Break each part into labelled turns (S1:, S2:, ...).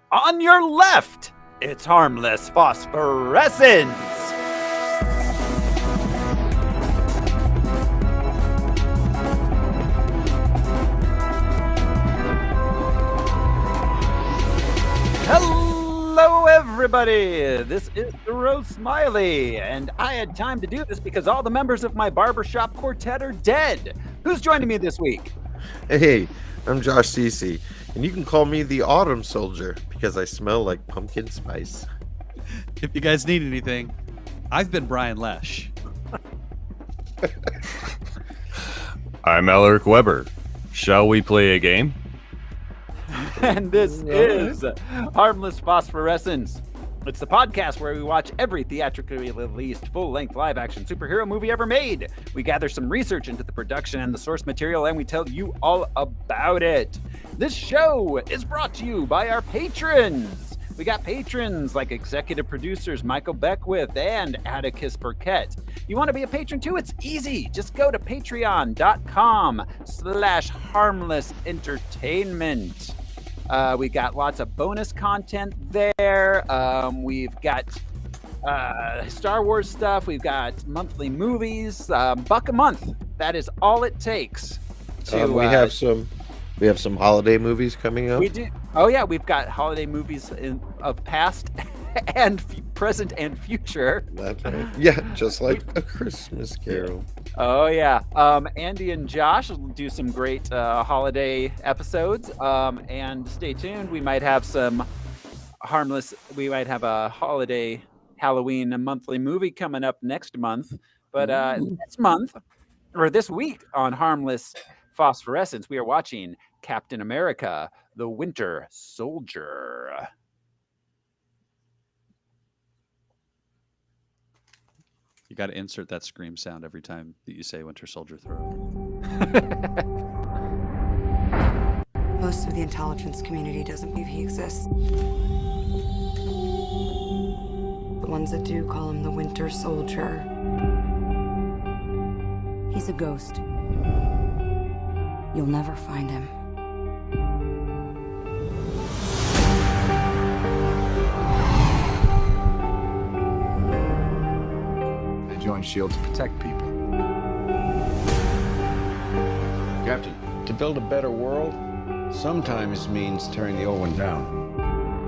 S1: On your left, it's Harmless Phosphorescence. Hello, everybody. This is the Rose Smiley, and I had time to do this because all the members of my barbershop quartet are dead. Who's joining me this week?
S2: Hey, I'm Josh Cece, and you can call me the Autumn Soldier because I smell like pumpkin spice.
S3: If you guys need anything, I've been Brian Lesh.
S4: I'm Alaric Weber. Shall we play a game?
S1: And this is Harmless Phosphorescence. It's the podcast where we watch every theatrically released full-length live-action superhero movie ever made. We gather some research into the production and the source material, and we tell you all about it. This show is brought to you by our patrons. We got patrons like executive producers Michael Beckwith and Atticus Burkett. You want to be a patron too? It's easy. Just go to patreon.com/harmlessentertainment. We got lots of bonus content there. We've got Star Wars stuff. We've got monthly movies. $1 a month. That is all it takes.
S2: We have some holiday movies coming up.
S1: We do. Oh yeah, we've got holiday movies of past and present and future.
S2: That's right. Yeah, just like A Christmas Carol.
S1: Oh yeah. Andy and Josh will do some great holiday episodes. And stay tuned. We might have some harmless. We might have a holiday Halloween monthly movie coming up next month. But this month or this week on Harmless Phosphorescence, we are watching Captain America: The Winter Soldier.
S3: You got to insert that scream sound every time that you say Winter Soldier through.
S5: Most of the intelligence community doesn't believe he exists. The ones that do call him the Winter Soldier. He's a ghost. You'll never find him.
S6: They join S.H.I.E.L.D. to protect people. Captain, to build a better world, sometimes means tearing the old one down.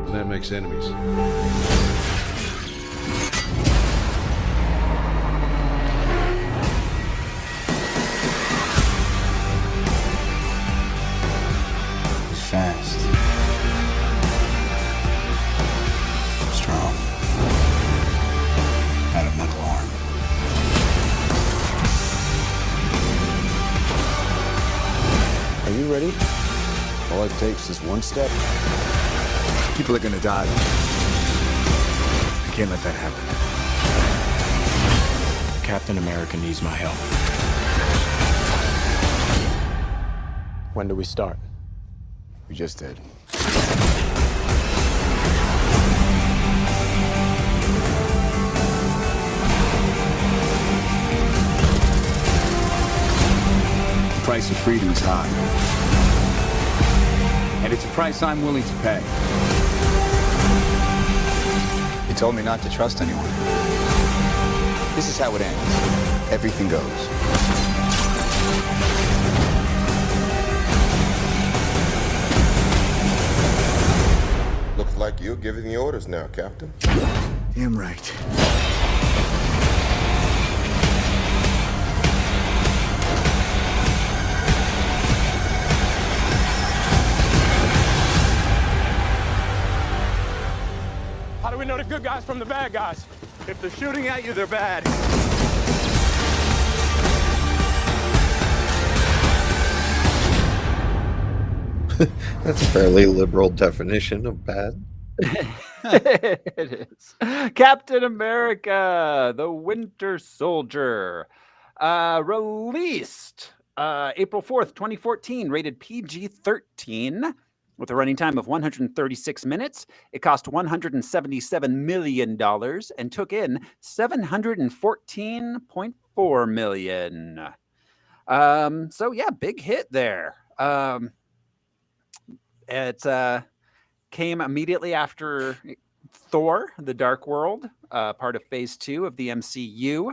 S6: And that makes enemies. Fast. Strong. Out of mental harm. Are you ready? All it takes is one step. People are gonna die. I can't let that happen. Captain America needs my help. When do we start? We just did. The price of freedom is high. And it's a price I'm willing to pay. You told me not to trust anyone. This is how it ends. Everything goes.
S7: Looks like you're giving the orders now, Captain.
S6: Damn right.
S8: How do we know the good guys from the bad guys? If they're shooting at you, they're bad.
S2: That's a fairly liberal definition of bad.
S1: It is Captain America: The Winter Soldier, released April 4th, 2014, rated PG-13 with a running time of 136 minutes. It cost $177 million and took in $714.4 million. So yeah, big hit there. It's came immediately after Thor: The Dark World, part of Phase 2 of the MCU.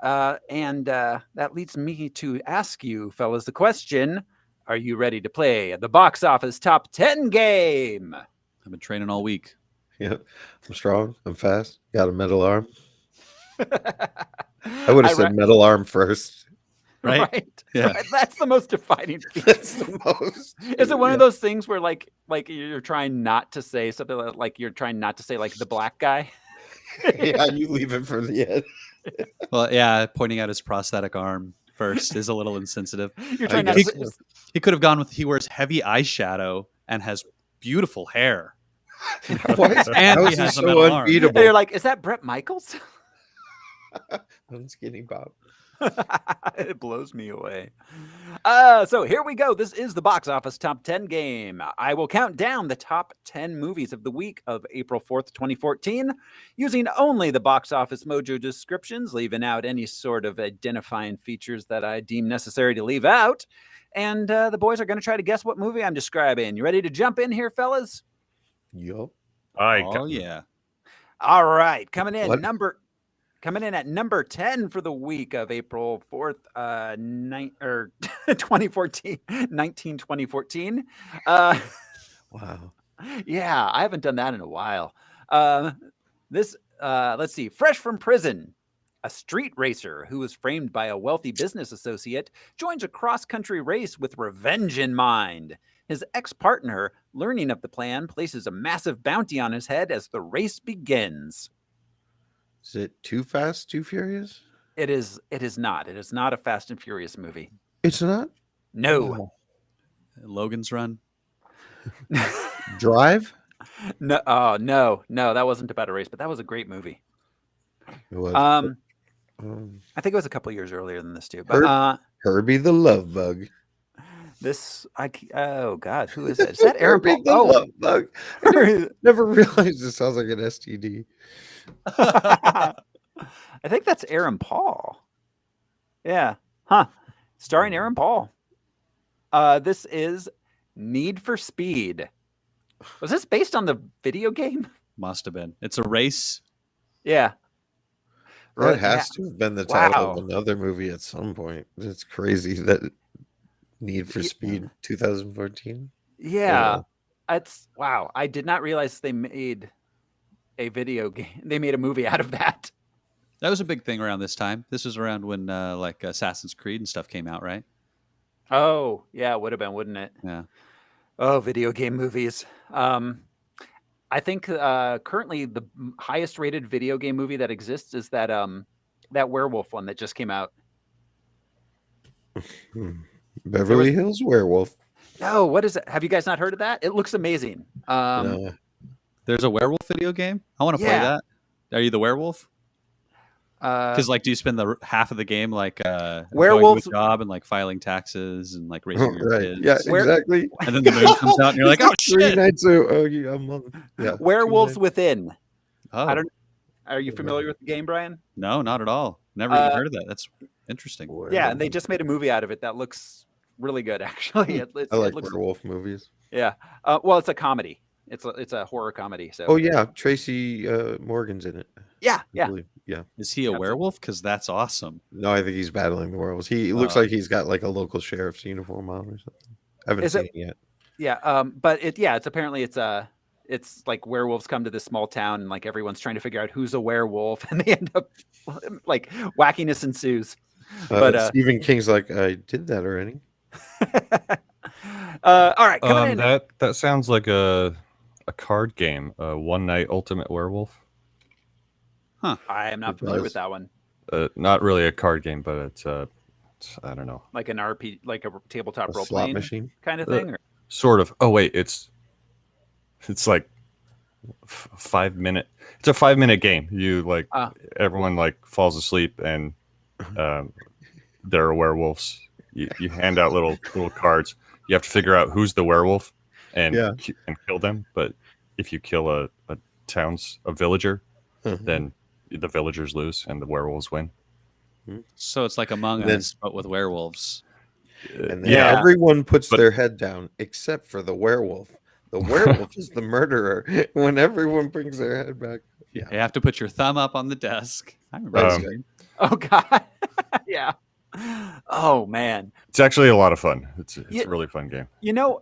S1: And that leads me to ask you, fellas, the question: are you ready to play the box office top 10 game?
S3: I've been training all week.
S2: Yeah, I'm strong. I'm fast. Got a metal arm. I would have said metal arm first.
S3: Right? Yeah.
S1: Right. That's the most defining feature.
S2: That's the most.
S1: Is it one of those things where like you're trying not to say something like you're trying not to say like the black guy?
S2: Yeah, you leave it for the end.
S3: Well, yeah, pointing out his prosthetic arm first is a little insensitive.
S1: You're trying not
S2: guess
S1: to.
S3: He could have gone with he wears heavy eyeshadow and has beautiful hair.
S2: Why is,
S3: And
S2: how
S3: he
S2: is he
S3: has a
S2: so
S3: metal arm.
S2: unbeatable?
S1: You're like, is that Bret Michaels?
S2: I'm skinny Bob.
S1: It blows me away. So here we go. This is the box office top 10 game. I will count down the top 10 movies of the week of April 4th, 2014, using only the box office mojo descriptions, leaving out any sort of identifying features that I deem necessary to leave out. And the boys are going to try to guess what movie I'm describing. You ready to jump in here, fellas?
S2: Yup.
S3: Oh, yeah.
S1: All right. Coming in
S2: What?
S1: at number 10 for the week of April 4th, 2014.
S2: Wow.
S1: Yeah, I haven't done that in a while. Let's see. Fresh from prison, a street racer who was framed by a wealthy business associate joins a cross-country race with revenge in mind. His ex-partner, learning of the plan, places a massive bounty on his head as the race begins.
S2: Is it Too Fast, Too Furious?
S1: It is not. It is not a Fast and Furious movie.
S2: It's not?
S1: No.
S3: Logan's Run.
S2: Drive?
S1: No, oh, no, that wasn't about a race, but that was a great movie.
S2: It was.
S1: I think it was a couple years earlier than this too. But
S2: Herbie the Love Bug.
S1: oh God, who is that? Is that Aaron
S2: Herbie
S1: Paul?
S2: the Love Bug. I never realized it sounds like an STD.
S1: I think that's Aaron Paul. Yeah. Huh. Starring Aaron Paul. This is Need for Speed. Was this based on the video game?
S3: Must have been. It's a race.
S1: Yeah.
S2: That has to have been the title
S1: Wow.
S2: of another movie at some point. It's crazy that Need for Speed 2014.
S1: Yeah. It's wow. I did not realize they made a video game. They made a movie out of that.
S3: That was a big thing around this time. This was around when like Assassin's Creed and stuff came out, right?
S1: Oh, yeah, it would have been, wouldn't it?
S3: Yeah.
S1: Oh, video game movies. I think currently the highest rated video game movie that exists is that that werewolf one that just came out.
S2: Beverly Hills Werewolf.
S1: No, what is it? Have you guys not heard of that? It looks amazing.
S2: No.
S3: There's a werewolf video game. I want to play that. Are you the werewolf? Because like, do you spend the half of the game like
S1: werewolf
S3: going to a job and like filing taxes and like raising your
S2: Right.
S3: kids?
S2: Yeah, exactly.
S3: And then the movie comes out and you're like, oh
S2: 3
S3: shit!
S2: nights. Yeah, a month. Yeah.
S1: Werewolves Within.
S3: Oh,
S1: I don't. Are you familiar with the game, Brian?
S3: no, not at all. Never even heard of that. That's interesting.
S1: Yeah, and they just made a movie out of it that looks really good. Actually,
S2: I like werewolf movies.
S1: Yeah. Well, it's a comedy. It's a horror comedy. So.
S2: Oh yeah, Tracy Morgan's in it.
S1: Yeah.
S2: I
S1: Yeah.
S2: believe. Yeah.
S3: Is he a werewolf? Because that's awesome.
S2: No, I think he's battling the werewolves. He looks like he's got like a local sheriff's uniform on or something. I haven't seen it yet.
S1: Yeah. But it's apparently it's like werewolves come to this small town and like everyone's trying to figure out who's a werewolf and they end up like wackiness ensues. But
S2: Stephen King's like, I did that already.
S1: All right, coming in.
S4: That sounds like a card game, One Night Ultimate Werewolf.
S3: Huh.
S1: I am not familiar with that one.
S4: Not really a card game, but it's I don't know.
S1: Like an RP, like a tabletop role
S2: slot
S1: playing
S2: machine
S1: kind of thing. Or?
S4: Sort of. Oh wait, it's like 5 minute. It's a 5 minute game. You like everyone like falls asleep and there are werewolves. You hand out little cards. You have to figure out who's the werewolf and kill them. But if you kill a villager, then the villagers lose and the werewolves win.
S3: So it's like Among Us, but with werewolves.
S2: And then everyone puts their head down except for the werewolf. The werewolf is the murderer. When everyone brings their head back.
S3: Yeah. You have to put your thumb up on the desk. I remember this game.
S1: Oh, God. Yeah. Oh, man.
S4: It's actually a lot of fun. It's a really fun game.
S1: You know,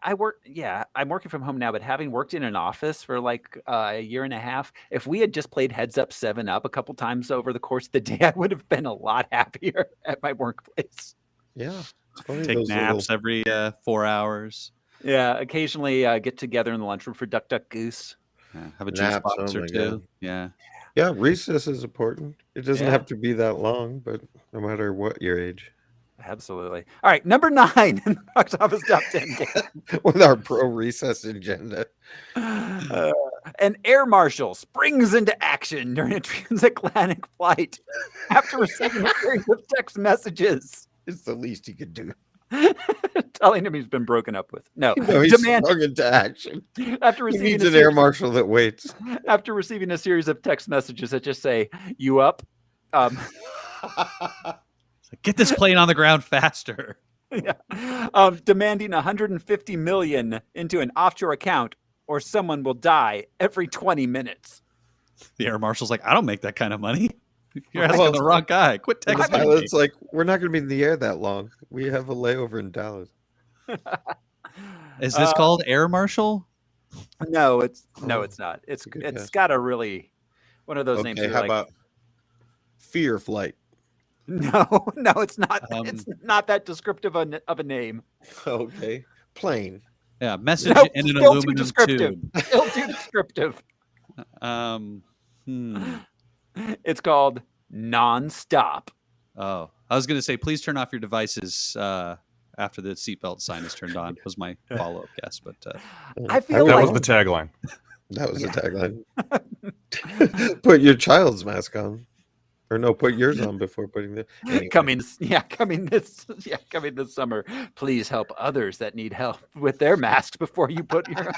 S1: I'm working from home now, but having worked in an office for like a year and a half, if we had just played Heads Up 7 Up a couple times over the course of the day, I would have been a lot happier at my workplace.
S2: Yeah.
S3: Take naps every 4 hours.
S1: Yeah. Occasionally get together in the lunchroom for Duck, Duck, Goose.
S3: Yeah, have a juice box or two. God. Yeah.
S2: Yeah, recess is important. It doesn't have to be that long, but no matter what your age.
S1: Absolutely. All right, number 9 in the box office top 10 game.
S2: With our pro-recess agenda.
S1: An air marshal springs into action during a transatlantic flight after receiving a series of text messages.
S2: It's the least he could do.
S1: Telling him he's been broken up with. No,
S2: he's sprung into action.
S1: After receiving
S2: he needs an air marshal that waits.
S1: After receiving a series of text messages that just say, "You up?"
S3: Get this plane on the ground faster.
S1: Yeah. Demanding $150 million into an offshore account, or someone will die every 20 minutes.
S3: The air marshal's like, I don't make that kind of money. You're asking the wrong guy. Quit texting me.
S2: It's like, we're not going to be in the air that long. We have a layover in Dallas.
S3: Is this called Air Marshal?
S1: No, it's not. It's got a really one of those names.
S2: How about Fear Flight?
S1: No, it's not. It's not that descriptive of a name.
S2: Okay, plane.
S3: Yeah, message in an aluminum tube.
S1: Still too descriptive. It's called Nonstop.
S3: Oh, I was going to say, please turn off your devices after the seatbelt sign is turned on. Was my follow-up guess, but
S1: I feel
S4: that was the tagline.
S2: That was the tagline. Put your child's mask on, or no, put yours on before putting the. Anyway.
S1: Coming this summer. Please help others that need help with their masks before you put your.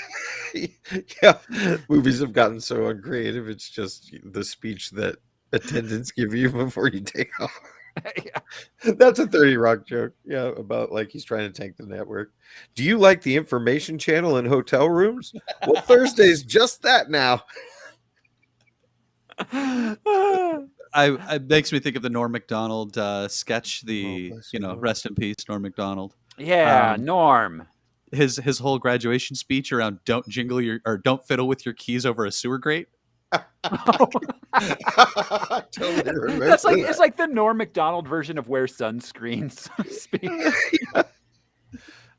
S2: Yeah, movies have gotten so uncreative. It's just the speech that attendants give you before you take off. Yeah. That's a 30 Rock joke. Yeah, about like he's trying to tank the network. Do you like the information channel in hotel rooms? Well, Thursday's just that now.
S3: It makes me think of the Norm Macdonald sketch. Rest in peace, Norm Macdonald.
S1: Yeah, Norm.
S3: His whole graduation speech around don't fiddle with your keys over a sewer grate.
S1: It's like the Norm Macdonald version of wear sunscreen, so to speak.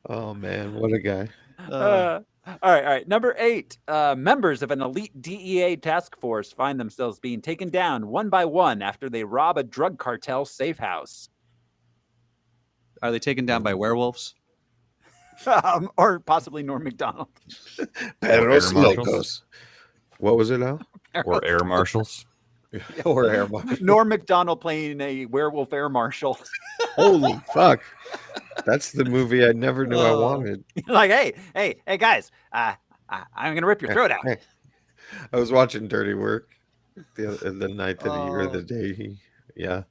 S2: Oh man, what a guy.
S1: All right. Number 8. Members of an elite DEA task force find themselves being taken down one by one after they rob a drug cartel safe house.
S3: Are they taken down by werewolves?
S1: Or possibly Norm Macdonald.
S2: Perros locos. What was it now?
S4: Or air marshals.
S2: Or air marshals.
S1: Norm Macdonald playing a werewolf air marshal.
S2: Holy fuck. That's the movie I never knew I wanted.
S1: Like, hey, guys, I'm going to rip your throat out.
S2: Hey. I was watching Dirty Work the night of the year of the day. Yeah,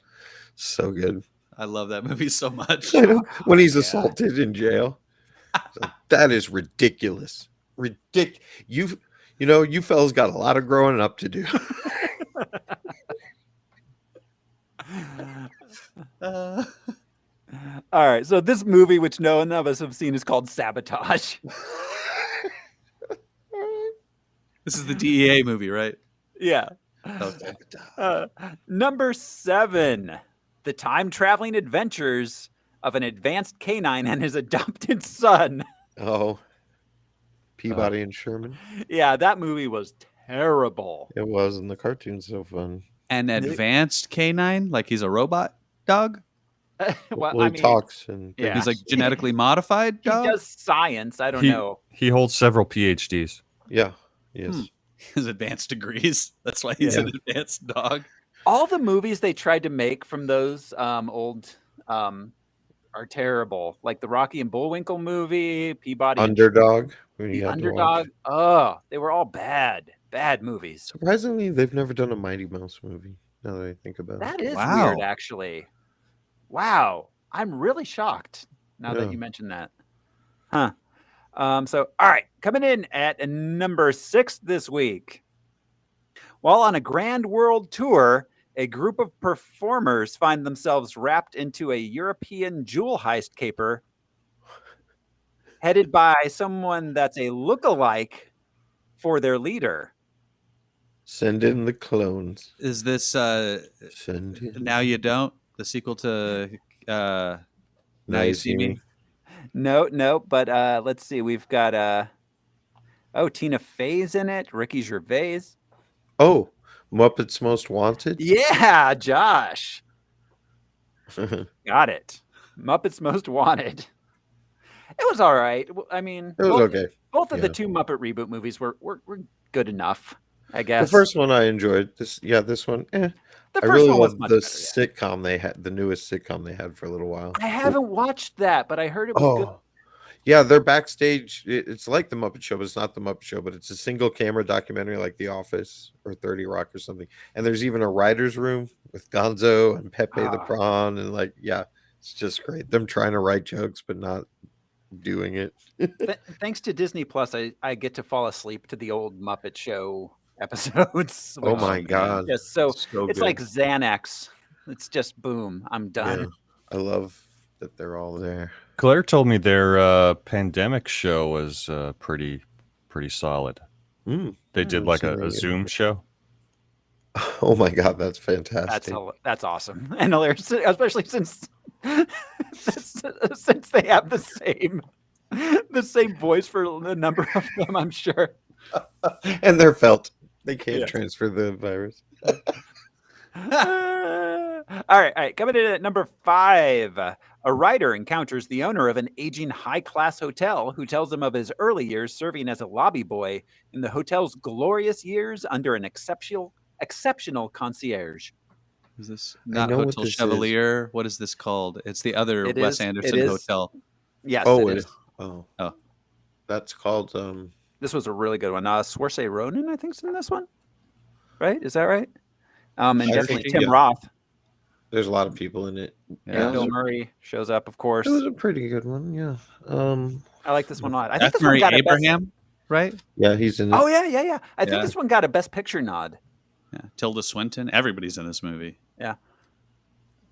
S2: so good.
S3: I love that movie so much.
S2: When he's assaulted in jail. That is ridiculous. You fellas got a lot of growing up to do.
S1: All right, so this movie, which none of us have seen, is called Sabotage.
S3: This is the DEA movie, right?
S1: Yeah.
S3: Okay.
S1: Number 7, the time-traveling adventures of an advanced canine and his adopted son.
S2: Oh, Peabody and Sherman.
S1: Yeah, that movie was terrible.
S2: It was, and the cartoon's so fun.
S3: An advanced canine? Like he's a robot dog?
S2: He talks and
S3: he's like genetically modified dog?
S1: He does science. I don't know.
S4: He holds several PhDs.
S2: Yeah, he is.
S3: His advanced degrees. That's why he's an advanced dog.
S1: All the movies they tried to make from those old are terrible. Like the Rocky and Bullwinkle movie, Peabody
S2: Underdog.
S1: The Underdog. Oh, they were all bad movies.
S2: Surprisingly, they've never done a Mighty Mouse movie. Now that I think about it.
S1: That is weird, actually. Wow. I'm really shocked now that you mentioned that. Huh. So, all right, coming in at number 6 this week. While on a grand world tour, a group of performers find themselves wrapped into a European jewel heist caper headed by someone that's a look-alike for their leader.
S2: Send in the clones.
S3: Is this
S2: Send in.
S3: Now You Don't, the sequel to Now You See Me?
S1: No, but let's see. We've got Tina Fey's in it, Ricky Gervais.
S2: Oh, Muppets Most Wanted?
S1: Yeah, Josh. Got it. Muppets Most Wanted. It was all right. I mean,
S2: it was okay.
S1: Both of the 2 Muppet reboot movies were good enough, I guess.
S2: The first one I enjoyed. This one,
S1: The
S2: I
S1: first
S2: really
S1: one was
S2: loved
S1: much
S2: the
S1: better,
S2: sitcom they had, the newest sitcom they had for a little while.
S1: I haven't watched that, but I heard it was good.
S2: Yeah, they're backstage. It's like the Muppet Show, but it's not the Muppet Show, but it's a single camera documentary like The Office or 30 Rock or something. And there's even a writer's room with Gonzo and Pepe the Prawn. And it's just great. Them trying to write jokes, but not doing it.
S1: Thanks to Disney Plus, I get to fall asleep to the old Muppet Show episodes.
S2: Oh my God.
S1: Just so it's
S2: good.
S1: like Xanax. It's just boom. I'm done.
S2: Yeah, I love that they're all there.
S4: Claire told me their pandemic show was pretty solid. They did like a Zoom show.
S2: Oh my God, that's fantastic.
S1: That's awesome and hilarious, especially since they have the same voice for a number of them, I'm sure.
S2: And they're felt. They can't transfer the virus.
S1: All right. Coming in at number 5. A writer encounters the owner of an aging high-class hotel who tells him of his early years serving as a lobby boy in the hotel's glorious years under an exceptional concierge.
S3: Is this not Hotel Chevalier? What is this called? It's the other Wes Anderson hotel.
S1: Yes,
S2: it
S1: is.
S2: Oh. That's called...
S1: This was a really good one. Saoirse Ronan, I think, is in this one. Right? Is that right? And definitely Tim Roth.
S2: There's a lot of people in it.
S1: Yeah, Bill Murray shows up, of course.
S2: It was a pretty good one, yeah.
S1: I like this one a lot. I
S3: think this one got Abraham, right?
S2: Yeah, he's in it.
S1: Oh, yeah. I think this one got a Best Picture nod.
S3: Yeah, Tilda Swinton. Everybody's in this movie.
S1: Yeah.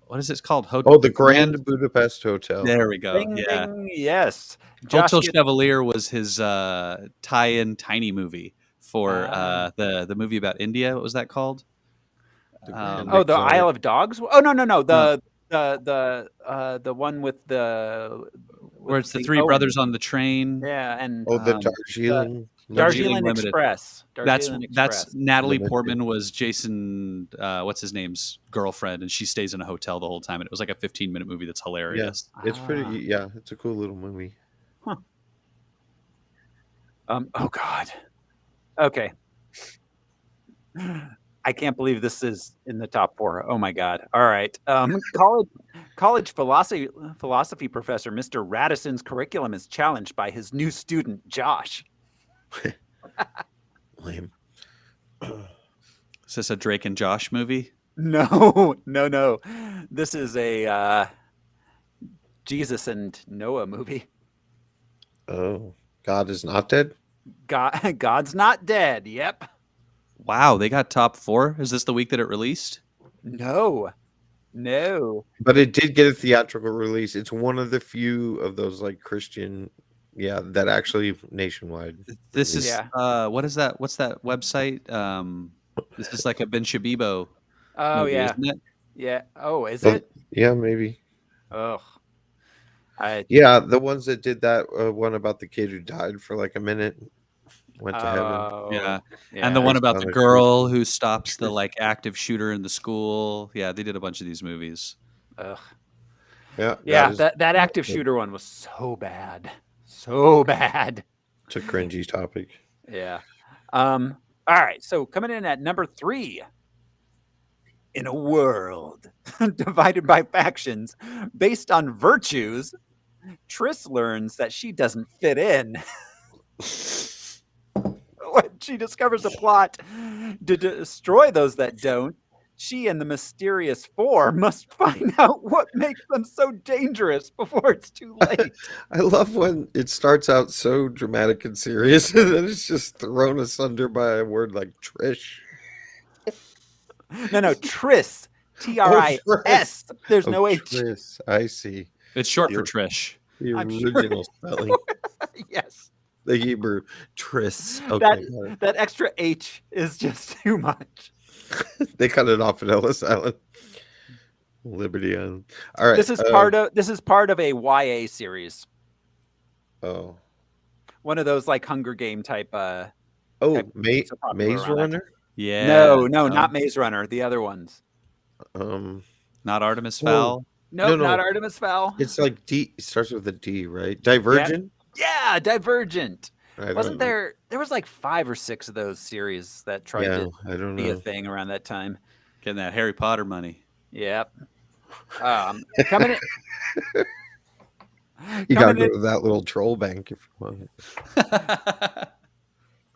S3: What is it called? Hotel
S2: the Grand Budapest Hotel.
S3: There we go.
S1: Ding, ding, yes.
S3: Hotel Chevalier was his tie-in tiny movie for the movie about India. What was that called?
S1: The Isle of Dogs. Oh no. The one with the
S3: where it's the 3 brothers on the train.
S1: Yeah, and
S2: the
S1: Darjeeling Express.
S3: That's Natalie Portman was Jason. What's his name's girlfriend, and she stays in a hotel the whole time. And it was like a 15-minute movie that's hilarious.
S2: Yeah, it's pretty. Yeah, it's a cool little movie.
S1: Huh. Oh God. Okay. I can't believe this is in the top 4. Oh my God. All right. College philosophy professor Mr. Radisson's curriculum is challenged by his new student, Josh.
S2: Lame.
S3: Is this a Drake and Josh movie?
S1: No. This is a Jesus and Noah movie.
S2: Oh, God is not dead?
S1: God's not dead. Yep.
S3: Wow, they got top 4. Is this the week that it released?
S1: No.
S2: But it did get a theatrical release. It's one of the few of those like Christian, that actually nationwide.
S3: This is what is that? What's that website? This is like a Ben Shabibo.
S1: Oh
S3: movie,
S1: yeah,
S3: isn't it?
S1: Yeah. Oh, is it?
S2: Yeah, maybe.
S1: Ugh.
S2: The ones that did that one about the kid who died for like a minute. Went to heaven.
S3: Yeah. And the one about the girl who stops the like active shooter in the school. Yeah, they did a bunch of these movies.
S1: Ugh.
S2: Yeah.
S1: That active shooter one was so bad. So bad.
S2: It's a cringy topic.
S1: Yeah. All right. So coming in at number 3. In a world divided by factions based on virtues, Triss learns that she doesn't fit in. When she discovers a plot to destroy those that don't, she and the mysterious four must find out what makes them so dangerous before it's too late.
S2: I love when it starts out so dramatic and serious, and then it's just thrown asunder by a word like Trish.
S1: No, Tris. T-R-I-S. There's no H.
S2: Tris. I see.
S3: It's short for Trish.
S2: The
S1: I'm
S2: original spelling.
S1: Yes.
S2: The Hebrew Tris. Okay.
S1: That extra H is just too much.
S2: They cut it off at Ellis Island. Liberty Island. All right.
S1: This is part of a YA series.
S2: Oh.
S1: One of those like Hunger Game type
S2: Maze Runner?
S3: Yeah.
S1: No, not Maze Runner. The other ones.
S3: Not Artemis Fowl.
S1: No, not Artemis Fowl.
S2: It's like D. It starts with a D, right? Divergent?
S1: Yeah, Divergent. Wasn't
S2: know.
S1: there was like 5 or 6 of those series that tried to
S2: I don't
S1: be
S2: know.
S1: a thing around that time.
S3: Getting that Harry Potter money.
S1: Yep. Coming in.
S2: You gotta go to that little troll bank if you want.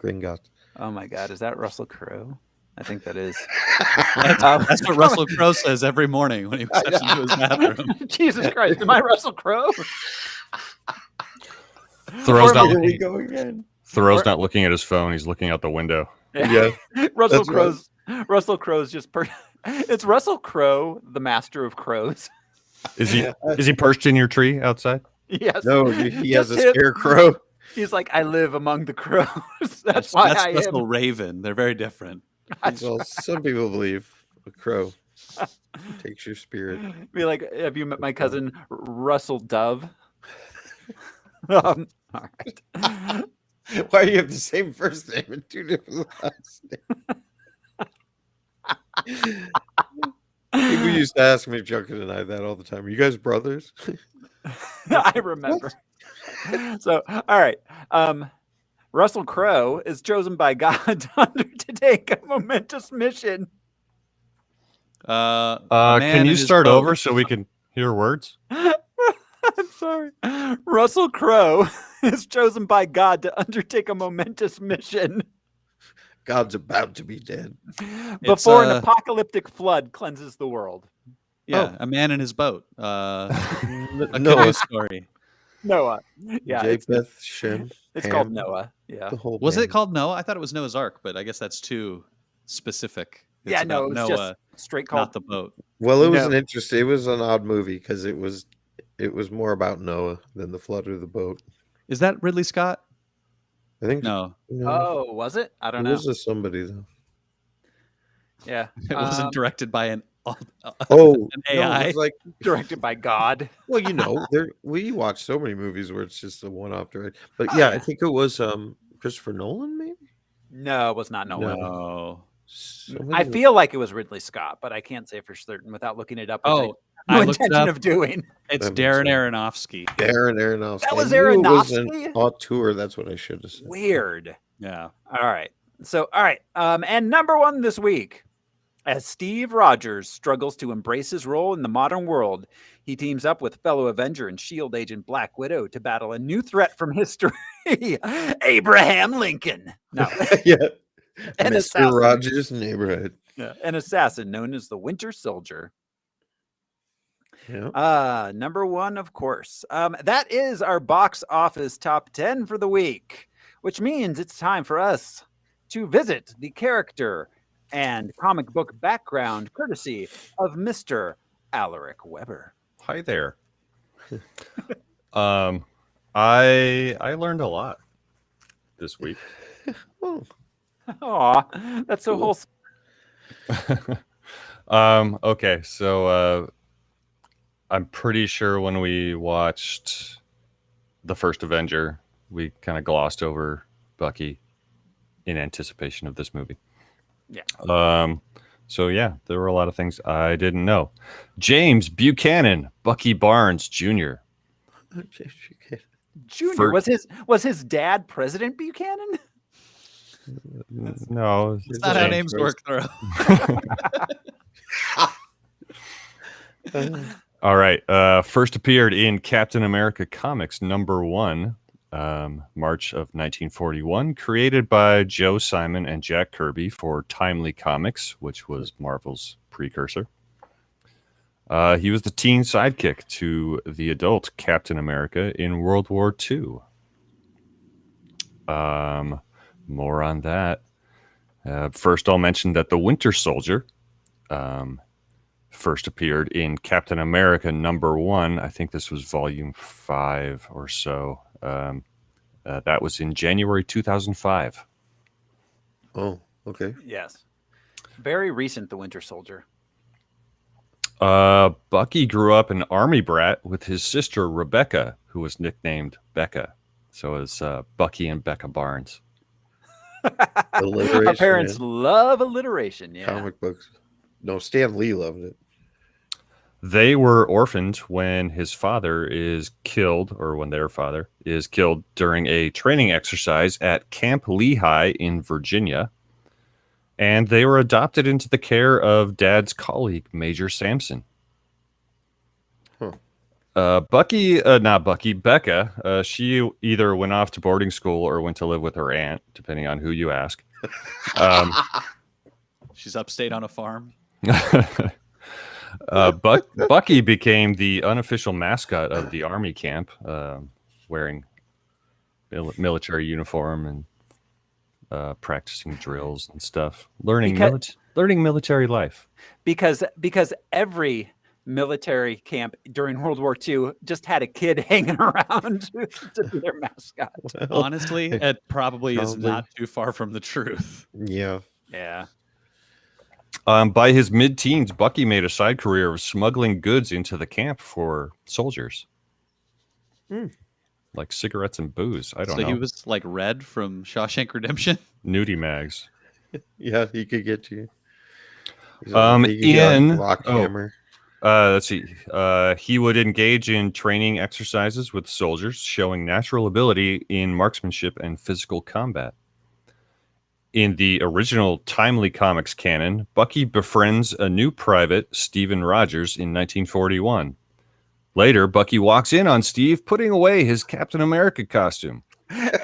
S2: Gringotts.
S1: Oh my God, is that Russell Crowe? I think that is.
S3: That's what Russell Crowe says every morning when he steps into his bathroom.
S1: Jesus Christ, am I Russell Crowe?
S4: Thoreau's not
S2: Here we
S4: looking,
S2: go again.
S4: Thoreau's not looking at his phone. He's looking out the window.
S2: Yeah.
S1: Russell
S2: That's right.
S1: Crowe's just it's Russell Crowe, the master of crows.
S4: Is he perched in your tree outside?
S1: Yes.
S2: No, he has a
S1: Just him.
S2: scarecrow.
S1: He's like, I live among the crows. That's why I
S3: That's
S1: am.
S3: a raven. They're very different.
S2: Well, some people believe a crow takes your spirit.
S1: Be like, have you met my cousin Russell Dove? All right.
S2: Why do you have the same first name and 2 different last names? People used to ask me, Junkin and I, that all the time. Are you guys brothers?
S1: I remember. So, all right. Russell Crowe is chosen by God to undertake a momentous mission.
S4: Can you start over so we can hear words?
S1: I'm sorry. Russell Crowe is chosen by God to undertake a momentous mission
S2: God's about to be dead.
S1: before an apocalyptic flood cleanses the world.
S3: Yeah, a man in his boat. A
S2: Noah
S3: story.
S1: Noah. Yeah,
S2: Japheth, Shem.
S1: it's
S2: Ham,
S1: called Noah. Yeah.
S2: The whole
S3: Was
S2: band.
S3: it called Noah? I thought it was Noah's Ark, but I guess that's too specific. It's
S1: Yeah, no,
S3: about
S1: it was
S3: Noah,
S1: just straight called
S3: not the boat.
S2: Well, it was
S1: No.
S2: it was an odd movie because it was more about Noah than the flood of the boat.
S3: Is that Ridley Scott?
S2: I think
S3: No,
S1: Oh, was it? I don't
S2: it
S1: know.
S2: was a somebody though.
S1: Yeah.
S3: it wasn't directed by an
S2: Oh,
S3: an
S2: no,
S3: AI.
S2: it was like,
S1: Directed by God.
S2: well, we watch so many movies where it's just a one-off direct. But yeah, I think it was Christopher Nolan, maybe.
S1: No, it was not Nolan.
S3: No.
S1: I feel like it was Ridley Scott, but I can't say for certain without looking it up.
S3: Oh,
S1: no
S3: I looked it
S1: intention
S3: up.
S1: of doing.
S3: It's
S2: That makes
S3: Darren
S2: sense.
S3: Aronofsky.
S2: Darren Aronofsky.
S1: That was
S2: I knew it was
S1: Aronofsky?
S2: an auteur. That's what I should have said.
S1: Weird.
S3: Yeah.
S1: All right. So, all right. And number 1 this week, as Steve Rogers struggles to embrace his role in the modern world, he teams up with fellow Avenger and S.H.I.E.L.D. agent Black Widow to battle a new threat from history, Abraham Lincoln. No.
S2: Yeah.
S1: An
S2: Mr.
S1: assassin.
S2: Rogers' Neighborhood.
S1: Yeah, an assassin known as the Winter Soldier.
S2: Yeah.
S1: Number 1, of course. That is our box office top 10 for the week, which means it's time for us to visit the character and comic book background courtesy of Mr. Alaric Weber.
S4: Hi there. I learned a lot this week.
S2: Oh,
S1: Aw, that's so
S2: Cool.
S1: wholesome.
S4: Okay, so I'm pretty sure when we watched the first Avenger, we kind of glossed over Bucky in anticipation of this movie.
S1: Yeah.
S4: So yeah, there were a lot of things I didn't know. James Buchanan, Bucky Barnes Jr.
S1: Junior, was his dad President Buchanan?
S4: No,
S3: That's not how names work, though.
S4: All right. First appeared in Captain America Comics #1. March of 1941, created by Joe Simon and Jack Kirby for Timely Comics, which was Marvel's precursor. He was the teen sidekick to the adult Captain America in World War II. More on that. First, I'll mention that the Winter Soldier first appeared in Captain America #1. I think this was volume 5 or so. That was in January 2005.
S2: Oh, okay.
S1: Yes. Very recent, the Winter Soldier.
S4: Bucky grew up an army brat with his sister Rebecca, who was nicknamed Becca. So is Bucky and Becca Barnes.
S1: Our parents love alliteration. Yeah.
S2: Comic books. No, Stan Lee loved it.
S4: They were orphaned when his father is killed, or when their father is killed during a training exercise at Camp Lehigh in Virginia. And they were adopted into the care of Dad's colleague, Major Sampson. Becca, she either went off to boarding school or went to live with her aunt, depending on who you ask.
S3: She's upstate on a farm.
S4: Bucky became the unofficial mascot of the army camp, wearing military uniform and practicing drills and stuff, learning military life.
S1: Because every military camp during World War II just had a kid hanging around to be their mascot.
S3: Honestly, it probably is not too far from the truth.
S2: Yeah.
S1: Yeah.
S4: By his mid-teens, Bucky made a side career of smuggling goods into the camp for soldiers. Like cigarettes and booze. I don't know.
S3: So he was like Red from Shawshank Redemption?
S4: Nudie mags.
S2: Yeah, he could get you.
S4: Let's see. He would engage in training exercises with soldiers, showing natural ability in marksmanship and physical combat. In the original Timely Comics canon, Bucky befriends a new private, Stephen Rogers, in 1941. Later, Bucky walks in on Steve putting away his Captain America costume.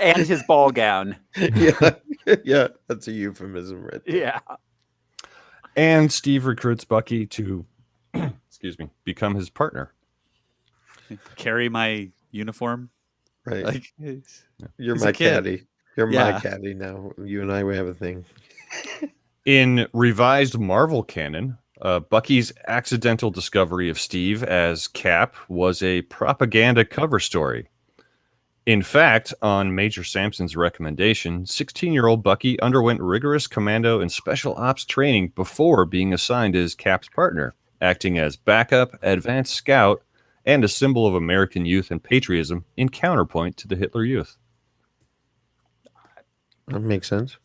S1: And his ball gown.
S2: Yeah, that's a euphemism right there.
S1: Yeah.
S4: And Steve recruits Bucky to, become his partner.
S3: Carry my uniform.
S2: Right.
S3: Like,
S2: you're my caddy. You're my caddy now. You and I, we have a thing.
S4: In revised Marvel canon, Bucky's accidental discovery of Steve as Cap was a propaganda cover story. In fact, on Major Sampson's recommendation, 16-year-old Bucky underwent rigorous commando and special ops training before being assigned as Cap's partner, acting as backup, advanced scout, and a symbol of American youth and patriotism in counterpoint to the Hitler Youth.
S2: That makes sense.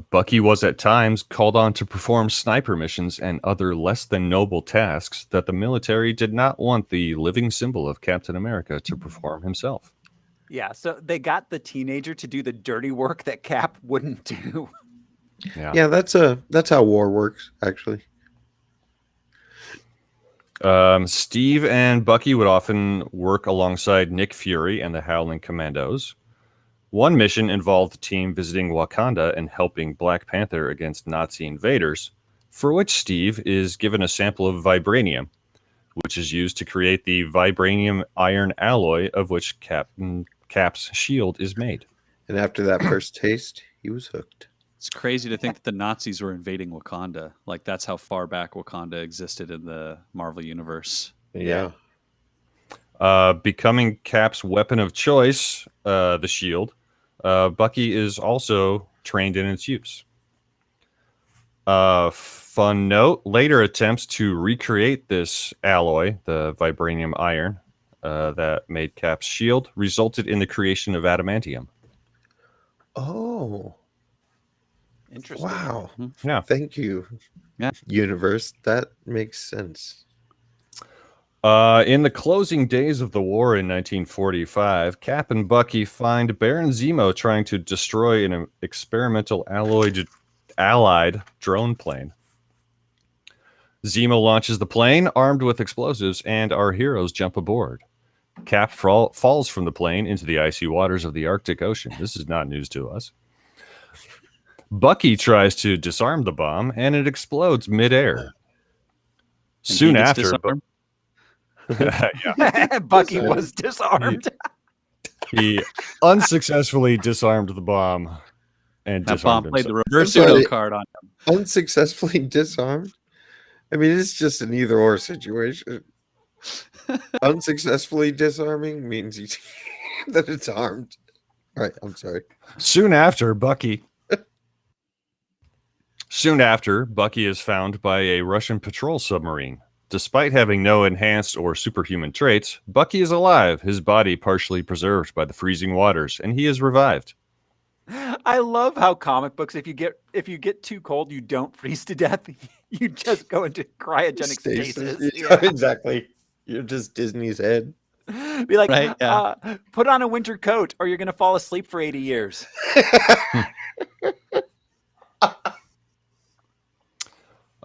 S4: Bucky was at times called on to perform sniper missions and other less than noble tasks that the military did not want the living symbol of Captain America to perform himself.
S1: Yeah, so they got the teenager to do the dirty work that Cap wouldn't do.
S2: Yeah, that's how war works, actually.
S4: Steve and Bucky would often work alongside Nick Fury and the Howling Commandos. One mission involved the team visiting Wakanda and helping Black Panther against Nazi invaders, for which Steve is given a sample of vibranium, which is used to create the vibranium iron alloy of which Cap's shield is made.
S2: And after that first taste, he was hooked.
S3: It's crazy to think that the Nazis were invading Wakanda. Like, that's how far back Wakanda existed in the Marvel Universe.
S2: Yeah.
S4: Becoming Cap's weapon of choice, the shield, Bucky is also trained in its use. Fun note, later attempts to recreate this alloy, the vibranium iron, that made Cap's shield, resulted in the creation of adamantium.
S2: Oh.
S1: Interesting.
S2: Wow.
S4: Yeah.
S2: Thank you.
S3: Yeah.
S2: Universe. That makes sense.
S4: In the closing days of the war in 1945, Cap and Bucky find Baron Zemo trying to destroy an experimental allied drone plane. Zemo launches the plane armed with explosives, and our heroes jump aboard. Cap falls from the plane into the icy waters of the Arctic Ocean. This is not news to us. Bucky tries to disarm the bomb, and it explodes midair. Soon after,
S1: Bucky was disarmed.
S4: He unsuccessfully disarmed the bomb, and
S3: that bomb played the reverse
S2: Uno
S3: card on him.
S2: Unsuccessfully disarmed? I mean, it's just an either-or situation. Unsuccessfully disarming means that it's armed. All right, I'm sorry.
S4: Soon after, Bucky is found by a Russian patrol submarine. Despite having no enhanced or superhuman traits, Bucky is alive, his body partially preserved by the freezing waters, and he is revived.
S1: I love how comic books, if you get too cold, you don't freeze to death. You just go into cryogenic stasis.
S2: Yeah. Exactly. You're just Disney's head.
S1: Be like,
S3: right, yeah.
S1: Put on a winter coat or you're going to fall asleep for 80 years.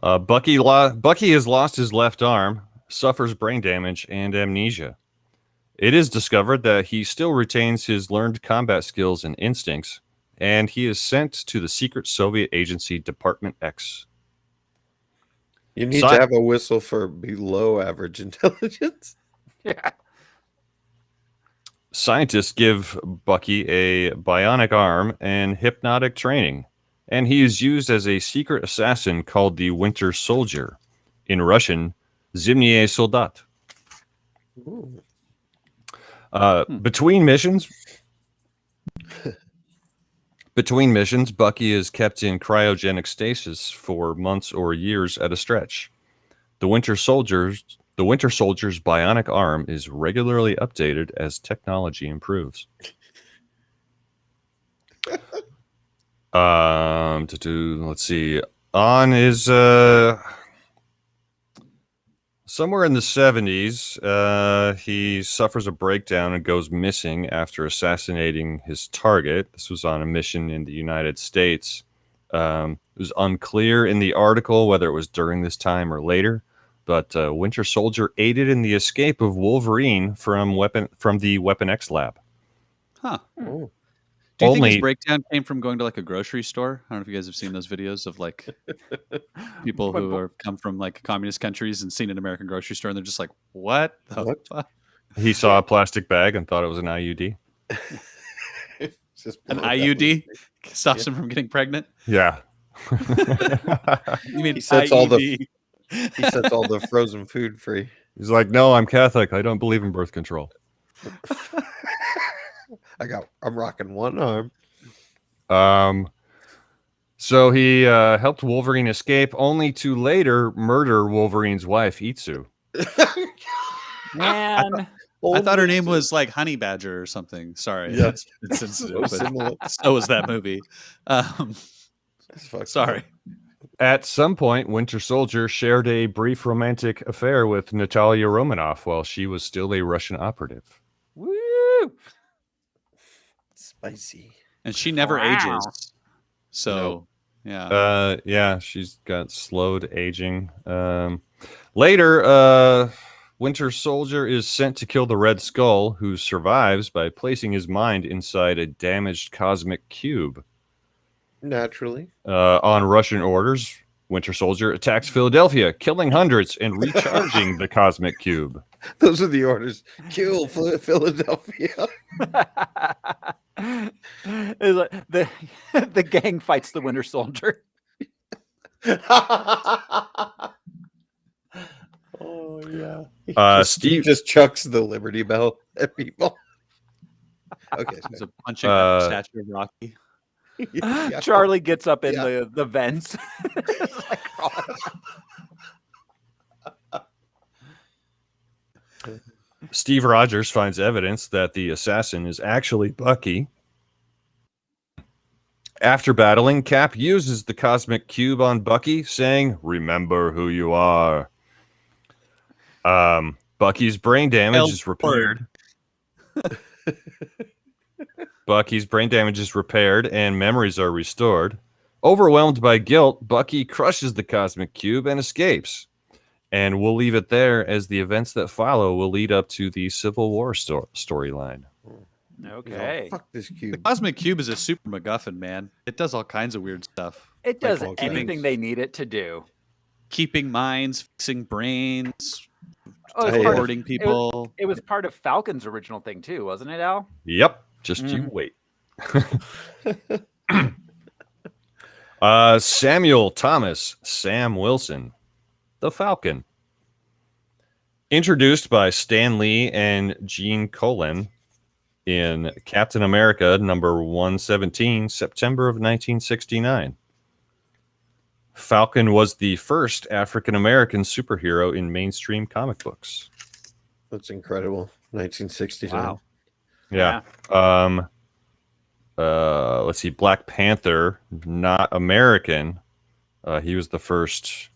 S4: Bucky has lost his left arm, suffers brain damage and amnesia. It is discovered that he still retains his learned combat skills and instincts, and he is sent to the secret Soviet agency Department X.
S2: You need to have a whistle for below average intelligence.
S1: Yeah.
S4: Scientists give Bucky a bionic arm and hypnotic training, and he is used as a secret assassin called the Winter Soldier. In Russian, Zimniy Soldat. Between missions, Bucky is kept in cryogenic stasis for months or years at a stretch. The Winter Soldier's bionic arm is regularly updated as technology improves. Let's see. On is somewhere in the 70s, he suffers a breakdown and goes missing after assassinating his target. This was on a mission in the United States. It was unclear in the article whether it was during this time or later, but Winter Soldier aided in the escape of Wolverine from the Weapon X lab.
S3: Huh. Oh. Do you think his breakdown came from going to like a grocery store? I don't know if you guys have seen those videos of like people who come from like communist countries and seen an American grocery store and they're just like, what the fuck?
S4: He saw a plastic bag and thought it was an IUD.
S3: An IUD stops him from getting pregnant?
S4: Yeah.
S2: You mean he sets all the frozen food free.
S4: He's like, no, I'm Catholic. I don't believe in birth control.
S2: I'm rocking one arm.
S4: So he helped Wolverine escape, only to later murder Wolverine's wife, Itsu.
S1: Man,
S3: I thought her name was like Honey Badger or something. Sorry,
S2: yeah.
S3: it's sensitive, but so was that movie. Sorry.
S4: At some point, Winter Soldier shared a brief romantic affair with Natalia Romanoff while she was still a Russian operative.
S1: Woo!
S2: Spicy.
S3: And she never ages. So,
S4: yeah, she's got slowed aging. Later, Winter Soldier is sent to kill the Red Skull, who survives by placing his mind inside a damaged cosmic cube.
S2: Naturally.
S4: On Russian orders, Winter Soldier attacks Philadelphia, killing hundreds and recharging the cosmic cube.
S2: Those are the orders. Kill Philadelphia.
S1: The gang fights the Winter Soldier.
S2: Oh yeah. Steve just chucks the Liberty Bell at people. Okay.
S3: There's a punching statue of Rocky.
S1: Yeah. Charlie gets up in the vents.
S4: Steve Rogers finds evidence that the assassin is actually Bucky. After battling, Cap uses the cosmic cube on Bucky, saying, "Remember who you are." Bucky's brain damage is repaired. Bucky's brain damage is repaired and memories are restored. Overwhelmed by guilt, Bucky crushes the cosmic cube and escapes. And we'll leave it there, as the events that follow will lead up to the Civil War storyline.
S1: Okay.
S2: Fuck this cube.
S3: The Cosmic Cube is a super MacGuffin, man. It does all kinds of weird stuff.
S1: It does anything they need it to do.
S3: Keeping minds, fixing brains,
S1: Oh,
S3: teleporting people.
S1: It was part of Falcon's original thing too, wasn't it, Al?
S4: Yep. Just you wait. Samuel Thomas Sam Wilson, the Falcon. Introduced by Stan Lee and Gene Colan in Captain America number 117, September of 1969. Falcon was the first African-American superhero in mainstream comic books.
S2: That's incredible. 1969.
S3: Wow.
S4: Yeah. Let's see. Black Panther, not American. He was the first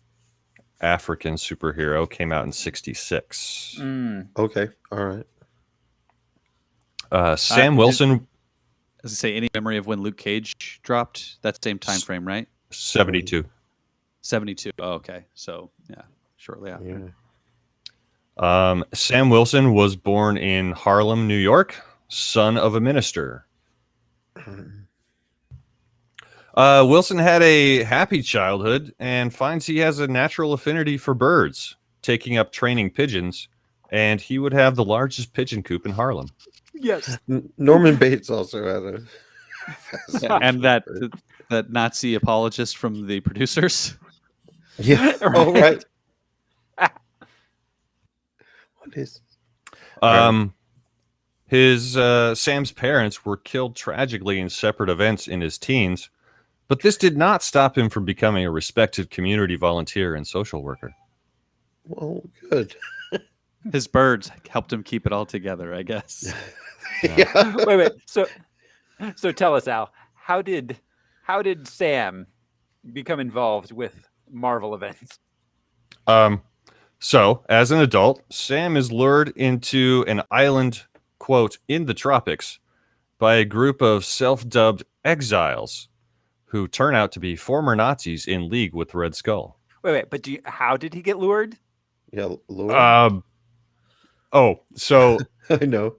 S4: African superhero. Came out in 1966.
S2: Okay. All right.
S4: Sam Wilson.
S3: As I say, any memory of when Luke Cage dropped? That same time frame, right?
S4: 72.
S3: 72. Oh, okay. So, yeah, shortly after.
S2: Yeah.
S4: Sam Wilson was born in Harlem, New York, son of a minister. Wilson had a happy childhood and finds he has a natural affinity for birds, taking up training pigeons, and he would have the largest pigeon coop in Harlem.
S1: Yes.
S2: Norman Bates also had a...
S3: And that Nazi apologist from the producers.
S2: Yeah. Oh, right. What is...
S4: Sam's parents were killed tragically in separate events in his teens, but this did not stop him from becoming a respected community volunteer and social worker.
S2: Well, good.
S3: His birds helped him keep it all together, I guess.
S2: Yeah.
S1: Wait. So tell us, Al, how did Sam become involved with Marvel events?
S4: So, as an adult, Sam is lured into an island, quote, in the tropics by a group of self-dubbed exiles who turn out to be former Nazis in league with Red Skull.
S1: Wait, but how did he get lured?
S2: Yeah, Lord.
S4: So
S2: I know.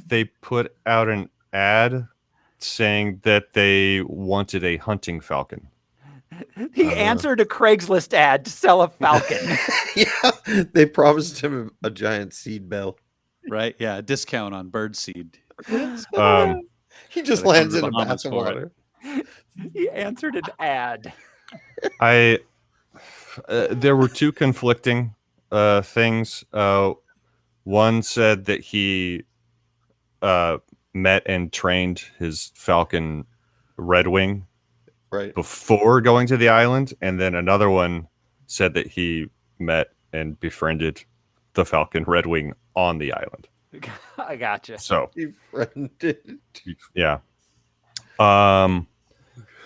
S4: they put out an ad saying that they wanted a hunting falcon.
S1: He answered a Craigslist ad to sell a falcon.
S2: Yeah, they promised him a giant seed bell.
S3: Right? Yeah, a discount on bird seed.
S2: He just lands in a bath of water.
S1: He answered an ad.
S4: There were two conflicting things. One said that he met and trained his falcon Red Wing before going to the island, and then another one said that he met and befriended the falcon Red Wing on the island.
S1: I gotcha.
S4: So
S2: befriended.
S4: Yeah.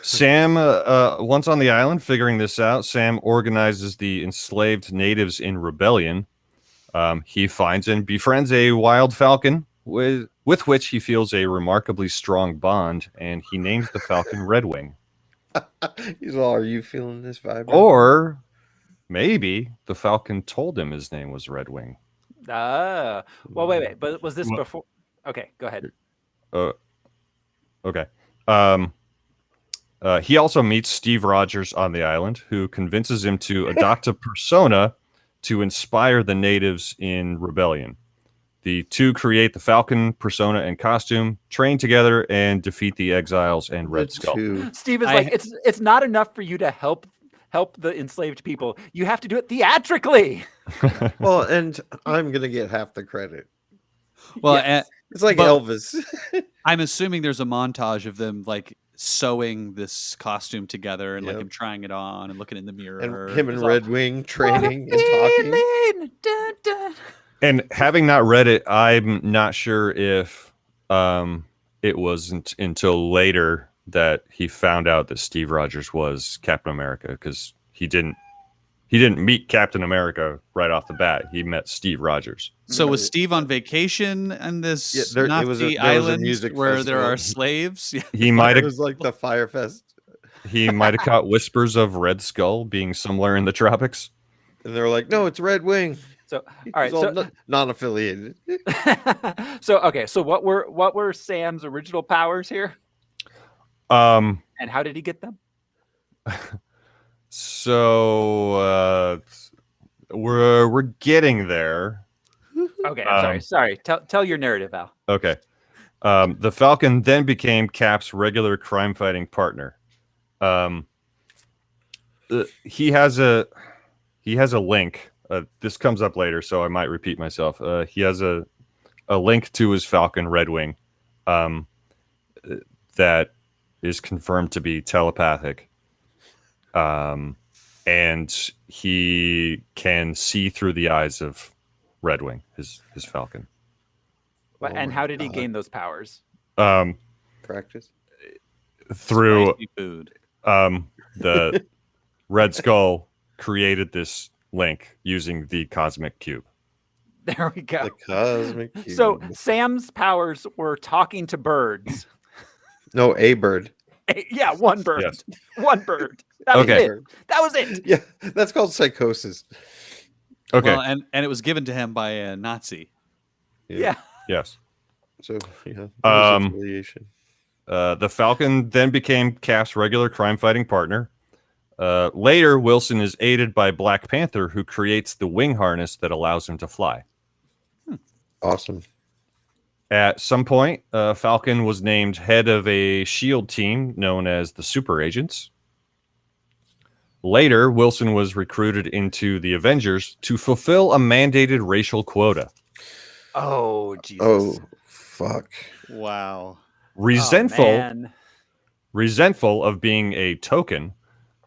S4: Sam, once on the island, figuring this out, Sam organizes the enslaved natives in rebellion. He finds and befriends a wild falcon with which he feels a remarkably strong bond, and he names the falcon Red Wing.
S2: He's all, are you feeling this vibe?
S4: Or maybe the falcon told him his name was Red Wing.
S1: Well, wait. But was this before? Okay, go ahead.
S4: Okay. He also meets Steve Rogers on the island, who convinces him to adopt a persona to inspire the natives in rebellion. The two create the Falcon persona and costume, train together, and defeat the exiles and Red Skull.
S1: Steve is like, it's not enough for you to help the enslaved people. You have to do it theatrically.
S2: Well, and I'm gonna get half the credit.
S3: Well,
S1: Yes.
S2: It's like Elvis.
S3: I'm assuming there's a montage of them like sewing this costume together and like him trying it on and looking in the mirror.
S2: And him and Red Wing training and talking.
S4: And having not read it, I'm not sure if it wasn't until later that he found out that Steve Rogers was Captain America, because he didn't meet Captain America right off the bat. He met Steve Rogers.
S3: So was Steve on vacation on this
S2: there was
S3: Nazi
S2: a
S3: island
S2: music
S3: where there
S2: festival.
S3: are slaves?
S4: He might
S2: It
S4: have.
S2: was like the Fire Fest.
S4: he might have caught whispers of Red Skull being somewhere in the tropics.
S2: And they're like, no, it's Red Wing.
S1: So, all right, so
S2: non-affiliated.
S1: So what were Sam's original powers here? And how did he get them?
S4: So we're getting there.
S1: Okay, I'm sorry. Tell your narrative, Al.
S4: Okay. The Falcon then became Cap's regular crime-fighting partner. He has a link. This comes up later, so I might repeat myself. He has a link to his Falcon Red Wing that is confirmed to be telepathic. And he can see through the eyes of Red Wing, his Falcon.
S1: And how did he gain those powers?
S2: Practice
S4: through
S3: Spicy food.
S4: The Red Skull created this link using the cosmic cube.
S1: There we go.
S2: the cosmic cube.
S1: So Sam's powers were talking to birds.
S2: No, a bird.
S1: Yeah, one bird.
S4: Yes.
S1: One bird. That was it. That was it.
S2: Yeah, that's called psychosis.
S4: Okay.
S3: Well, and it was given to him by a Nazi.
S1: Yeah.
S4: Yes.
S2: So yeah. Affiliation.
S4: The Falcon then became Cap's regular crime-fighting partner. Later, Wilson is aided by Black Panther, who creates the wing harness that allows him to fly.
S2: Awesome.
S4: At some point, Falcon was named head of a SHIELD team known as the Super Agents. Later, Wilson was recruited into the Avengers to fulfill a mandated racial quota.
S1: Oh, Jesus.
S2: Oh, fuck.
S3: Wow.
S4: Resentful of being a token,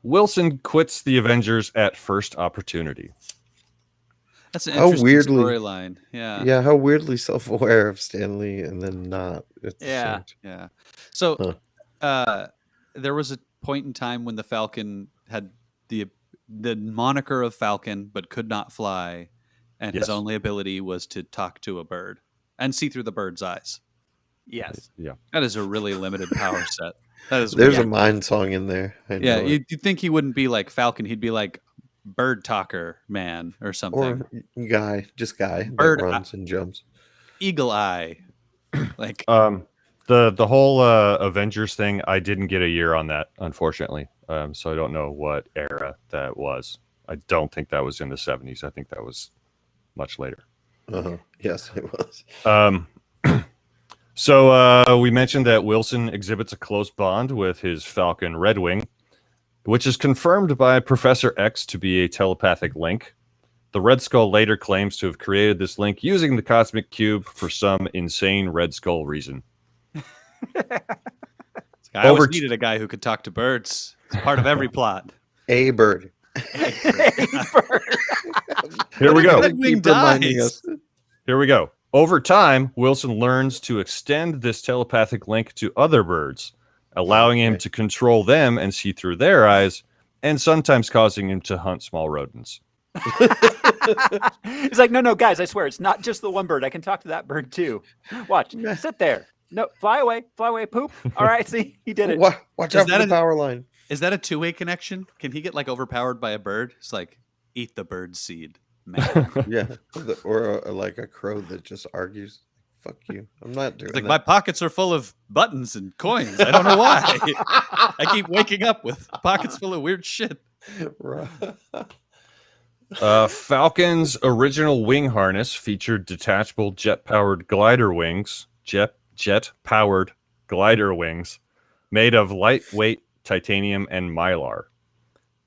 S4: Wilson quits the Avengers at first opportunity.
S3: That's an interesting storyline. Yeah.
S2: Yeah, how weirdly self-aware of Stanley and then not.
S3: Yeah. So there was a point in time when the Falcon had the moniker of Falcon but could not fly, and his only ability was to talk to a bird and see through the bird's eyes.
S1: Yes.
S4: Yeah.
S3: That is a really limited power set. That is
S2: There's a mind song in there.
S3: Yeah, you'd think he wouldn't be like Falcon. He'd be like Bird Talker Man or something.
S2: Or guy
S3: Bird
S2: that runs and jumps.
S3: Eagle Eye. Like
S4: the whole Avengers thing, I didn't get a year on that, unfortunately. So I don't know what era that was. I don't think that was in the 70s. I think that was much later.
S2: Yes, it was.
S4: So we mentioned that Wilson exhibits a close bond with his Falcon Red Wing, which is confirmed by Professor X to be a telepathic link. The Red Skull later claims to have created this link using the Cosmic Cube for some insane Red Skull reason.
S3: I always needed a guy who could talk to birds. It's part of every plot.
S2: A bird.
S4: Here we go.
S2: Keep reminding us.
S4: Here we go. Over time, Wilson learns to extend this telepathic link to other birds, allowing him to control them and see through their eyes, and sometimes causing him to hunt small rodents.
S1: He's like, no, guys, I swear, it's not just the one bird. I can talk to that bird too. Watch, sit there. No, fly away, poop. All right, see, he did it.
S2: Watch out for the power line.
S3: Is that a two-way connection? Can he get like overpowered by a bird? It's like, eat the bird seed, man.
S2: Yeah, or like a crow that just argues. Fuck you. I'm not doing
S3: It's like,
S2: that.
S3: my pockets are full of buttons and coins. I don't know why. I keep waking up with pockets full of weird shit.
S4: Falcon's original wing harness featured detachable jet-powered glider wings, jet-powered glider wings, made of lightweight titanium and mylar.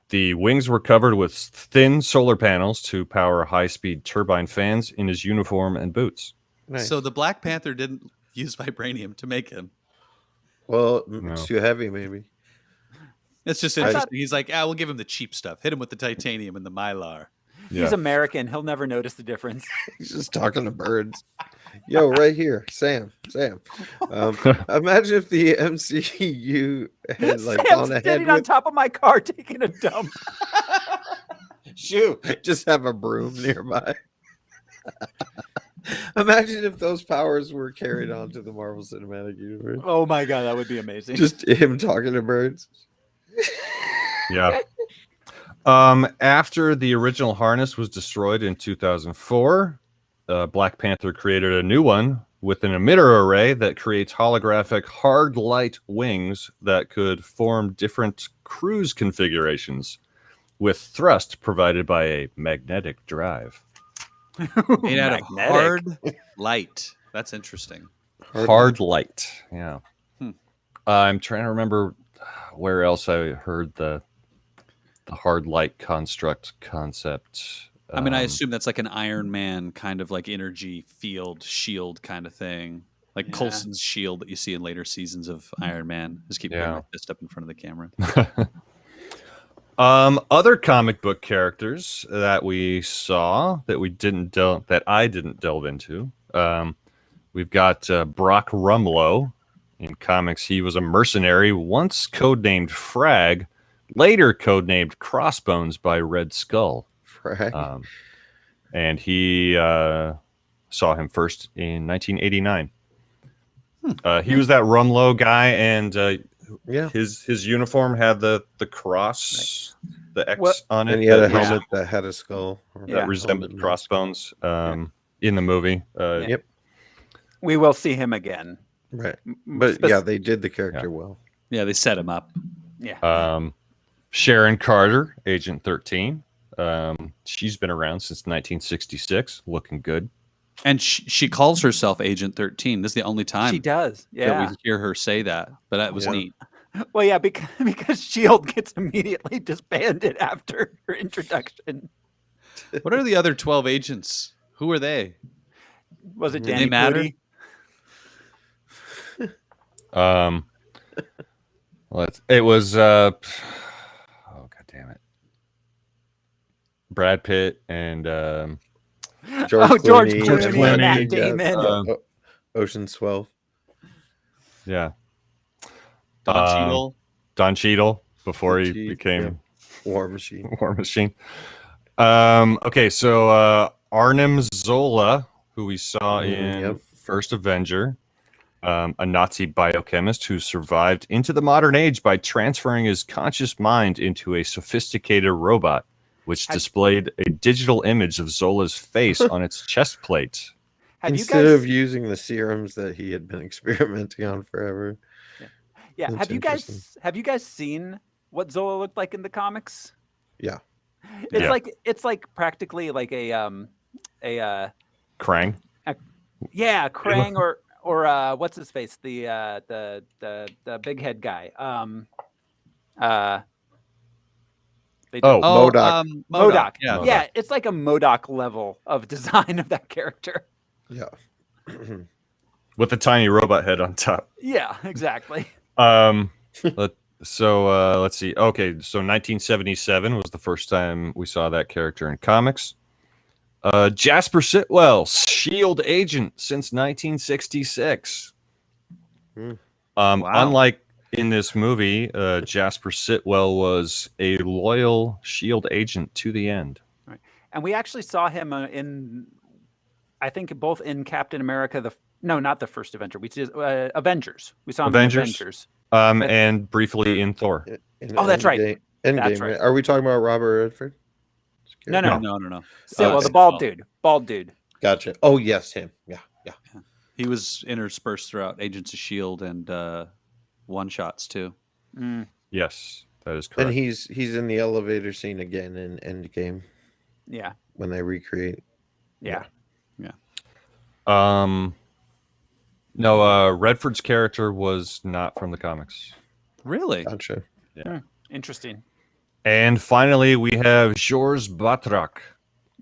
S4: The wings were covered with thin solar panels to power high-speed turbine fans in his uniform and boots.
S2: Nice.
S3: So the Black Panther didn't use vibranium to make him.
S2: Well, it's too heavy, maybe.
S3: It's just interesting. He's like, we'll give him the cheap stuff. Hit him with the titanium and the mylar.
S4: Yeah.
S1: He's American. He'll never notice the difference.
S2: He's just talking to birds. Yo, right here, Sam. Imagine if the MCU had like
S1: Sam's
S2: gone ahead
S1: standing on top of my car taking a dump.
S2: Shoo! Just have a broom nearby. Imagine if those powers were carried on to the Marvel Cinematic Universe.
S1: Oh my god, that would be amazing.
S2: Just him talking to birds.
S4: Yeah. After the original harness was destroyed in 2004, Black Panther created a new one with an emitter array that creates holographic hard light wings that could form different cruise configurations with thrust provided by a magnetic drive.
S3: Made out of hard light. That's interesting.
S4: Hard light. Yeah. I'm trying to remember where else I heard the hard light construct concept.
S3: I mean, I assume that's like an Iron Man kind of like energy field shield kind of thing. Like Coulson's shield that you see in later seasons of Iron Man. Just keep putting my fist up in front of the camera.
S4: Other comic book characters that we saw that I didn't delve into. We've got Brock Rumlow. In comics, he was a mercenary, once codenamed Frag, later codenamed Crossbones by Red Skull.
S2: Frag.
S4: And he saw him first in 1989. He was that Rumlow guy, and his uniform had the cross, the X on it.
S2: And he had a helmet that had a skull.
S4: That resembled Crossbones in the movie.
S2: Yep.
S1: We will see him again.
S2: Right. But they did the character well.
S3: Yeah, they set him up.
S1: Yeah.
S4: Sharon Carter, Agent 13. She's been around since 1966, looking good.
S3: And she calls herself Agent 13. This is the only time
S1: she does.
S3: that we hear her say that. But that was neat.
S1: Well, yeah, because S.H.I.E.L.D. gets immediately disbanded after her introduction.
S3: What are the other 12 agents? Who are they?
S1: Was it
S3: Did
S1: Danny
S3: they matter?
S1: Pudi?
S4: It was oh god damn it, Brad Pitt and
S2: George
S1: Clooney and Matt Damon.
S2: Ocean's 12.
S4: Yeah,
S3: Don
S4: Cheadle before he became
S2: War Machine.
S4: Okay, so Arnhem Zola, who we saw in First Avenger. A Nazi biochemist who survived into the modern age by transferring his conscious mind into a sophisticated robot, which displayed a digital image of Zola's face on its chest plate.
S2: Instead of using the serums that he had been experimenting on forever.
S1: Yeah. Have you guys seen what Zola looked like in the comics?
S2: Yeah.
S1: It's like practically like a
S4: Krang.
S1: Krang or what's his face? The big head guy.
S2: MODOK.
S1: MODOK.
S3: Yeah.
S1: Yeah, it's like a MODOK level of design of that character.
S2: Yeah.
S4: With a tiny robot head on top.
S1: Yeah, exactly.
S4: Let's see. Okay, so 1977 was the first time we saw that character in comics. Jasper Sitwell, S.H.I.E.L.D. agent since 1966. Unlike in this movie, Jasper Sitwell was a loyal S.H.I.E.L.D. agent to the end.
S1: Right. And we actually saw him in, I think, both in Captain America, not the first Avenger. We did Avengers. We saw him in Avengers.
S4: And briefly in Thor.
S1: That's right.
S2: Endgame. Right. Are we talking about Robert Redford?
S1: No.
S3: Sitwell,
S1: the bald dude.
S2: Gotcha. Oh yes, him. Yeah.
S3: He was interspersed throughout Agents of S.H.I.E.L.D. and one shots too.
S4: Yes, that is correct.
S2: And he's in the elevator scene again in Endgame.
S1: Yeah.
S2: When they recreate.
S1: Yeah.
S4: No, Redford's character was not from the comics.
S3: Really?
S2: Gotcha.
S4: Yeah.
S1: Interesting.
S4: And finally, we have Georges Batrach,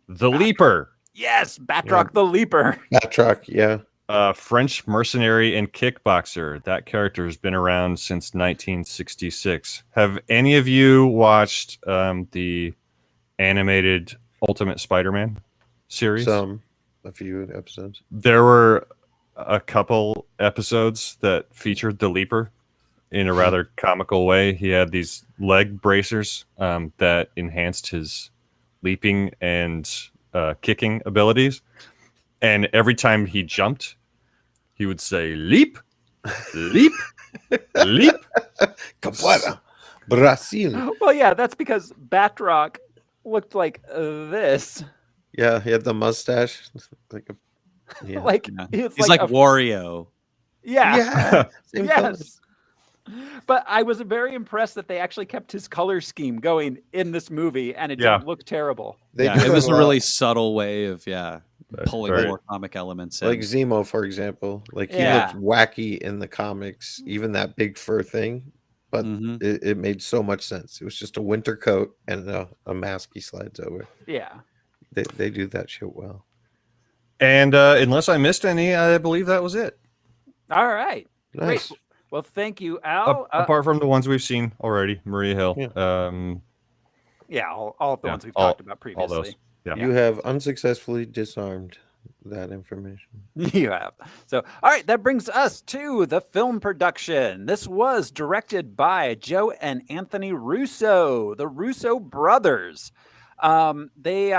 S4: the Leaper.
S1: Yes, Batrach the Leaper.
S2: Batrach, yeah.
S4: French mercenary and kickboxer. That character has been around since 1966. Have any of you watched the animated Ultimate Spider-Man series?
S2: A few episodes.
S4: There were a couple episodes that featured the Leaper in a rather comical way. He had these leg bracers that enhanced his leaping and kicking abilities. And every time he jumped, he would say, leap, leap, leap.
S2: Capoeira. Brazil.
S1: Well, yeah, that's because Batrach looked like this.
S2: Yeah, he had the mustache. Like a,
S1: like
S3: He's
S1: like
S3: like Wario.
S1: Yeah.
S2: Same color.
S1: Yes. But I was very impressed that they actually kept his color scheme going in this movie, and it didn't look terrible.
S3: It was a really subtle way of pulling more comic elements in.
S2: Like Zemo, for example. Like he looked wacky in the comics, even that big fur thing. But it made so much sense. It was just a winter coat and a mask he slides over.
S1: Yeah.
S2: They do that shit well.
S4: And unless I missed any, I believe that was it.
S1: All right.
S2: Nice.
S1: Great. Well, thank you, Al.
S4: Apart from the ones we've seen already, Maria Hill.
S1: Yeah, all of the ones we've talked about previously.
S4: All those. Yeah.
S2: You have unsuccessfully disarmed that information.
S1: You have. So, all right, that brings us to the film production. This was directed by Joe and Anthony Russo, the Russo brothers. They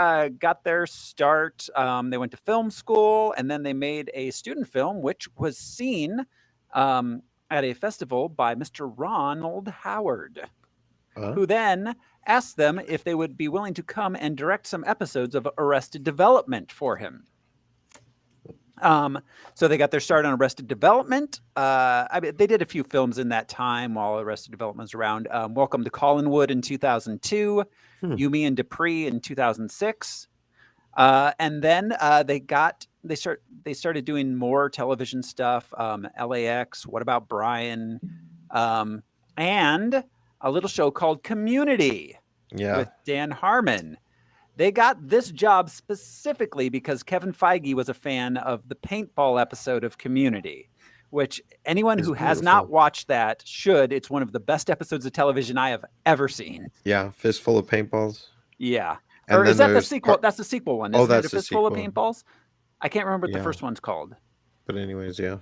S1: got their start. They went to film school, and then they made a student film, which was seen at a festival by Mr. Ronald Howard, who then asked them if they would be willing to come and direct some episodes of Arrested Development for him. So they got their start on Arrested Development. I mean, they did a few films in that time while Arrested Development was around. Welcome to Collinwood in 2002, Yumi and Dupree in 2006. And then they started doing more television stuff. LAX, What About Brian, and a little show called Community with Dan Harmon. They got this job specifically because Kevin Feige was a fan of the paintball episode of Community, which anyone who has not watched that should. It's one of the best episodes of television I have ever seen.
S2: Yeah, Fistful of Paintballs.
S1: Yeah.
S2: And
S1: or is that the sequel? That's the sequel one. Isn't
S2: that's
S1: it? A Fistful of Paintballs? I can't remember what the first one's called.
S2: But anyways, so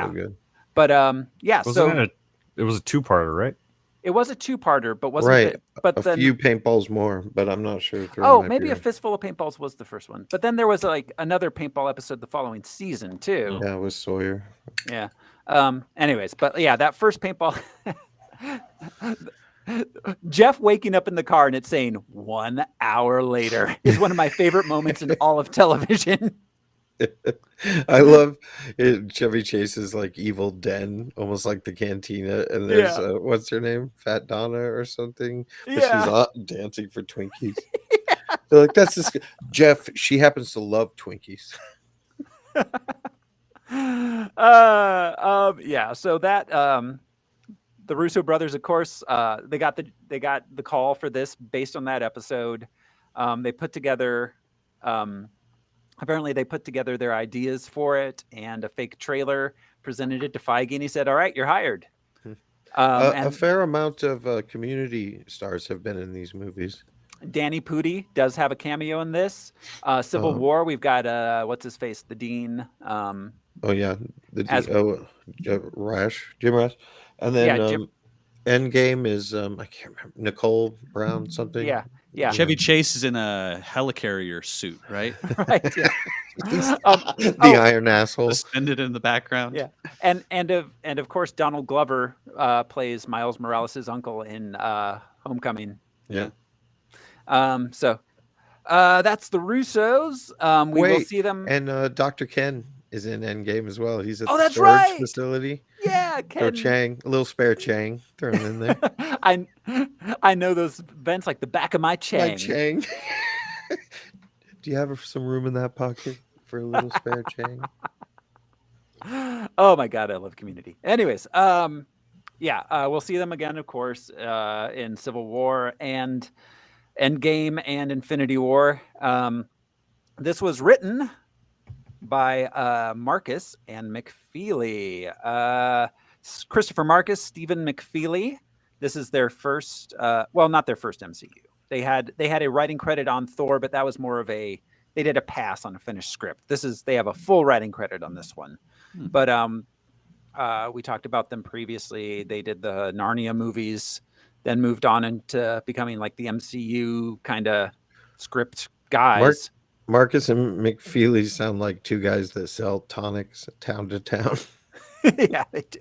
S2: good.
S1: But
S4: it was a two-parter, right?
S1: It was a two-parter, but wasn't it? But
S2: a few paintballs more, but I'm not sure.
S1: Maybe A Fistful of Paintballs was the first one. But then there was like another paintball episode the following season too.
S2: Yeah, it was Sawyer.
S1: Yeah. Anyways, but yeah, that first paintball. Jeff waking up in the car and it's saying 1 hour later is one of my favorite moments in all of television.
S2: I love it. Chevy Chase's like evil den, almost like the cantina, and there's what's her name, Fat Donna or something. She's dancing for Twinkies. They're like, that's this Jeff. She happens to love Twinkies.
S1: So that the Russo brothers, of course, they got the call for this based on that episode. They put together. Apparently, they put together their ideas for it and a fake trailer, presented it to Feige, and he said, "All right, you're hired."
S2: A fair amount of Community stars have been in these movies.
S1: Danny Pudi does have a cameo in this. Civil War, we've got what's his face, the Dean.
S2: Jim Rash, and then Endgame is I can't remember, Nicole Brown something.
S1: Yeah.
S3: Chevy Chase is in a helicarrier suit, right?
S1: Right. Yeah.
S2: The iron asshole
S3: suspended in the background.
S1: Yeah, and of course Donald Glover plays Miles Morales' uncle in Homecoming.
S2: Yeah.
S1: So that's the Russos. We will see them.
S2: And Dr. Ken is in Endgame as well. He's at the
S1: that's
S2: storage
S1: right.
S2: facility.
S1: Yeah, Ken.
S2: Or Chang, a little spare Chang thrown in there.
S1: I know those vents like the back of my Chang.
S2: My Chang. Do you have some room in that pocket for a little spare Chang?
S1: Oh my God, I love Community. Anyways, we'll see them again, of course, in Civil War and Endgame and Infinity War. This was written by Marcus and McFeely. Christopher Marcus, Stephen McFeely. This is their first, not their first MCU. They had a writing credit on Thor, but that was more of they did a pass on a finished script. They have a full writing credit on this one. But we talked about them previously. They did the Narnia movies, then moved on into becoming like the MCU kind of script guys.
S2: Marcus and McFeely sound like two guys that sell tonics town to town.
S1: Yeah, they do.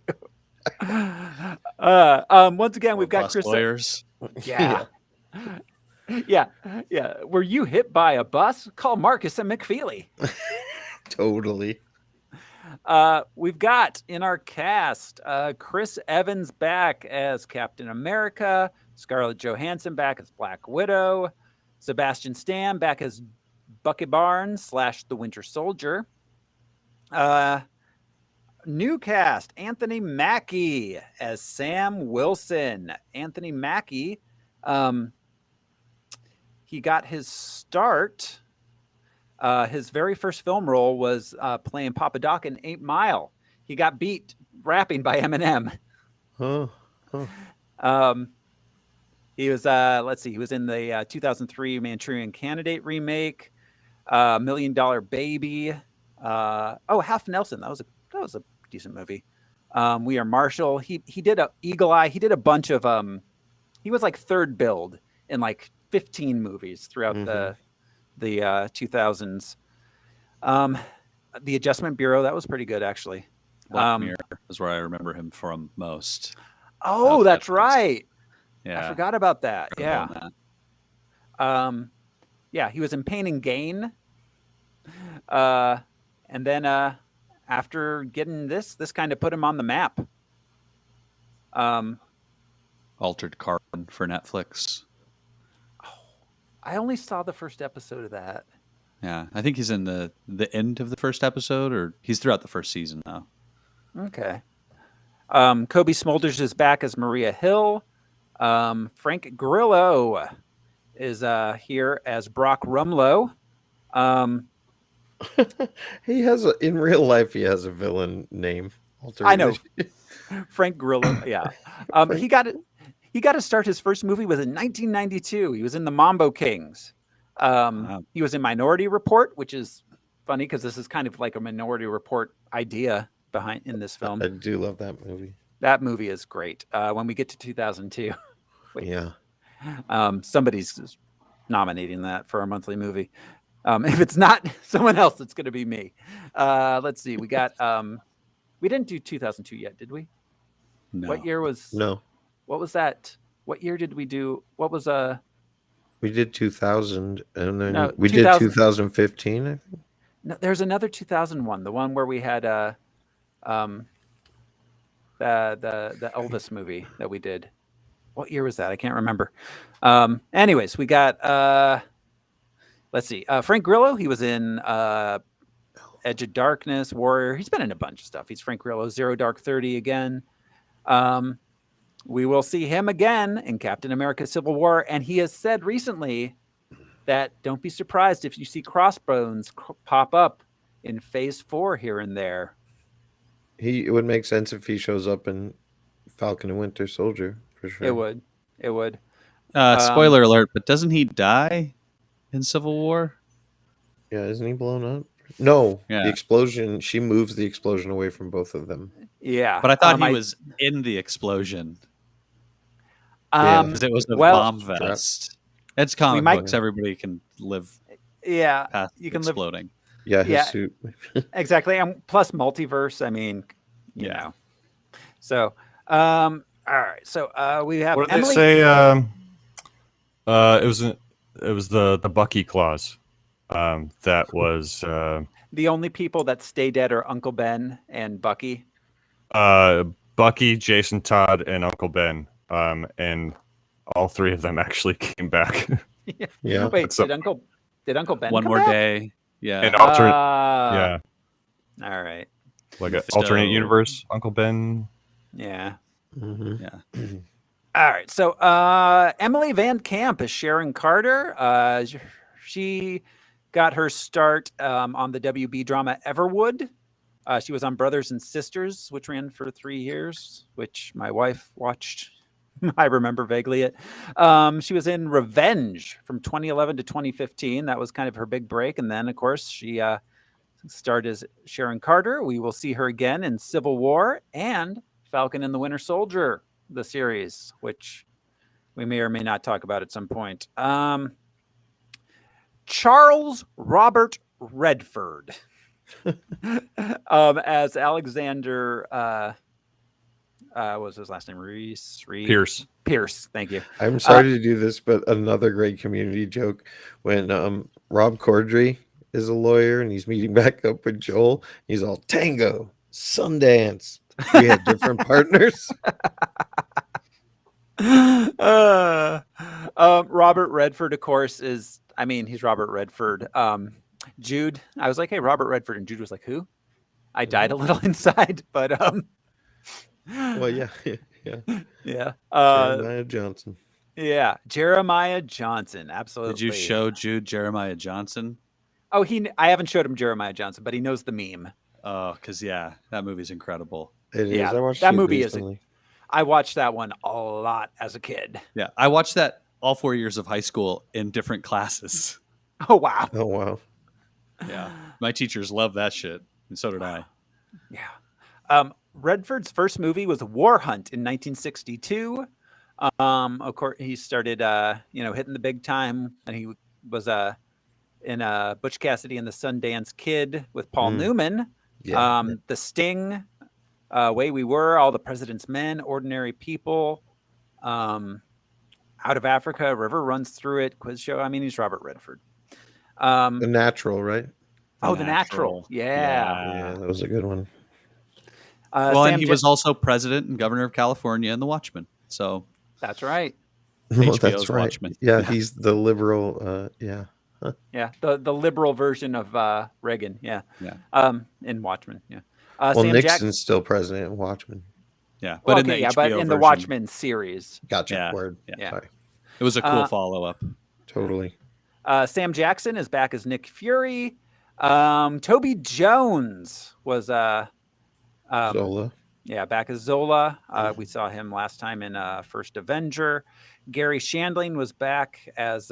S1: Once again, we've got Chris.
S3: Lawyers.
S1: Yeah. Yeah. Were you hit by a bus? Call Marcus and McFeely.
S2: Totally.
S1: We've got in our cast Chris Evans back as Captain America, Scarlett Johansson back as Black Widow, Sebastian Stan back as Bucky Barnes / the Winter Soldier. New cast, Anthony Mackie as Sam Wilson. Anthony Mackie, he got his start. His very first film role was playing Papa Doc in 8 Mile. He got beat rapping by Eminem. He was, he was in the 2003 Manchurian Candidate remake, $1 Million Baby. Half Nelson. That was a decent movie. We Are Marshall. He did a Eagle Eye. He did a bunch of he was like third build in like 15 movies throughout the 2000s. The Adjustment Bureau, that was pretty good actually.
S3: Black Mirror is where I remember him from most.
S1: Oh, that's right.
S3: Yeah,
S1: I forgot about that. Yeah. Yeah, he was in Pain and Gain. And then after getting this kind of put him on the map.
S3: Altered Carbon for Netflix.
S1: I only saw the first episode of that.
S3: Yeah, I think he's in the end of the first episode, or he's throughout the first season now.
S1: Okay. Kobe Smulders is back as Maria Hill. Frank Grillo is here as Brock Rumlow.
S2: He has in real life he has a villain name.
S1: I know. Frank Grillo. Yeah. He got to start. His first movie was in 1992. He was in The Mambo Kings. He was in Minority Report, which is funny because this is kind of like a Minority Report idea in this film.
S2: I do love that movie.
S1: That movie is great. When we get to 2002.
S2: Yeah.
S1: Somebody's nominating that for our monthly movie. If it's not someone else, it's going to be me. Let's see. We got. We didn't do 2002 yet, did we?
S3: No.
S1: What year was?
S2: No.
S1: What was that? What year did we do? What was
S2: We did 2000, and then
S1: No,
S2: we
S1: 2000.
S2: did 2015. I think.
S1: No, there's another 2001. The one where we had the Elvis movie that we did. What year was that? I can't remember. Anyways, we got. Let's see. Frank Grillo. He was in Edge of Darkness, Warrior. He's been in a bunch of stuff. He's Frank Grillo. Zero Dark 30 again. We will see him again in Captain America: Civil War, and he has said recently that don't be surprised if you see Crossbones pop up in Phase 4 here and there.
S2: It would make sense if he shows up in Falcon and Winter Soldier for sure.
S1: It would.
S3: Spoiler alert, but doesn't he die in Civil War?
S2: Yeah, isn't he blown up? No,
S3: Yeah.
S2: The explosion. She moves the explosion away from both of them.
S1: Yeah,
S3: But I thought he was in the explosion because it was a
S1: well,
S3: bomb vest. It's comic books. Everybody can live past
S1: you can
S3: exploding.
S2: Yeah, his suit.
S1: Exactly, and plus multiverse. I mean, you know. So, all right. So we have
S4: What did
S1: Emily.
S4: they say? It was the Bucky clause. That was
S1: The only people that stay dead are Uncle Ben and Bucky.
S4: Bucky, Jason Todd, and Uncle Ben. And all three of them actually came back.
S2: Yeah.
S1: Wait, did Uncle Ben
S3: One
S1: come
S3: more
S1: back?
S3: day? Yeah.
S4: And alternate,
S1: All right.
S4: like an alternate universe, Uncle Ben.
S1: Yeah.
S2: Mm-hmm.
S3: Yeah.
S1: All right. So Emily Van Camp is Sharon Carter. She got her start on the WB drama Everwood. She was on Brothers and Sisters, which ran for 3 years, which my wife watched. I remember vaguely it. She was in Revenge from 2011 to 2015. That was kind of her big break. And then, of course, she starred as Sharon Carter. We will see her again in Civil War and Falcon and the Winter Soldier, the series, which we may or may not talk about at some point. Charles Robert Redford as Alexander what was his last name?
S4: Pierce.
S1: Pierce. Thank you.
S2: I'm sorry to do this, but another great Community joke when Rob Corddry is a lawyer and he's meeting back up with Joel. He's all Tango, Sundance. We had different partners.
S1: Robert Redford, of course, he's Robert Redford. Jude, I was like, hey, Robert Redford, and Jude was like, who? I died a little inside, but
S2: well, yeah. Jeremiah Johnson.
S1: Yeah, Jeremiah Johnson, absolutely.
S3: Did you show Jude Jeremiah Johnson?
S1: Oh, I haven't showed him Jeremiah Johnson, but he knows the meme.
S3: Oh, because that movie's incredible.
S2: It is. I watched
S1: that movie
S2: recently.
S1: I watched that one a lot as a kid.
S3: Yeah, I watched that all 4 years of high school in different classes.
S1: Oh wow!
S2: Oh wow!
S3: Yeah, my teachers love that shit, and so did I.
S1: Yeah. Redford's first movie was War Hunt in 1962. Of course, he started, hitting the big time, and he was in Butch Cassidy and the Sundance Kid with Paul Newman.
S2: Yeah.
S1: The Sting, Way We Were, All the President's Men, Ordinary People, Out of Africa, River Runs Through It, Quiz Show. I mean, he's Robert Redford.
S2: The Natural, right?
S1: The Natural.
S2: Yeah, that was a good one.
S3: And he was also president and governor of California and The Watchmen. So
S1: that's right.
S2: HBO's that's right.
S3: Watchmen.
S2: Yeah, he's the liberal. Yeah. Huh.
S1: Yeah, the liberal version of Reagan. Yeah. In Watchmen. Yeah.
S2: Well, Nixon's still president in Watchmen.
S3: Yeah, but in the HBO
S1: in the
S3: version.
S1: Watchmen series.
S2: Gotcha.
S3: Yeah.
S2: Word.
S1: Yeah.
S2: Sorry.
S3: It was a cool follow-up.
S2: Totally.
S1: Sam Jackson is back as Nick Fury. Toby Jones was
S2: Zola.
S1: Yeah, back as Zola. We saw him last time in First Avenger. Gary Shandling was back as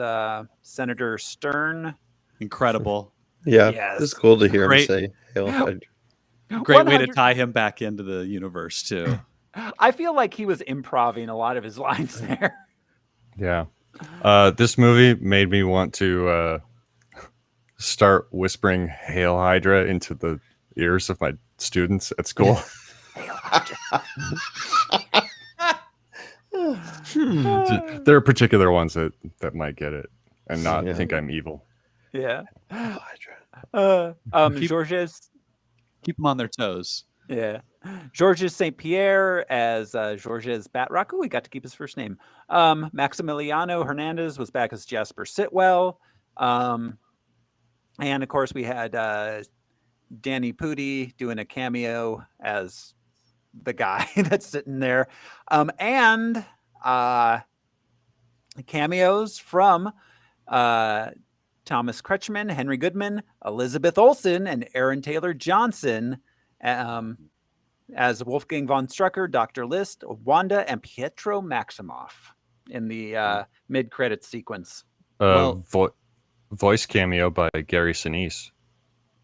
S1: Senator Stern.
S3: Incredible.
S2: Yeah,
S1: Yes.
S2: it's cool to hear him say Hail Hydra.
S3: Great way to tie him back into the universe, too.
S1: I feel like he was improvising a lot of his lines there.
S4: Yeah. This movie made me want to start whispering Hail Hydra into the ears of my students at school.
S1: Hail Hydra.
S4: There are particular ones that might get it and not think I'm evil.
S1: Yeah.
S2: Hail Hydra.
S1: Georges.
S3: Keep them on their toes.
S1: Yeah. Georges St. Pierre as Georges Batrach. We got to keep his first name. Maximiliano Hernandez was back as Jasper Sitwell. And of course, we had Danny Pudi doing a cameo as the guy that's sitting there. And cameos from Thomas Kretschmann, Henry Goodman, Elizabeth Olsen, and Aaron Taylor Johnson as Wolfgang von Strucker, Dr. List, Wanda, and Pietro Maximoff in the mid-credits sequence.
S4: Voice cameo by Gary Sinise.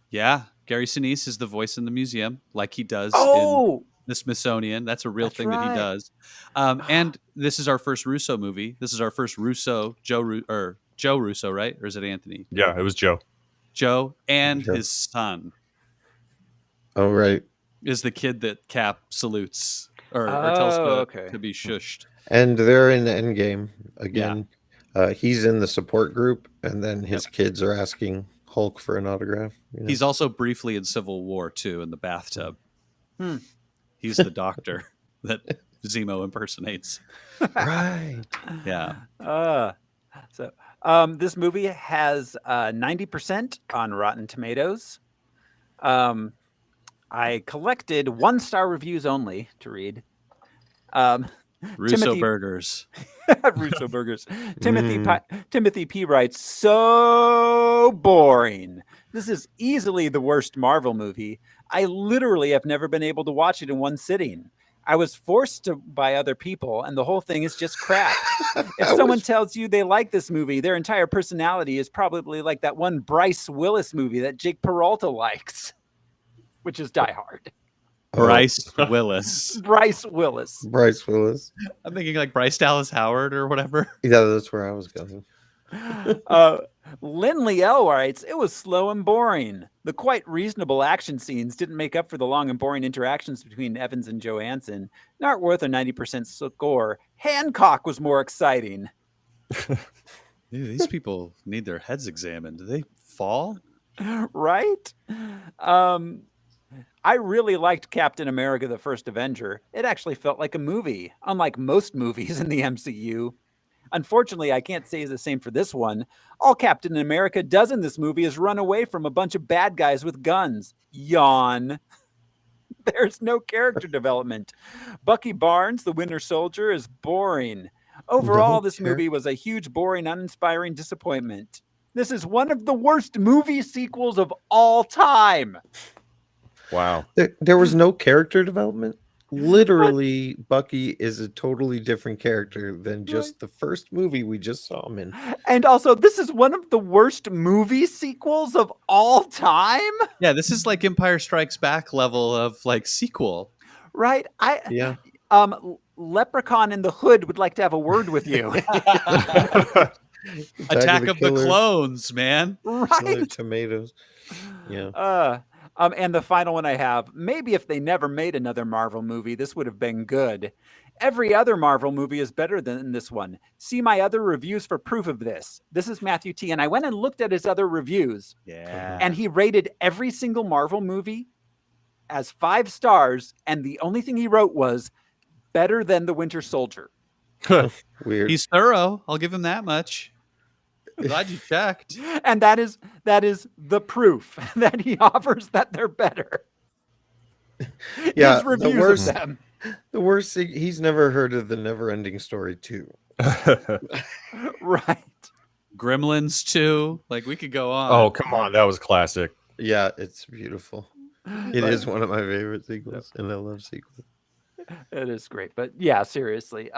S3: Yeah, Gary Sinise is the voice in the museum, like he does in the Smithsonian. That's a real thing that he does. And this is our first Russo movie. This is our first Joe Russo, right? Or is it Anthony?
S4: Yeah, it was Joe.
S3: Joe and his son.
S2: Oh, right.
S3: Is the kid that Cap salutes or tells to be shushed.
S2: And they're in the Endgame again. Yeah. He's in the support group, and then his kids are asking Hulk for an autograph. You know?
S3: He's also briefly in Civil War, too, in the bathtub. He's the doctor that Zemo impersonates.
S2: Right.
S3: Yeah.
S1: So this movie has 90% on Rotten Tomatoes. I collected 1-star reviews only to read.
S3: Russo burgers.
S1: Russo burgers. Timothy P. writes, so boring. This is easily the worst Marvel movie. I literally have never been able to watch it in one sitting. I was forced to by other people, and the whole thing is just crap. If someone tells you they like this movie, their entire personality is probably like that one Bryce Willis movie that Jake Peralta likes, which is Die Hard.
S3: Bryce Willis.
S1: Bryce Willis.
S2: Bryce Willis.
S3: I'm thinking like Bryce Dallas Howard or whatever.
S2: Yeah, that's where I was going.
S1: Lynn Liel writes, it was slow and boring. The quite reasonable action scenes didn't make up for the long and boring interactions between Evans and Johansson. Not worth a 90% score. Hancock was more exciting.
S3: Dude, these people need their heads examined. Do they fall?
S1: Right? I really liked Captain America, the First Avenger. It actually felt like a movie, unlike most movies in the MCU. Unfortunately, I can't say the same for this one. All Captain America does in this movie is run away from a bunch of bad guys with guns. Yawn. There's no character development. Bucky Barnes, the Winter Soldier, is boring. Overall, this movie was a huge, boring, uninspiring disappointment. This is one of the worst movie sequels of all time.
S4: Wow.
S2: There was no character development. Literally, Bucky is a totally different character than just the first movie we just saw him in.
S1: And also, this is one of the worst movie sequels of all time.
S3: Yeah, this is like Empire Strikes Back level of like sequel.
S1: Right?
S2: Yeah.
S1: Leprechaun in the Hood would like to have a word with you.
S3: Attack of the Clones, man.
S1: Right?
S2: Tomatoes. Yeah.
S1: And the final one I have, maybe if they never made another Marvel movie, this would have been good. Every other Marvel movie is better than this one. See my other reviews for proof of this. This is Matthew T. And I went and looked at his other reviews.
S3: Yeah.
S1: And he rated every single Marvel movie as 5 stars. And the only thing he wrote was better than The Winter Soldier.
S2: Weird.
S3: He's thorough. I'll give him that much. Glad you checked.
S1: And that is the proof that he offers that they're better.
S2: Yeah,
S1: His reviews of them.
S2: The worst thing, he's never heard of the Never-Ending Story 2.
S1: Right.
S3: Gremlins 2. Like, we could go on.
S4: Oh, come on. That was classic.
S2: Yeah, it's beautiful. It is one of my favorite sequels, and I love sequels.
S1: It is great. But yeah, seriously.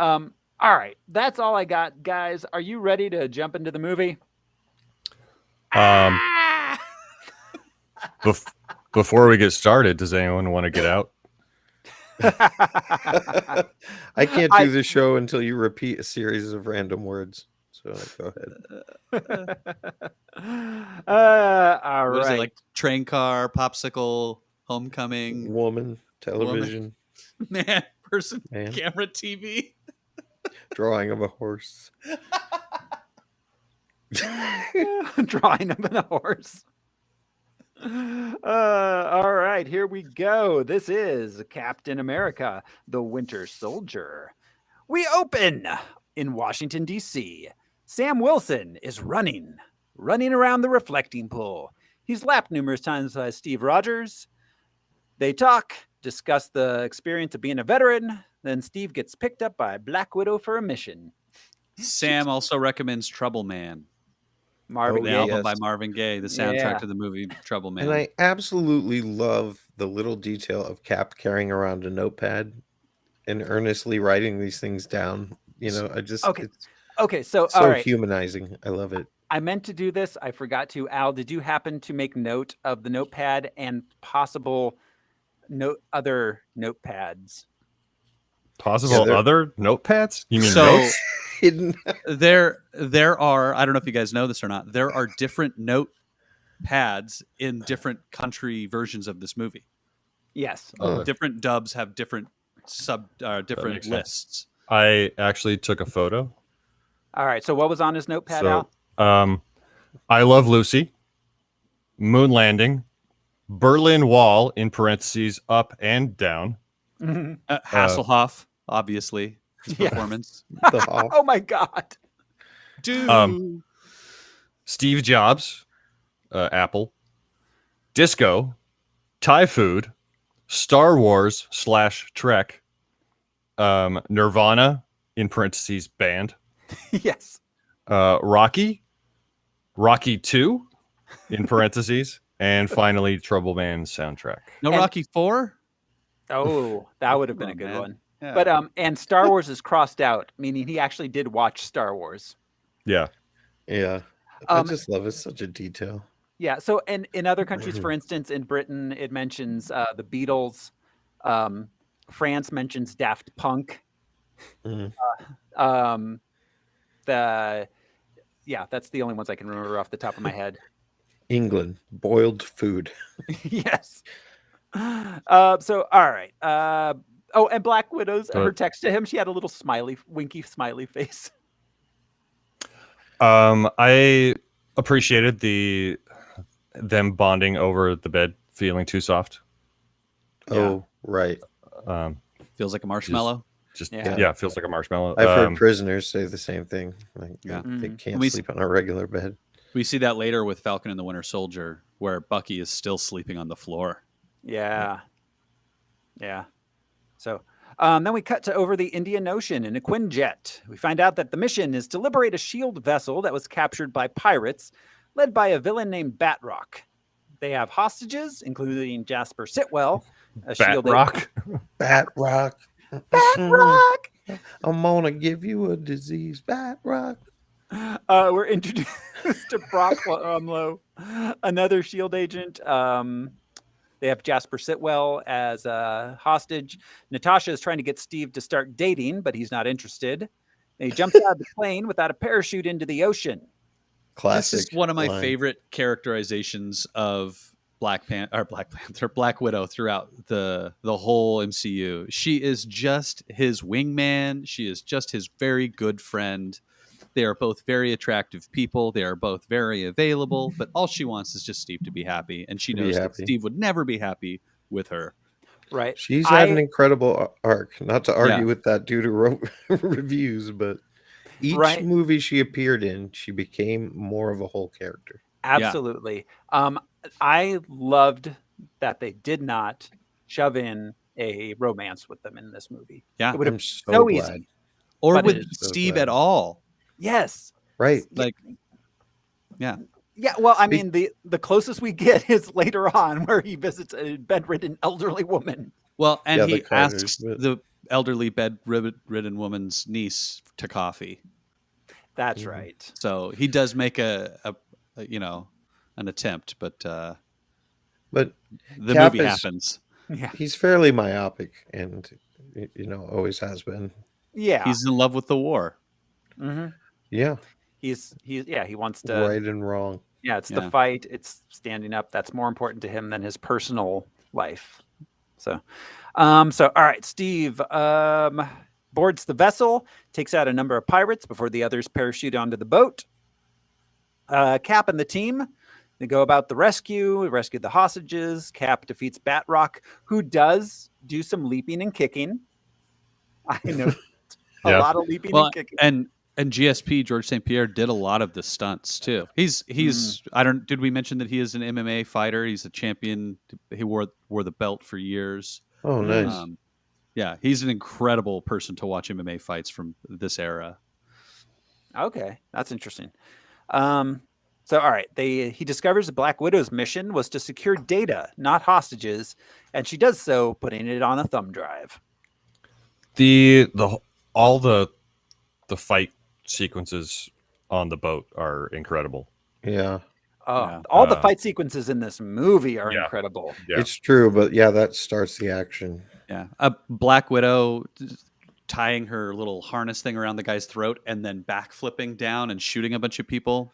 S1: All right, that's all I got, guys. Are you ready to jump into the movie?
S4: Before we get started, does anyone want to get out?
S2: I can't do the show until you repeat a series of random words. So go ahead.
S1: All
S3: What is
S1: right.
S3: it, like train car, popsicle, homecoming,
S2: Woman, television,
S3: man, person,
S2: Man.
S3: camera, TV.
S2: drawing of a horse.
S1: Drawing of a horse. All right, here we go. This is Captain America, the Winter Soldier. We open in Washington, D.C. Sam Wilson is running around the reflecting pool. He's lapped numerous times by Steve Rogers. They talk, discuss the experience of being a veteran. Then Steve gets picked up by Black Widow for a mission.
S3: Sam also recommends Trouble Man.
S1: Marvin
S3: The
S1: Gaye.
S3: album by Marvin Gaye, the soundtrack
S1: Yeah.
S3: to the movie Trouble Man.
S2: And I absolutely love the little detail of Cap carrying around a notepad and earnestly writing these things down. You know, I just
S1: Okay.
S2: it's
S1: Okay, so
S2: so
S1: all right.
S2: humanizing. I love it.
S1: I meant to do this. I forgot to. Al, did you happen to make note of the notepad and possible other notepads?
S4: Possible other notepads? You mean
S3: So-
S4: notes?
S2: Hidden.
S3: There are, I don't know if you guys know this or not, there are different note pads in different country versions of this movie.
S1: Yes.
S3: Different dubs have different different
S4: makes sense.
S3: lists.
S4: I actually took a photo.
S1: All right. So what was on his notepad, Al?
S4: So, I Love Lucy, Moon Landing, Berlin Wall in parentheses up and down.
S3: Hasselhoff, obviously, his
S1: Yeah.
S3: performance.
S2: The Hawk.
S1: Oh my God.
S3: Dude.
S4: Steve Jobs, Apple, Disco, Thai food, Star Wars / Trek, Nirvana in parentheses band,
S1: Yes.
S4: Rocky 2 in parentheses, and finally Trouble Man soundtrack.
S3: No
S1: And-
S3: Rocky 4?
S1: Oh, that would have been a
S3: on,
S1: good
S3: man.
S1: one.
S3: Yeah.
S1: But and Star Wars is crossed out, meaning he actually did watch Star Wars.
S4: Yeah.
S2: Yeah. I just love it. Such a detail.
S1: Yeah. So in other countries, for instance, in Britain, it mentions the Beatles. France mentions Daft Punk.
S2: Mhm.
S1: that's the only ones I can remember off the top of my head.
S2: England, boiled food.
S1: Yes. So all right. And Black Widow's her text to him, she had a little winky smiley face.
S4: I appreciated them bonding over the bed feeling too soft.
S2: Oh, right.
S3: Feels like a marshmallow.
S4: Feels like a marshmallow.
S2: I've heard prisoners say the same thing. Like they can't sleep on a regular bed.
S3: We see that later with Falcon and the Winter Soldier, where Bucky is still sleeping on the floor.
S1: Yeah. So then we cut to over the Indian Ocean in a Quinjet. We find out that the mission is to liberate a shield vessel that was captured by pirates, led by a villain named Batrach. They have hostages, including Jasper Sitwell, a shield agent.
S2: Batrach.
S1: Batrach.
S2: I'm gonna give you a disease, Batrach.
S1: We're introduced to Brock Rumlow, another shield agent. They have Jasper Sitwell as a hostage. Natasha is trying to get Steve to start dating, but he's not interested. And he jumps out of the plane without a parachute into the ocean.
S2: Classic.
S3: This is one of my favorite characterizations of Black Widow throughout the whole MCU. She is just his wingman. She is just his very good friend. They are both very attractive people. They are both very available, but all she wants is just Steve to be happy. And she knows that Steve would never be happy with her.
S1: Right.
S2: She's had an incredible arc. Not to argue with that due to reviews, but each movie she appeared in, she became more of a whole character.
S1: Absolutely. I loved that they did not shove in a romance with them in this movie.
S3: Yeah.
S1: It would have been so easy.
S3: Or with Steve at all.
S1: Yes.
S2: Right.
S1: Yeah. Well, I mean, the closest we get is later on where he visits a bedridden elderly woman.
S3: Well, and he asks the elderly bedridden woman's niece to coffee.
S1: That's right.
S3: So he does make an attempt, but the movie happens.
S1: Yeah.
S2: He's fairly myopic and, always has been.
S1: Yeah.
S3: He's in love with the war.
S1: Mm-hmm.
S2: Yeah.
S1: He wants to.
S2: Right and wrong.
S1: Yeah, it's the fight. It's standing up. That's more important to him than his personal life. So all right, Steve boards the vessel, takes out a number of pirates before the others parachute onto the boat. Cap and the team, they go about the rescue, rescue the hostages. Cap defeats Batroc, who does do some leaping and kicking. I know a lot of leaping and kicking.
S3: And GSP George St. Pierre did a lot of the stunts too. He's did we mention that he is an MMA fighter? He's a champion. He wore the belt for years.
S2: Oh, nice.
S3: He's an incredible person to watch MMA fights from this era.
S1: Okay, that's interesting. All right, he discovers the Black Widow's mission was to secure data, not hostages, and she does so putting it on a thumb drive.
S4: All the fight sequences on the boat are incredible.
S2: Yeah.
S1: All the fight sequences in this movie are incredible.
S2: Yeah. It's true, but that starts the action.
S3: Yeah. A Black Widow tying her little harness thing around the guy's throat and then backflipping down and shooting a bunch of people.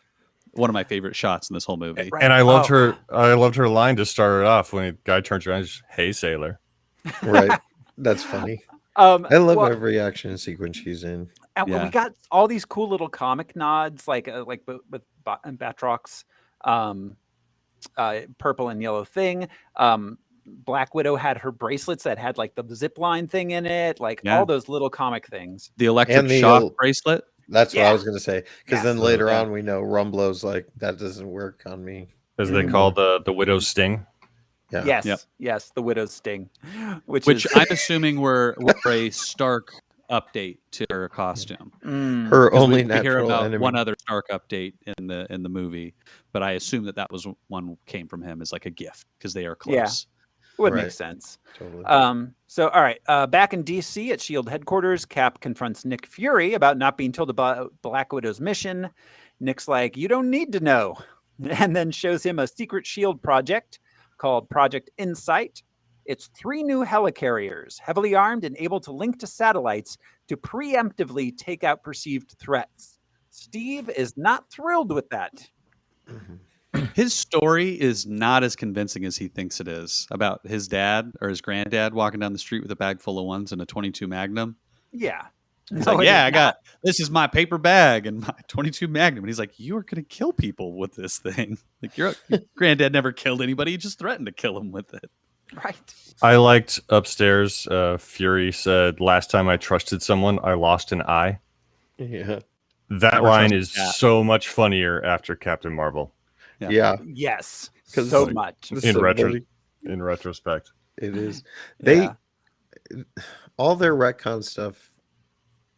S3: One of my favorite shots in this whole movie.
S4: And I loved her line to start it off when the guy turns around and says, "Hey, sailor."
S2: Right. That's funny. I love every action sequence she's in.
S1: And we got all these cool little comic nods, like with Batroc's purple and yellow thing. Black Widow had her bracelets that had like the zip line thing in it, all those little comic things.
S3: The electric shock bracelet.
S2: That's what I was going to say. Because then later on, we know Rumlow's like, that doesn't work on me.
S4: As they call the Widow's Sting.
S2: Yeah.
S1: Yes, the Widow's Sting. Which
S3: I'm assuming were a Stark update to her costume.
S2: Her only
S3: natural
S2: we hear about
S3: enemy. One other Stark update in the movie, but I assume that was one came from him as like a gift because they are close.
S1: Yeah, would make sense.
S2: Totally.
S1: All right, back in DC at SHIELD headquarters, Cap confronts Nick Fury about not being told about Black Widow's mission. Nick's like, "You don't need to know," and then shows him a secret SHIELD project called Project Insight. It's 3 new helicarriers, heavily armed and able to link to satellites to preemptively take out perceived threats. Steve is not thrilled with that.
S3: His story is not as convincing as he thinks it is about his dad or his granddad walking down the street with a bag full of ones and a 22 Magnum.
S1: Yeah.
S3: He's like, this is my paper bag and my 22 Magnum. And he's like, you are going to kill people with this thing. Like, your granddad never killed anybody. He just threatened to kill him with it.
S1: Right.
S4: I liked upstairs. Fury said, last time I trusted someone, I lost an eye.
S2: Yeah.
S4: That line is so much funnier after Captain Marvel.
S2: Yeah.
S1: Yes. So much.
S4: In retrospect.
S2: It is. All their retcon stuff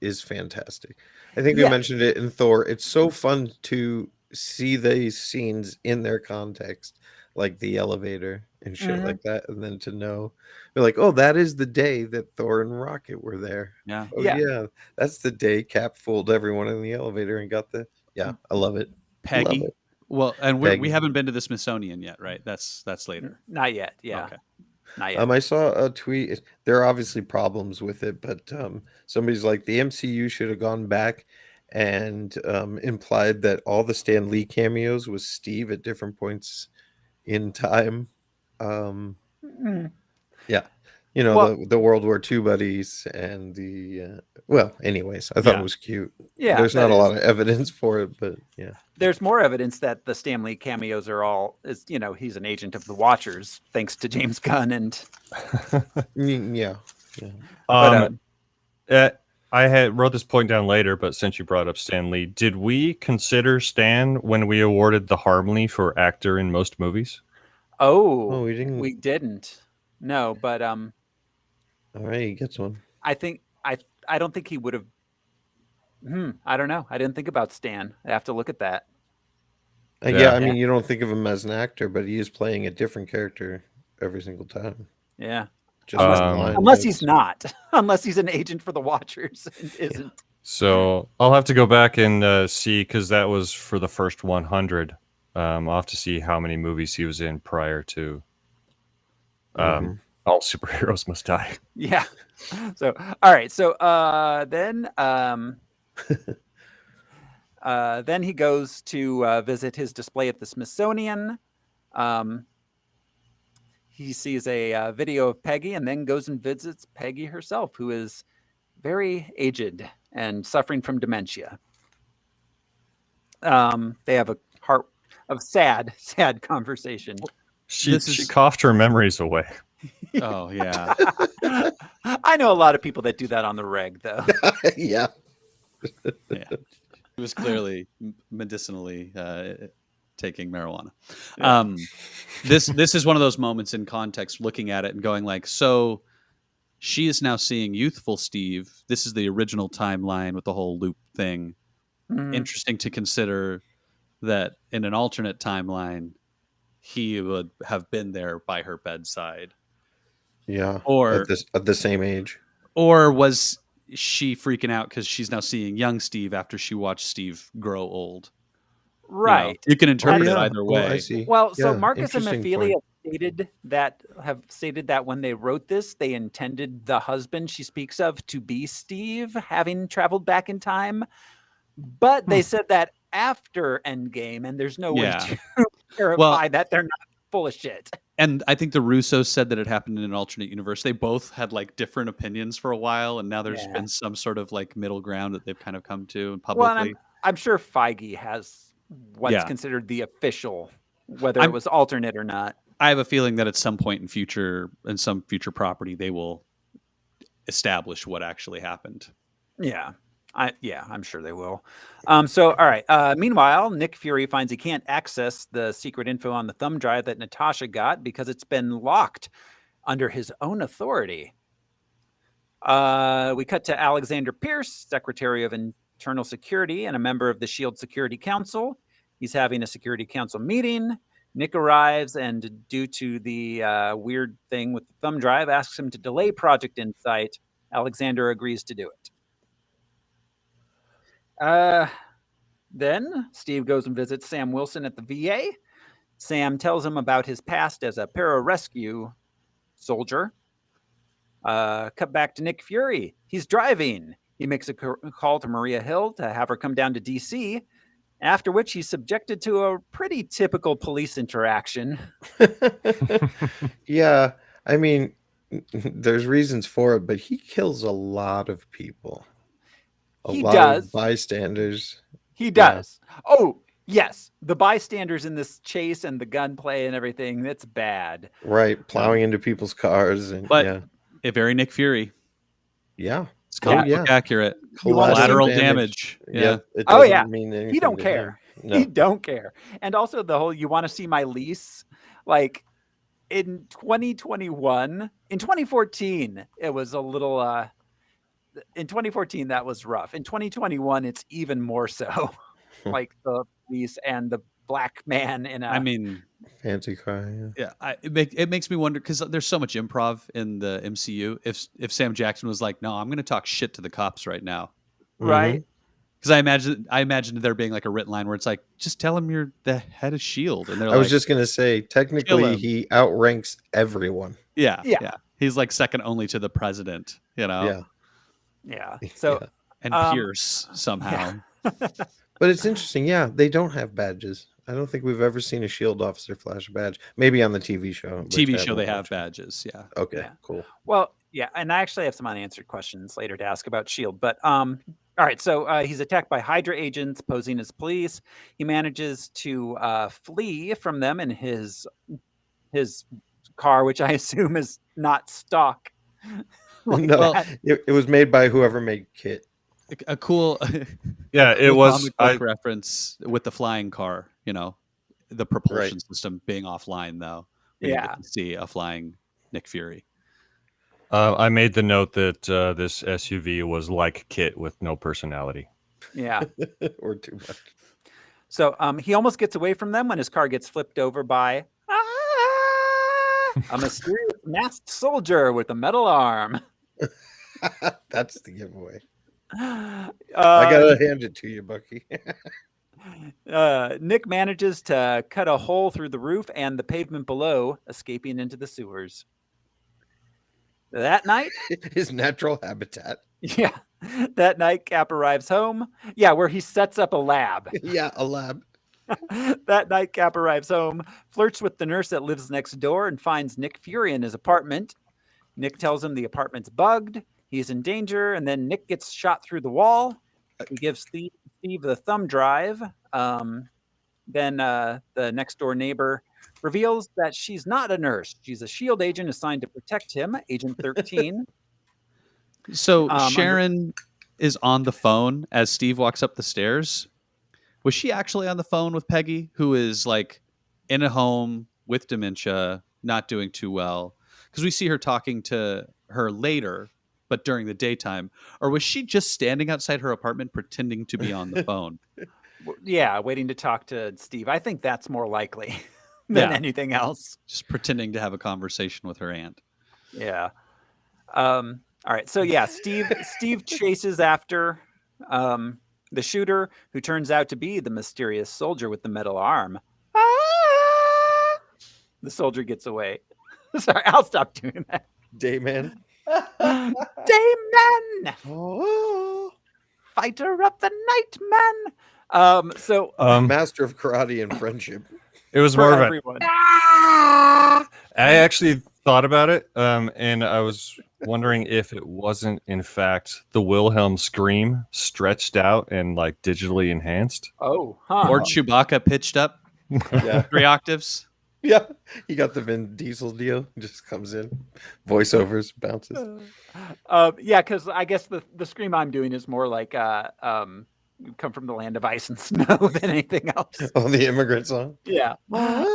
S2: is fantastic. I think we mentioned it in Thor. It's so fun to see these scenes in their context, like the elevator and shit like that, and then to know, you're like, oh, that is the day that Thor and Rocket were there.
S3: Yeah.
S2: Oh, yeah. That's the day Cap fooled everyone in the elevator and got the. Yeah, I love it.
S3: Peggy.
S2: Love it.
S3: Well, and we haven't been to the Smithsonian yet, right? That's later.
S1: Not yet. Yeah.
S3: Okay.
S1: Not yet.
S2: I saw a tweet. There are obviously problems with it, but somebody's like, the MCU should have gone back and implied that all the Stan Lee cameos was Steve at different points in time. Yeah. You know, the World War II buddies and the anyways, I thought it was cute.
S1: Yeah,
S2: there's not a lot of evidence for it, but yeah,
S1: there's more evidence that the Stan Lee cameos are he's an agent of the Watchers, thanks to James Gunn and
S2: yeah.
S4: I wrote this point down later, but since you brought up Stan Lee, did we consider Stan when we awarded the Harmless for actor in most movies?
S2: Oh, we didn't.
S1: We didn't. No, but
S2: all right, he gets one.
S1: I think I don't think he would have. I don't know. I didn't think about Stan. I have to look at that.
S2: Yeah, I mean, you don't think of him as an actor, but he is playing a different character every single time.
S1: Yeah.
S2: Just
S1: unless he's not. Unless he's an agent for the Watchers and isn't.
S4: So I'll have to go back and see, because that was for the first 100. I'll have to see how many movies he was in prior to All Superheroes Must Die.
S1: Yeah. So, all right. So then he goes to visit his display at the Smithsonian. He sees a video of Peggy and then goes and visits Peggy herself, who is very aged and suffering from dementia. They have a sad conversation.
S4: She coughed her memories away.
S3: Oh, yeah.
S1: I know a lot of people that do that on the reg, though.
S2: Yeah.
S3: It was clearly medicinally taking marijuana.
S1: Yeah.
S3: This is one of those moments in context, looking at it and going like, so she is now seeing youthful Steve. This is the original timeline with the whole loop thing. Mm-hmm. Interesting to consider that in an alternate timeline, he would have been there by her bedside.
S2: Yeah.
S3: Or
S2: at the same age.
S3: Or was she freaking out because she's now seeing young Steve after she watched Steve grow old?
S1: Right.
S3: You can interpret it either way.
S2: I see.
S1: Well, so Marcus and Ophelia have stated that when they wrote this, they intended the husband she speaks of to be Steve, having traveled back in time. But they said that after Endgame, and there's no way to verify that they're not full of shit.
S3: And I think the Russos said that it happened in an alternate universe. They both had like different opinions for a while, and now there's been some sort of like middle ground that they've kind of come to publicly.
S1: Well, I'm sure Feige has what's considered the official, whether it was alternate or not.
S3: I have a feeling that at some point in some future property, they will establish what actually happened.
S1: Yeah. I'm sure they will. So, all right. Meanwhile, Nick Fury finds he can't access the secret info on the thumb drive that Natasha got because it's been locked under his own authority. We cut to Alexander Pierce, Secretary of Internal Security and a member of the SHIELD Security Council. He's having a Security Council meeting. Nick arrives and, due to the weird thing with the thumb drive, asks him to delay Project Insight. Alexander agrees to do it. Then Steve goes and visits Sam Wilson at the VA. Sam tells him about his past as a pararescue soldier. Cut back to Nick Fury. He's driving. He makes a call to Maria Hill to have her come down to D.C., after which he's subjected to a pretty typical police interaction.
S2: Yeah, I mean, there's reasons for it, but he kills a lot of people.
S1: He does.
S2: Of bystanders.
S1: He does. Yeah. Oh, yes. The bystanders in this chase and the gunplay and everything, that's bad.
S2: Right. Plowing into people's cars.
S3: But very Nick Fury.
S2: Yeah.
S3: It's comic book accurate. Collateral damage. Yeah.
S1: Oh, yeah. He don't care. No. He don't care. And also the whole, you want to see my lease? Like, in 2021, in 2014, it was a little, in 2014, that was rough. In 2021, it's even more so. Like the lease and the black man in a...
S3: I mean...
S2: Fancy car,
S3: yeah. It makes me wonder, because there's so much improv in the MCU. If Sam Jackson was like, no, I'm going to talk shit to the cops right now.
S1: Right.
S3: Because I imagine there being like a written line where it's like, just tell him you're the head of S.H.I.E.L.D. And
S2: I was just going to say, technically, he outranks everyone.
S3: Yeah. He's like second only to the president, you know?
S1: Yeah. So,
S3: and Pierce somehow.
S2: But it's interesting. Yeah, they don't have badges. I don't think we've ever seen a S.H.I.E.L.D. officer flash a badge. Maybe on the TV show.
S3: TV show, they have badges. Yeah.
S2: Okay, cool.
S1: Well, yeah. And I actually have some unanswered questions later to ask about S.H.I.E.L.D. But, all right. So he's attacked by Hydra agents posing as police. He manages to flee from them in his car, which I assume is not stock.
S2: It was made by whoever made Kit.
S3: A cool,
S4: it was
S3: a reference with the flying car. You know, the propulsion system being offline, though. We get to see a flying Nick Fury.
S4: I made the note that this SUV was like Kit with no personality.
S1: Yeah,
S2: or too much.
S1: So he almost gets away from them when his car gets flipped over by a mysterious masked soldier with a metal arm.
S2: That's the giveaway. I gotta hand it to you, Bucky.
S1: Nick manages to cut a hole through the roof and the pavement below, escaping into the sewers. That night,
S2: his natural habitat.
S1: Yeah. That night, Cap arrives home. Yeah, where he sets up a lab.
S2: Yeah, a lab.
S1: That night, Cap arrives home, flirts with the nurse that lives next door, and finds Nick Fury in his apartment. Nick tells him the apartment's bugged. He's in danger, and then Nick gets shot through the wall. He gives Steve the thumb drive. Then the next door neighbor reveals that she's not a nurse. She's a S.H.I.E.L.D. agent assigned to protect him, Agent 13.
S3: So Sharon is on the phone as Steve walks up the stairs. Was she actually on the phone with Peggy, who is like in a home with dementia, not doing too well? Because we see her talking to her later, but during the daytime. Or was she just standing outside her apartment pretending to be on the phone?
S1: Yeah, waiting to talk to Steve. I think that's more likely than anything else.
S3: Just pretending to have a conversation with her aunt.
S1: Yeah. All right. So yeah, Steve chases after the shooter, who turns out to be the mysterious soldier with the metal arm. The soldier gets away. Sorry, I'll stop doing that.
S2: Dayman.
S1: Dayman!
S2: Oh.
S1: Fighter of the night, man!
S2: Master of karate and friendship.
S4: It was more of a... I actually thought about it, and I was wondering if it wasn't, in fact, the Wilhelm scream stretched out and like digitally enhanced.
S1: Oh, huh.
S3: Or Chewbacca pitched up 3 octaves.
S2: Yeah, he got the Vin Diesel deal. Just comes in, voiceovers, bounces.
S1: Yeah, because I guess the scream I'm doing is more like come from the land of ice and snow than anything else.
S2: Oh, the immigrant song.
S1: Yeah. But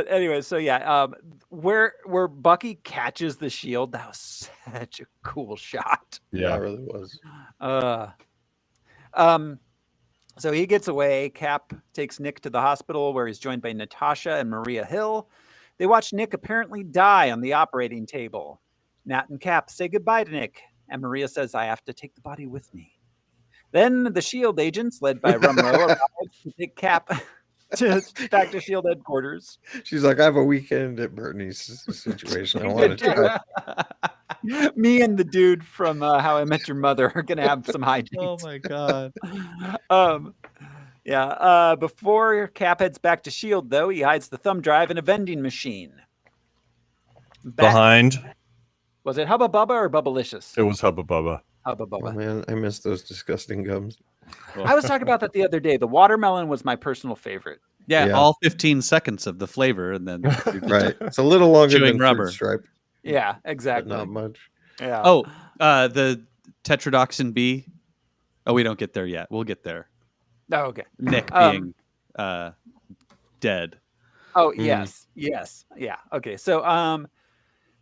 S1: anyway, so yeah, where Bucky catches the shield, that was such a cool shot.
S2: Yeah, it really was.
S1: So he gets away. Cap takes Nick to the hospital, where he's joined by Natasha and Maria Hill. They watch Nick apparently die on the operating table. Nat and Cap say goodbye to Nick, and Maria says, "I have to take the body with me." Then the S.H.I.E.L.D. agents, led by Rumlow, arrive to take Cap back to S.H.I.E.L.D. headquarters.
S2: She's like, "I have a weekend at Bertie's situation. I want to try."
S1: Me and the dude from How I Met Your Mother are gonna have some hijinks.
S3: Oh my god.
S1: Before Cap heads back to S.H.I.E.L.D., though, he hides the thumb drive in a vending machine.
S4: Behind.
S1: Was it Hubba Bubba or Bubblicious?
S4: It was Hubba Bubba.
S1: Hubba Bubba.
S2: Oh, man, I miss those disgusting gums.
S1: I was talking about that the other day. The watermelon was my personal favorite.
S3: Yeah, all 15 seconds of the flavor, and then
S2: right. It's a little longer
S3: chewing
S2: than
S3: rubber.
S2: Fruit Stripe.
S1: Yeah, exactly.
S2: But not much.
S1: Yeah.
S3: Oh, the tetrodotoxin B. Oh, we don't get there yet. We'll get there.
S1: Oh, okay.
S3: Nick being dead.
S1: Oh, yes. Yes. Yeah. Okay. So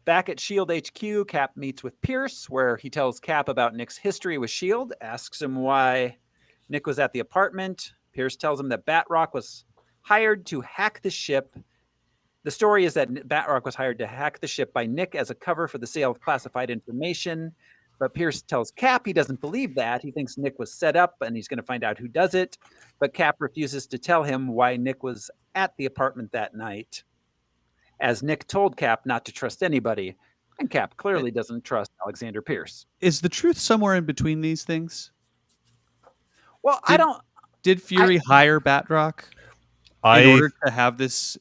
S1: back at S.H.I.E.L.D. HQ, Cap meets with Pierce, where he tells Cap about Nick's history with S.H.I.E.L.D., asks him why Nick was at the apartment. Pierce tells him that Batrach was hired to hack the ship. The story is that Batrach was hired to hack the ship by Nick as a cover for the sale of classified information. But Pierce tells Cap he doesn't believe that. He thinks Nick was set up and he's going to find out who does it. But Cap refuses to tell him why Nick was at the apartment that night, as Nick told Cap not to trust anybody. And Cap clearly doesn't trust Alexander Pierce.
S3: Is the truth somewhere in between these things?
S1: Well,
S3: Did Fury hire Batrach in order to have this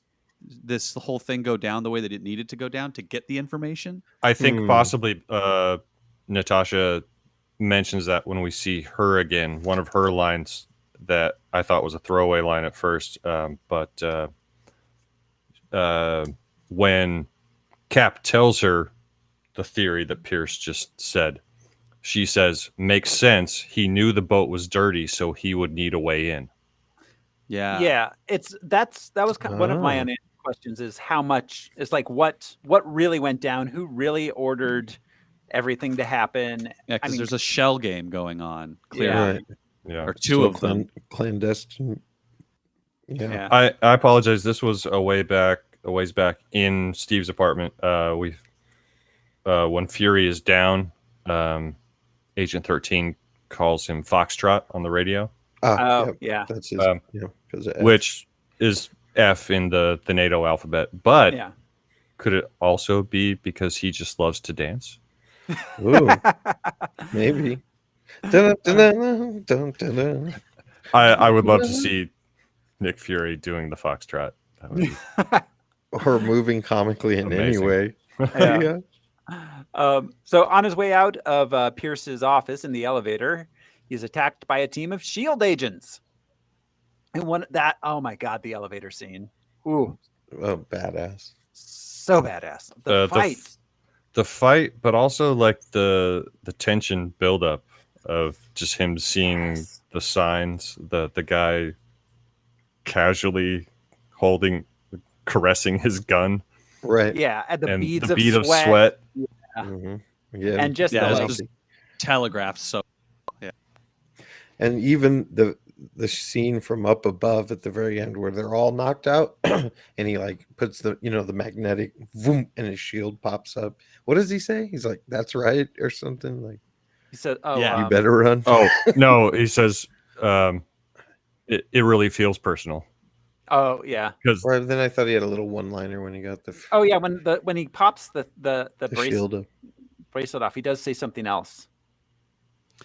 S3: whole thing go down the way that it needed to go down to get the information?
S4: I think possibly Natasha mentions that when we see her again. One of her lines that I thought was a throwaway line at first, but when Cap tells her the theory that Pierce just said, she says, "Makes sense. He knew the boat was dirty, so he would need a way in."
S3: Yeah.
S1: Yeah. That was one of my unanswered questions, is how much is like what really went down, who really ordered everything to happen.
S3: Yeah, because there's a shell game going on, clearly.
S2: Yeah. Right.
S4: Yeah.
S3: Or two of them.
S2: Clandestine. Yeah.
S4: I apologize. This was a ways back in Steve's apartment. When Fury is down, Agent 13 calls him Foxtrot on the radio.
S1: Yeah.
S2: That's his,
S4: which is F in the NATO alphabet. But could it also be because he just loves to dance?
S2: Ooh, maybe. Dun, dun, dun, dun, dun.
S4: I would love to see Nick Fury doing the Foxtrot. That would be
S2: or moving comically in any way.
S1: Yeah. So on his way out of Pierce's office in the elevator, he's attacked by a team of S.H.I.E.L.D. agents. And oh my God, the elevator scene. Ooh.
S2: Oh, badass.
S1: So badass.
S4: The fight, but also like the tension buildup of just him seeing the signs, the guy casually caressing his gun.
S2: Right.
S1: Yeah. And the beads
S4: of sweat.
S1: Yeah.
S2: Mm-hmm. Yeah.
S1: And just
S3: just telegraphed. So yeah.
S2: And even the scene from up above at the very end where they're all knocked out and he like puts the magnetic boom and his shield pops up. What does he say? He's like, "That's right," or something like.
S1: He said,
S2: you better run.
S4: Oh no, he says it really feels personal.
S1: Oh yeah.
S2: Because then I thought he had a little one-liner when he got the.
S1: Oh yeah, when he pops the bracelet off, he does say something else.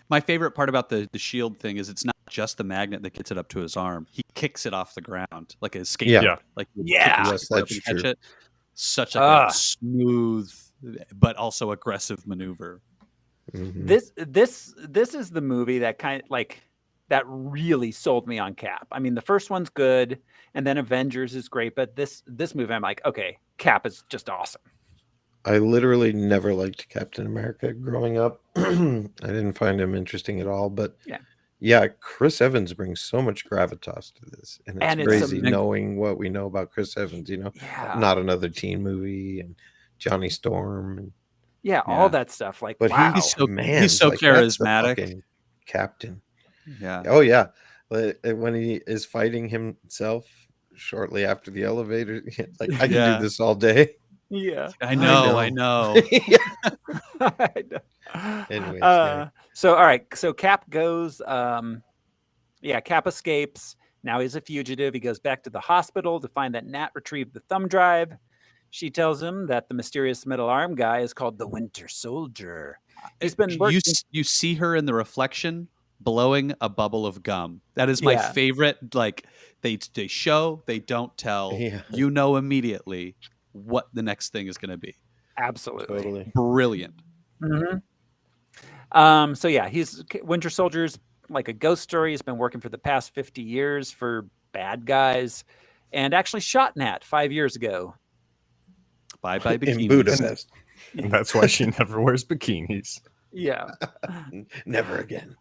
S3: My favorite part about the shield thing is it's not just the magnet that gets it up to his arm. He kicks it off the ground like a skate.
S2: Yeah.
S1: Yes,
S2: that's true.
S3: Such a smooth but also aggressive maneuver.
S2: Mm-hmm.
S1: This is the movie that that really sold me on Cap. I mean, the first one's good, and then Avengers is great, but this movie, I'm like, okay, Cap is just awesome.
S2: I literally never liked Captain America growing up. I didn't find him interesting at all, but yeah, Chris Evans brings so much gravitas to this, and it's crazy knowing what we know about Chris Evans. Not Another Teen Movie and Johnny Storm and
S1: all that stuff. Like,
S2: but
S1: wow.
S3: he's so charismatic.
S2: Captain.
S3: Yeah.
S2: Oh yeah. When he is fighting himself shortly after the elevator, like I can do this all day.
S1: Yeah,
S3: I know.
S1: I know.
S2: Anyways,
S1: so all right, so Cap goes. Cap escapes. Now he's a fugitive. He goes back to the hospital to find that Nat retrieved the thumb drive. She tells him that the mysterious metal arm guy is called the Winter Soldier. He's been working.
S3: You see her in the reflection blowing a bubble of gum. That is my favorite. Like they show, they don't tell.
S2: Yeah.
S3: You know immediately what the next thing is going to be.
S1: Absolutely.
S2: Totally.
S3: Brilliant.
S1: Mm-hmm. So yeah, he's Winter Soldier's like a ghost story. He's been working for the past 50 years for bad guys, and actually shot Nat 5 years ago.
S3: Bye bikinis.
S2: In Budapest.
S4: And that's why she never wears bikinis.
S1: Yeah.
S2: Never again.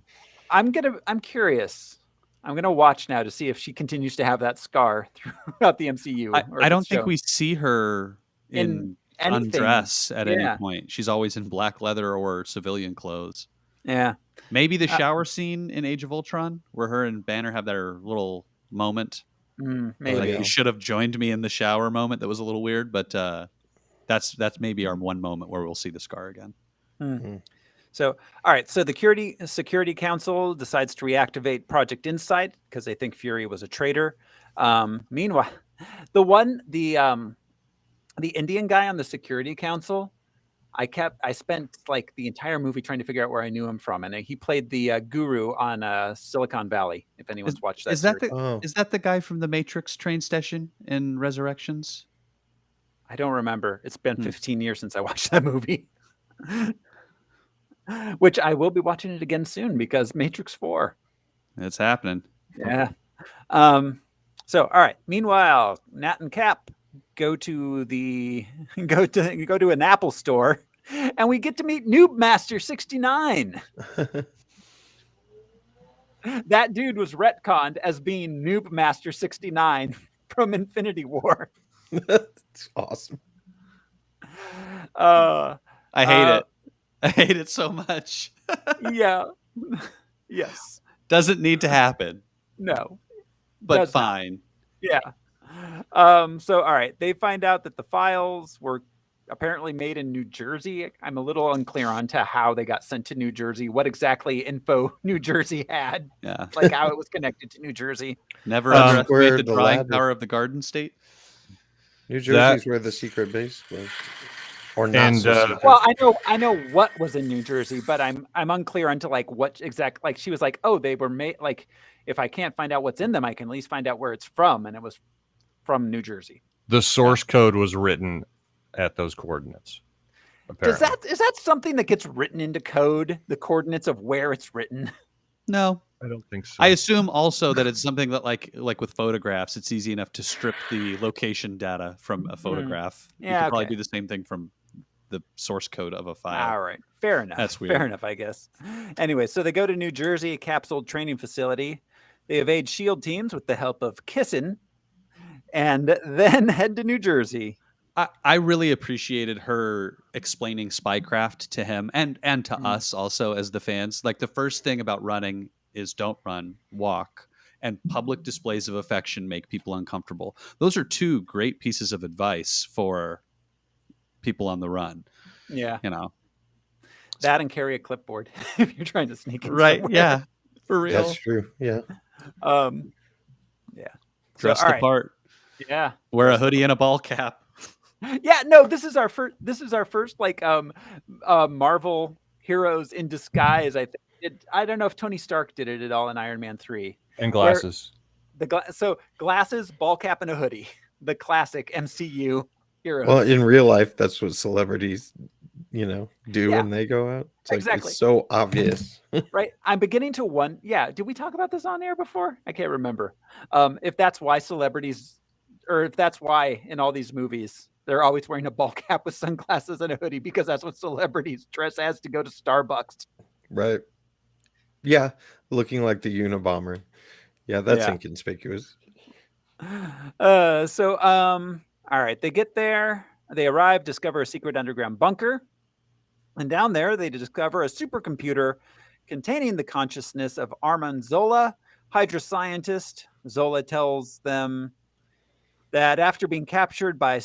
S1: I'm curious. I'm gonna watch now to see if she continues to have that scar throughout the MCU.
S3: I don't think we see her in undress at any point. She's always in black leather or civilian clothes.
S1: Yeah.
S3: Maybe the shower scene in Age of Ultron, where her and Banner have their little moment.
S1: Maybe
S3: like, you should have joined me in the shower moment. That was a little weird, but that's maybe our one moment where we'll see the scar again.
S1: So, all right. So the Security Council decides to reactivate Project Insight because they think Fury was a traitor. Meanwhile, the Indian guy on the Security Council, I spent like the entire movie trying to figure out where I knew him from, and he played the guru on Silicon Valley. If anyone's watched that,
S3: is that the guy from the Matrix train station in Resurrections?
S1: I don't remember. It's been 15 years since I watched that movie. Which I will be watching it again soon because Matrix 4.
S3: It's happening.
S1: Yeah. So all right. Meanwhile, Nat and Cap go to an Apple store, and we get to meet Noob Master 69. That dude was retconned as being Noob Master 69 from Infinity War.
S2: That's awesome.
S3: I hate it. I hate it so much.
S1: Yeah. Yes.
S3: Doesn't need to happen.
S1: No.
S3: But fine.
S1: Yeah. So, all right. They find out that the files were apparently made in New Jersey. I'm a little unclear on to how they got sent to New Jersey, what exactly info New Jersey had.
S3: Yeah.
S1: Like how it was connected to New Jersey.
S3: Never underestimate the drawing power of the Garden State.
S2: New Jersey's where the secret base was. Or not.
S4: And,
S1: well, I know what was in New Jersey, but I'm unclear onto like what exact. Like she was like, oh, they were made. Like if I can't find out what's in them, I can at least find out where it's from, and it was from New Jersey.
S4: The source code was written at those coordinates. Apparently.
S1: Is that something that gets written into code? The coordinates of where it's written?
S3: No,
S4: I don't think so.
S3: I assume also that it's something that like with photographs, it's easy enough to strip the location data from a photograph.
S1: Yeah,
S3: you could probably do the same thing from the source code of a file.
S1: All right. Fair enough.
S3: That's weird.
S1: Fair enough, I guess. Anyway, so they go to New Jersey, a capsule training facility. They evade S.H.I.E.L.D. teams with the help of Kissin, and then head to New Jersey.
S3: I really appreciated her explaining spycraft to him and to us also as the fans. Like the first thing about running is don't run, walk. And public displays of affection make people uncomfortable. Those are two great pieces of advice for people on the run.
S1: Yeah.
S3: You know,
S1: that and carry a clipboard if you're trying to sneak in.
S3: Right.
S1: Somewhere.
S3: Yeah. For real.
S2: That's true. Yeah.
S1: Yeah.
S3: Dress the part.
S1: Yeah.
S3: Wear a hoodie and a ball cap.
S1: Yeah. No, this is our first like Marvel heroes in disguise. I don't know if Tony Stark did it at all in Iron Man 3.
S4: And glasses.
S1: So glasses, ball cap, and a hoodie. The classic MCU heroes.
S2: Well, in real life, that's what celebrities, do when they go out. It's
S1: exactly.
S2: It's so obvious.
S1: Right. I'm beginning to wonder. Yeah. Did we talk about this on air before? I can't remember. If that's why celebrities, or if that's why in all these movies, they're always wearing a ball cap with sunglasses and a hoodie because that's what celebrities dress as to go to Starbucks.
S2: Right. Yeah. Looking like the Unabomber. Yeah, that's inconspicuous.
S1: All right, they get there, they arrive, discover a secret underground bunker, and down there they discover a supercomputer containing the consciousness of Arnhem Zola, Hydra scientist. Zola tells them that after being captured by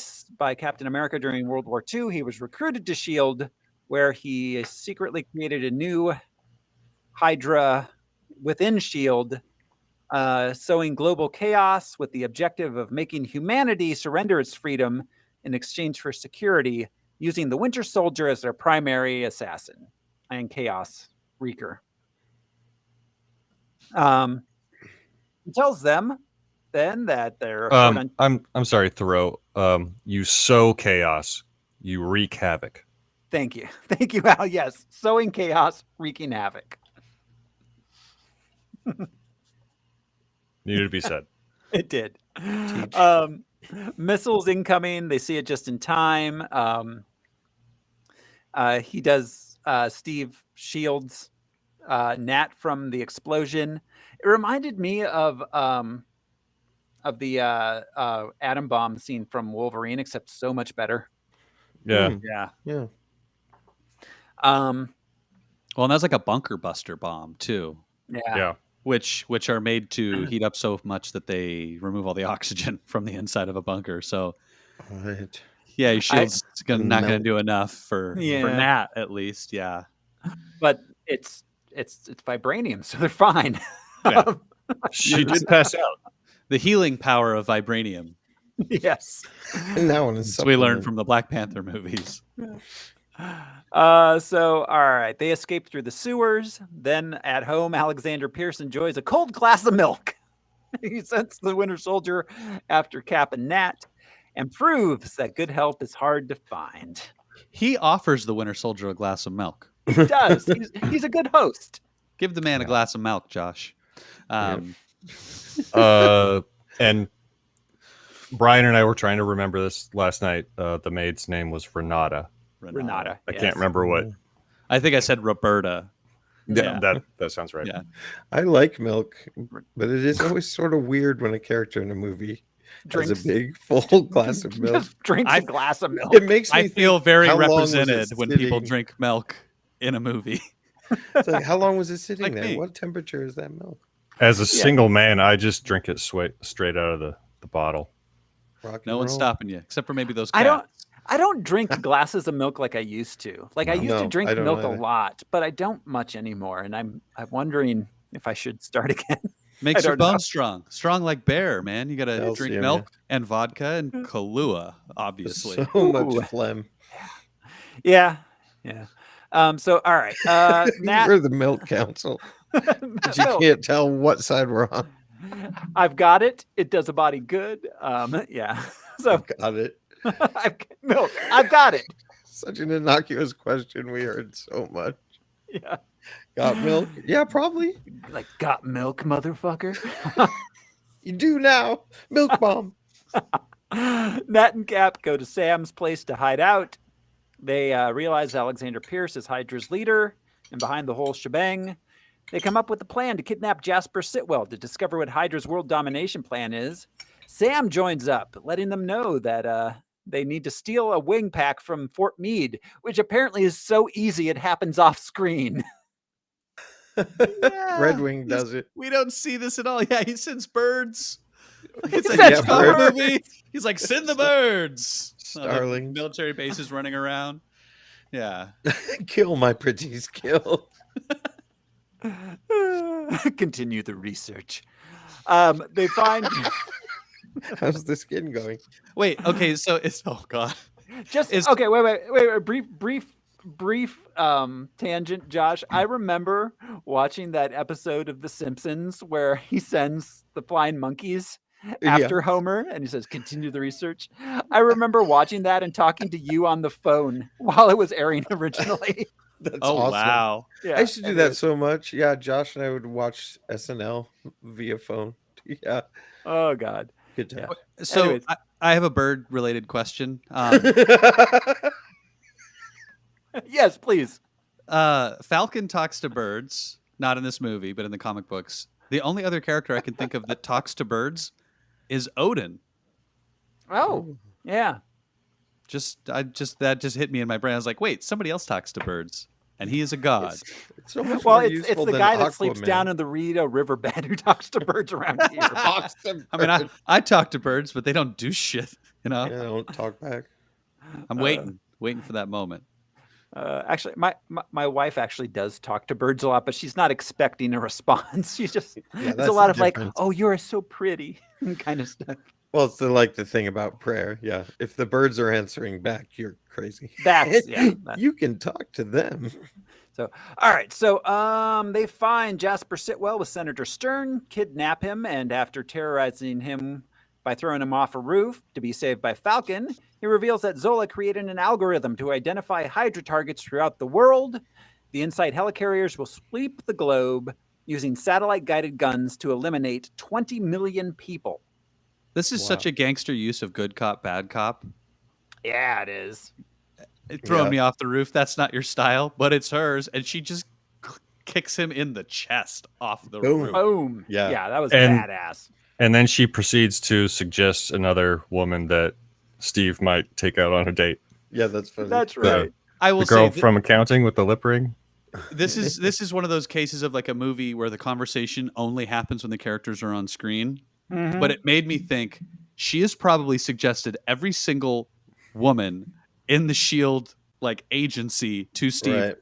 S1: Captain America during World War II, he was recruited to S.H.I.E.L.D., where he secretly created a new Hydra within S.H.I.E.L.D., sowing global chaos with the objective of making humanity surrender its freedom in exchange for security, using the Winter Soldier as their primary assassin and Chaos Wreaker. He tells them then that they're
S4: I'm sorry, Thoreau. You sow chaos, you wreak havoc.
S1: Thank you, Al. Yes, sowing chaos, wreaking havoc.
S4: Needed to be said.
S1: It did. Missiles incoming. They see it just in time. He does Steve Shields Nat from the explosion. It reminded me of the atom bomb scene from Wolverine, except so much better.
S4: Yeah.
S2: Yeah.
S3: Well, and that's like a bunker buster bomb too.
S1: Yeah.
S3: Which are made to heat up so much that they remove all the oxygen from the inside of a bunker. So,
S2: Right.
S3: yeah, your shield's not going to do enough for Nat at least. Yeah,
S1: but it's vibranium, so they're fine.
S3: Yeah.
S4: She did pass out.
S3: The healing power of vibranium.
S1: Yes.
S2: And that one is
S3: As we learned from the Black Panther movies.
S1: So, all right. They escape through the sewers. Then at home, Alexander Pierce enjoys a cold glass of milk. He sends the Winter Soldier after Cap and Nat and proves that good health is hard to find.
S3: He offers the Winter Soldier a glass of milk.
S1: He does. He's a good host.
S3: Give the man a glass of milk, Josh.
S4: And Brian and I were trying to remember this last night. The maid's name was Renata.
S1: Renata.
S4: I can't remember what.
S3: I think I said Roberta.
S4: Yeah, that sounds right.
S3: Yeah.
S2: I like milk, but it is always sort of weird when a character in a movie has a big full glass of milk.
S1: Just drinks a glass of milk.
S2: It makes me
S3: I feel
S2: think,
S3: very
S2: how long was
S3: represented
S2: it
S3: when people
S2: sitting?
S3: drink milk in a movie.
S2: It's like, how long was it sitting
S3: Like
S2: there?
S3: me.
S2: What temperature is that milk?
S4: As a single man, I just drink it straight out of the bottle.
S2: Rock and
S3: No one's
S2: roll.
S3: stopping you, except for maybe those cats.
S1: I don't drink glasses of milk like I used to. Like I used to drink
S2: I don't
S1: milk a
S2: either.
S1: lot, but I don't much anymore. And I'm wondering if I should start again.
S3: Makes
S1: I
S3: your
S1: don't know.
S3: bones strong like bear, man. You got to drink
S2: Calcium,
S3: milk and vodka and Kahlua, obviously.
S2: So much
S1: Ooh.
S2: phlegm.
S1: Yeah. So all right. Nat,
S2: We're the milk council. But you
S1: milk.
S2: can't tell what side we're on.
S1: I've got it. It does a body good. Yeah. So
S2: Got it.
S1: milk. I've got it.
S2: Such an innocuous question we heard so much.
S1: Yeah.
S2: Got milk? Yeah, probably.
S1: Like got milk, motherfucker.
S2: You do now. Milk bomb.
S1: Nat and Cap go to Sam's place to hide out. They realize Alexander Pierce is Hydra's leader, and behind the whole shebang, they come up with a plan to kidnap Jasper Sitwell to discover what Hydra's world domination plan is. Sam joins up, letting them know that they need to steal a wing pack from Fort Meade, which apparently is so easy it happens off screen.
S2: Red Wing does it.
S3: We don't see this at all. Yeah, he sends birds.
S1: It's
S3: like
S1: like
S3: a Hitchcock
S2: birds.
S3: movie. He's like, send the birds.
S2: Starlings.
S3: Military bases running around. Yeah.
S2: Kill, my pretties, kill.
S1: Continue the research. They find
S2: How's the skin going?
S3: Wait, okay, so it's God.
S1: okay, wait. Brief tangent, Josh. I remember watching that episode of The Simpsons where he sends the flying monkeys after Homer and he says, continue the research. I remember watching that and talking to you on the phone while it was airing originally.
S2: That's
S3: Oh,
S2: awesome.
S3: wow.
S1: Yeah,
S2: I used to do that so much. Yeah, Josh and I would watch SNL via phone. Yeah,
S1: Oh God.
S2: good time.
S3: So
S1: Anyways.
S3: I have a bird-related question.
S1: Yes, please.
S3: Falcon talks to birds, not in this movie, but in the comic books. The only other character I can think of that talks to birds is Odin.
S1: Oh, yeah.
S3: That just hit me in my brain. I was like, wait, somebody else talks to birds, and he is a god.
S2: It's so much
S1: Well,
S2: more
S1: it's
S2: useful
S1: the
S2: than
S1: guy that sleeps
S2: Aquaman.
S1: down in the Rita riverbed who talks to birds around here.
S2: Talks to
S3: I mean,
S2: birds.
S3: I talk to birds, but they don't do shit. You know,
S2: Yeah, don't talk back.
S3: I'm waiting for that moment.
S1: Actually, my wife actually does talk to birds a lot, but she's not expecting a response. She's just it's a
S2: that's
S1: lot
S2: the
S1: of like,
S2: difference.
S1: "Oh, you are so pretty," kind of stuff.
S2: Well, it's the thing about prayer. Yeah. If the birds are answering back, you're crazy.
S1: That's
S2: You can talk to them.
S1: So, all right. So, they find Jasper Sitwell with Senator Stern, kidnap him, and after terrorizing him by throwing him off a roof to be saved by Falcon, he reveals that Zola created an algorithm to identify Hydra targets throughout the world. The Insight helicarriers will sweep the globe using satellite-guided guns to eliminate 20 million people.
S3: This is such a gangster use of good cop, bad cop.
S1: Yeah, it is.
S3: Throwing me off the roof, that's not your style, but it's hers. And she just kicks him in the chest off the roof.
S1: Boom.
S2: Yeah.
S1: Yeah, that was badass.
S4: And then she proceeds to suggest another woman that Steve might take out on a date.
S2: Yeah, that's funny.
S1: That's right.
S3: I will
S4: The girl
S3: say
S4: from accounting with the lip ring.
S3: this is one of those cases of like a movie where the conversation only happens when the characters are on screen.
S1: Mm-hmm.
S3: But it made me think she has probably suggested every single woman in the SHIELD like agency to Steve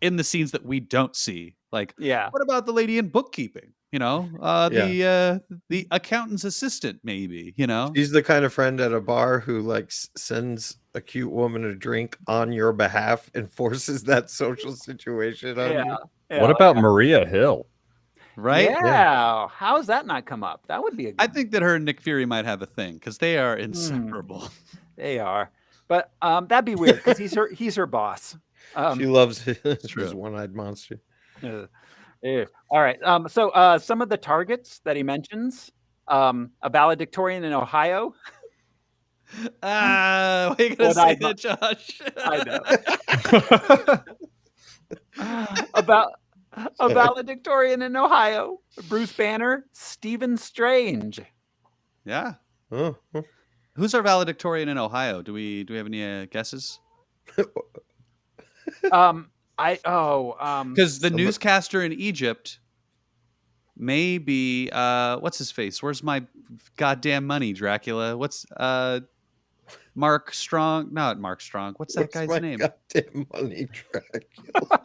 S3: in the scenes that we don't see. Like, what about the lady in bookkeeping? You know, the accountant's assistant, maybe. You know,
S2: she's the kind of friend at a bar who like sends a cute woman a drink on your behalf and forces that social situation on you.
S1: Yeah.
S4: What about Maria Hill?
S3: Right?
S1: Yeah. How has that not come up? That would be a good
S3: I think that her and Nick Fury might have a thing because they are inseparable.
S1: They are. But that'd be weird because he's her boss.
S2: She loves his one-eyed monster.
S1: All right. So some of the targets that he mentions, a valedictorian in Ohio.
S3: Why are you gonna say that, Josh?
S1: I know. About a valedictorian in Ohio, Bruce Banner, Stephen Strange.
S3: Yeah.
S2: Oh.
S3: Who's our valedictorian in Ohio? Do we have any guesses?
S1: Because
S3: the newscaster in Egypt may be what's his face? Where's my goddamn money, Dracula? What's Mark Strong? Not Mark Strong. What's that guy's name?
S2: Goddamn money, Dracula.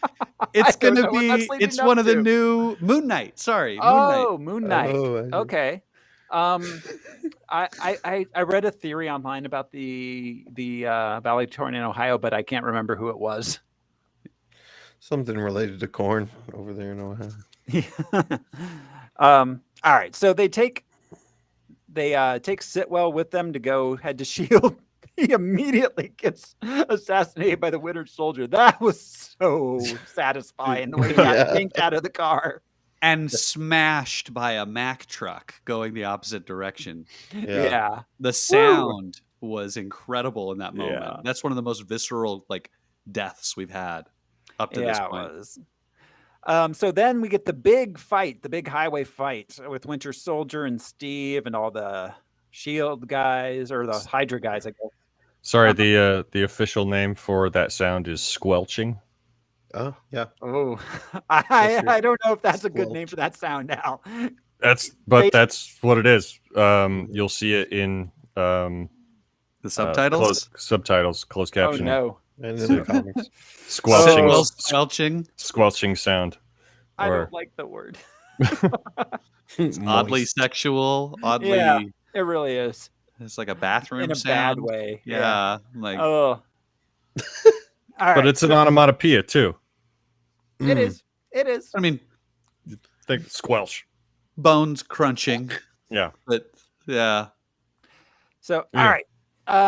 S3: It's gonna be. It's one of the new Moon Knight. Sorry.
S1: Moon Knight. Okay. I read a theory online about the valedictorian in Ohio, but I can't remember who it was.
S2: Something related to corn over there in Ohio.
S1: All right, so they take Sitwell with them to go head to SHIELD. He immediately gets assassinated by the Winter Soldier. That was so satisfying the way he got yanked out of the car.
S3: And smashed by a Mack truck going the opposite direction.
S1: Yeah.
S3: The sound was incredible in that moment.
S1: Yeah.
S3: That's one of the most visceral like deaths we've had up to this point.
S1: It was. So then we get the big fight, the big highway fight with Winter Soldier and Steve and all the SHIELD guys or the Hydra guys, I guess.
S4: Sorry, the official name for that sound is squelching.
S2: Oh, yeah.
S1: Oh, I don't know if that's a good name for that sound now.
S4: That's what it is. You'll see it in
S3: the subtitles,
S4: closed captioning.
S1: Oh no!
S2: And in the comics,
S4: squelching sound.
S1: I don't like the word.
S3: It's oddly sexual. Oddly,
S1: yeah, it really is.
S3: It's like a bathroom
S1: in a
S3: sound.
S1: bad way.
S3: Yeah, like
S1: oh.
S4: But it's an onomatopoeia too.
S1: It is. It is.
S3: I mean,
S4: think squelch.
S3: Bones crunching.
S4: Yeah.
S3: But yeah.
S1: So all right.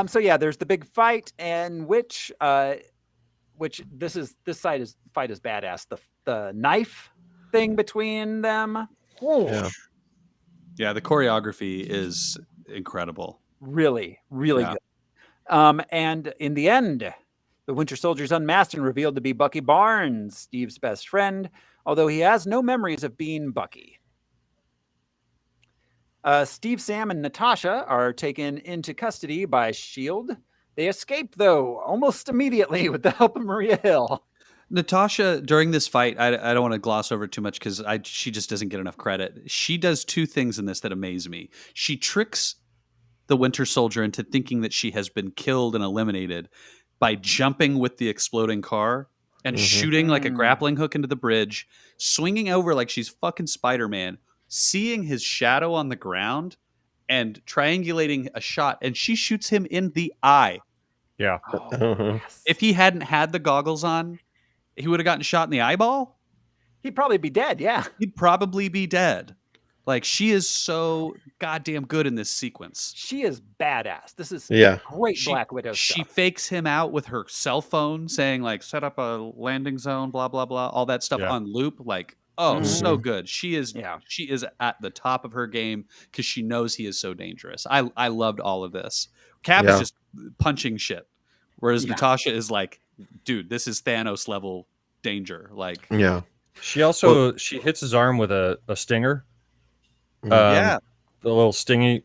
S1: So yeah, there's the big fight, and which this fight is badass. The knife thing between them.
S3: Yeah, the choreography is incredible.
S1: Really, really good. And in the end, the Winter Soldier's unmasked and revealed to be Bucky Barnes, Steve's best friend, although he has no memories of being Bucky. Steve, Sam, and Natasha are taken into custody by SHIELD. They escape, though, almost immediately with the help of Maria Hill.
S3: Natasha, during this fight, I don't want to gloss over too much because she just doesn't get enough credit. She does two things in this that amaze me. She tricks the Winter Soldier into thinking that she has been killed and eliminated by jumping with the exploding car and shooting like a grappling hook into the bridge, swinging over like she's fucking Spider-Man, seeing his shadow on the ground and triangulating a shot, and she shoots him in the eye.
S4: Yeah.
S1: Yes.
S3: If he hadn't had the goggles on, he would have gotten shot in the eyeball.
S1: He'd probably be dead. Yeah.
S3: He'd probably be dead. Like, she is so goddamn good in this sequence.
S1: She is badass. This is great Black Widow
S3: She
S1: stuff.
S3: fakes him out with her cell phone saying, like, set up a landing zone, blah, blah, blah, all that stuff on loop. Like, so good. She is at the top of her game because she knows he is so dangerous. I loved all of this. Cap is just punching shit. Whereas Natasha is like, dude, this is Thanos level danger. Like,
S4: she also she hits his arm with a stinger. The little sting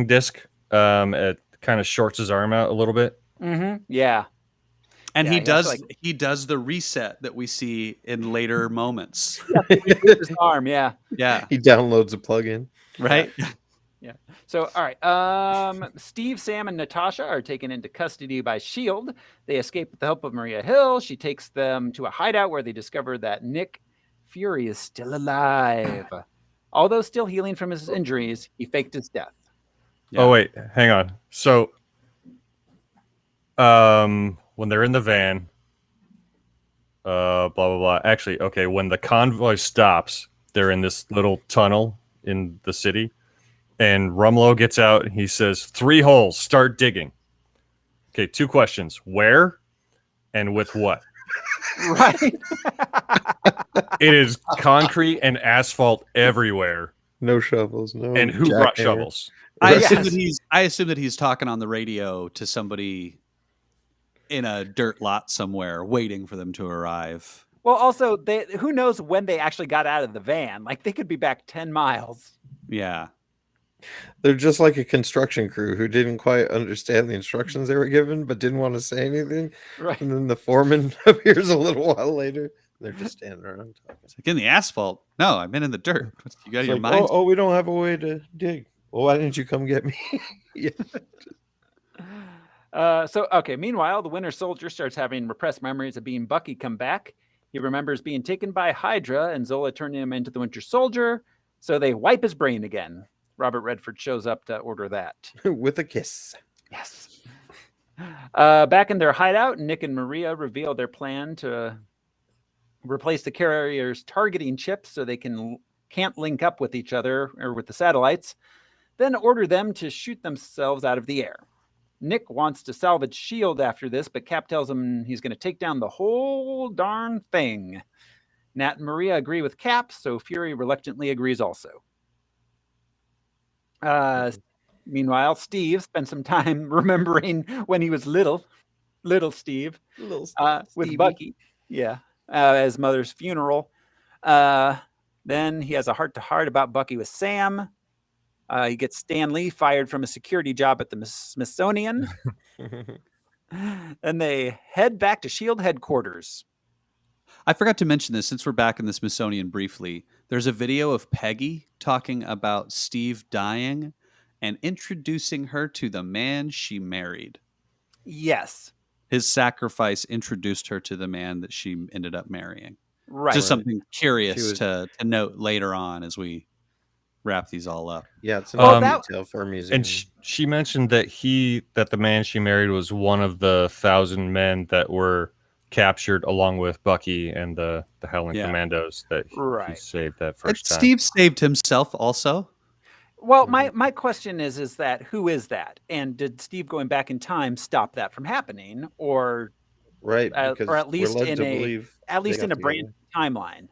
S4: disc. It kind of shorts his arm out a little bit.
S1: Yeah,
S3: and he does the reset that we see in later moments.
S1: His arm, yeah.
S2: He downloads a plugin,
S3: right?
S1: Yeah. So, all right. Steve, Sam, and Natasha are taken into custody by S.H.I.E.L.D. They escape with the help of Maria Hill. She takes them to a hideout where they discover that Nick Fury is still alive. Although still healing from his injuries, he faked his death.
S4: Oh, wait. Hang on. So, when they're in the van, blah, blah, blah. Actually, okay, when the convoy stops, they're in this little tunnel in the city. And Rumlow gets out and he says, 3 holes, start digging. Okay, 2 questions. Where and with what?
S1: Right.
S4: It is concrete and asphalt everywhere.
S2: No shovels. No.
S4: And who brought shovels?
S3: I assume that he's talking on the radio to somebody in a dirt lot somewhere, waiting for them to arrive.
S1: Well, also, who knows when they actually got out of the van? Like, they could be back 10 miles.
S3: Yeah.
S2: They're just like a construction crew who didn't quite understand the instructions they were given, but didn't want to say anything.
S1: Right.
S2: And then the foreman appears a little while later. They're just standing around talking.
S3: It's like, in the asphalt? No, I've been in the dirt. You got
S2: It's
S3: your
S2: like,
S3: mind?
S2: Oh, we don't have a way to dig. Well, why didn't you come get me?
S1: Meanwhile, the Winter Soldier starts having repressed memories of being Bucky come back. He remembers being taken by Hydra and Zola turning him into the Winter Soldier. So they wipe his brain again. Robert Redford shows up to order that.
S2: With a kiss.
S1: Yes. Back in their hideout, Nick and Maria reveal their plan to replace the carrier's targeting chips so they can't link up with each other or with the satellites, then order them to shoot themselves out of the air. Nick wants to salvage S.H.I.E.L.D. after this, but Cap tells him he's going to take down the whole darn thing. Nat and Maria agree with Cap, so Fury reluctantly agrees also. Meanwhile, Steve spent some time remembering when he was little Steve, with Bucky. Yeah, at his mother's funeral. Then he has a heart-to-heart about Bucky with Sam. He gets Stan Lee fired from a security job at the Smithsonian. And they head back to S.H.I.E.L.D. headquarters.
S3: I forgot to mention this since we're back in the Smithsonian briefly. There's a video of Peggy talking about Steve dying and introducing her to the man she married.
S1: Yes.
S3: His sacrifice introduced her to the man that she ended up marrying.
S1: Right.
S3: Just something curious to note later on as we wrap these all up.
S2: Yeah, it's a detail for a museum.
S4: And she mentioned that the man she married was one of the 1,000 men that were captured along with Bucky and the Howling Commandos that he saved that first time.
S3: Steve saved himself also.
S1: Well, my question is that who is that? And did Steve going back in time stop that from happening, or or at least in a brand new timeline?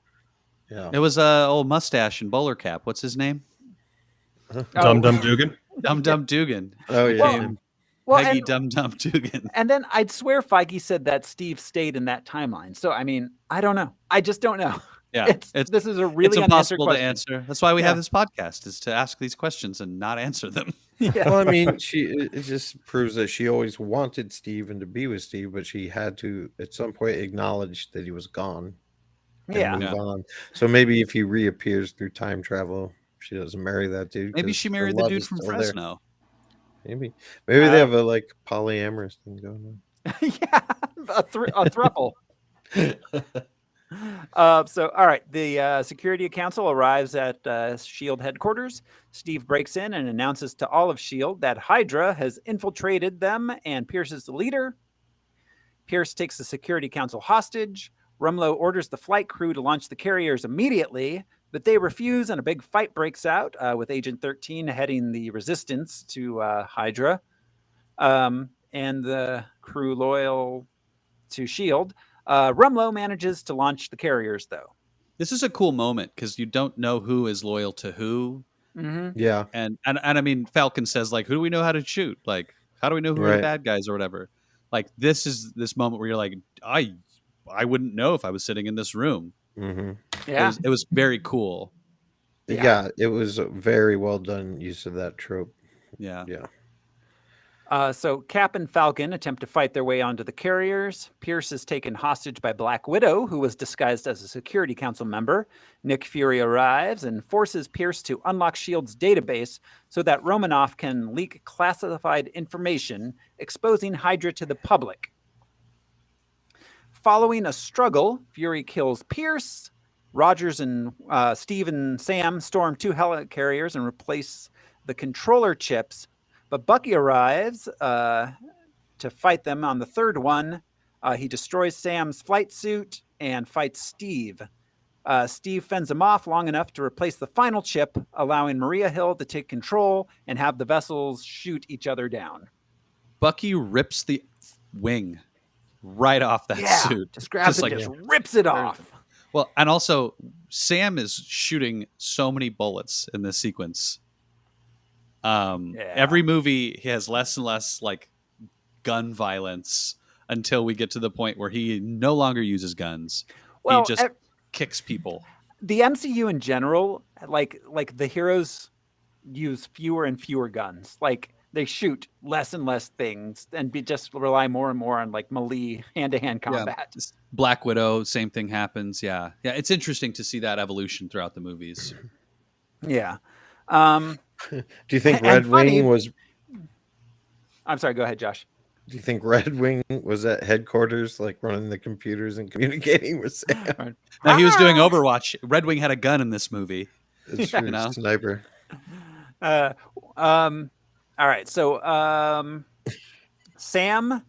S2: Yeah,
S3: it was old mustache and bowler cap. What's his name?
S4: Dum Dum Dugan.
S3: Dum Dum Dugan.
S2: Oh yeah.
S3: Peggy Dum Dum Dugan.
S1: And then I'd swear Feige said that Steve stayed in that timeline. So I mean, I don't know. I just don't know.
S3: Yeah,
S1: this is a really
S3: impossible
S1: question
S3: to answer. That's why we have this podcast, is to ask these questions and not answer them.
S1: Yeah.
S2: Well, I mean, it just proves that she always wanted Steve and to be with Steve, but she had to at some point acknowledge that he was gone. And move on. So maybe if he reappears through time travel, she doesn't marry that dude.
S3: Maybe she married the dude from Fresno.
S2: There. Maybe they have a polyamorous thing going on.
S1: Yeah, a thruple. All right. The Security Council arrives at S.H.I.E.L.D. headquarters. Steve breaks in and announces to all of S.H.I.E.L.D. that Hydra has infiltrated them and Pierce is the leader. Pierce takes the Security Council hostage. Rumlow orders the flight crew to launch the carriers immediately, but they refuse and a big fight breaks out with Agent 13 heading the resistance to Hydra. And the crew loyal to S.H.I.E.L.D. Rumlow manages to launch the carriers, though.
S3: This is a cool moment because you don't know who is loyal to who.
S1: Mm-hmm.
S2: Yeah.
S3: And I mean, Falcon says, like, who do we know how to shoot? Like, how do we know who are the bad guys or whatever? Like, this is this moment where you're like, I wouldn't know if I was sitting in this room.
S2: Mm-hmm.
S1: Yeah.
S3: It was very cool.
S2: Yeah, it was a very well done use of that trope.
S3: Yeah.
S2: Yeah.
S1: So Cap and Falcon attempt to fight their way onto the carriers. Pierce is taken hostage by Black Widow, who was disguised as a Security Council member. Nick Fury arrives and forces Pierce to unlock S.H.I.E.L.D.'s database so that Romanoff can leak classified information, exposing Hydra to the public. Following a struggle, Fury kills Pierce. Rogers and Steve and Sam storm 2 helicarriers and replace the controller chips. But Bucky arrives to fight them on the third one. He destroys Sam's flight suit and fights Steve. Steve fends him off long enough to replace the final chip, allowing Maria Hill to take control and have the vessels shoot each other down.
S3: Bucky rips the wing right off that suit.
S1: Just grabs it, just rips it off.
S3: Well, and also Sam is shooting so many bullets in this sequence. Every movie he has less and less like gun violence until we get to the point where he no longer uses guns. Well, he just kicks people.
S1: The MCU in general, like the heroes use fewer and fewer guns. Like they shoot less and less things and just rely more and more on like melee hand-to-hand combat.
S3: Yeah. Black Widow, same thing happens. Yeah. It's interesting to see that evolution throughout the movies.
S1: Yeah.
S2: Do you think Red Wing was...
S1: I'm sorry, go ahead, Josh.
S2: Do you think Red Wing was at headquarters, like running the computers and communicating with Sam?
S3: No, he was doing Overwatch. Red Wing had a gun in this movie.
S2: It's true, sniper.
S1: All right, so Sam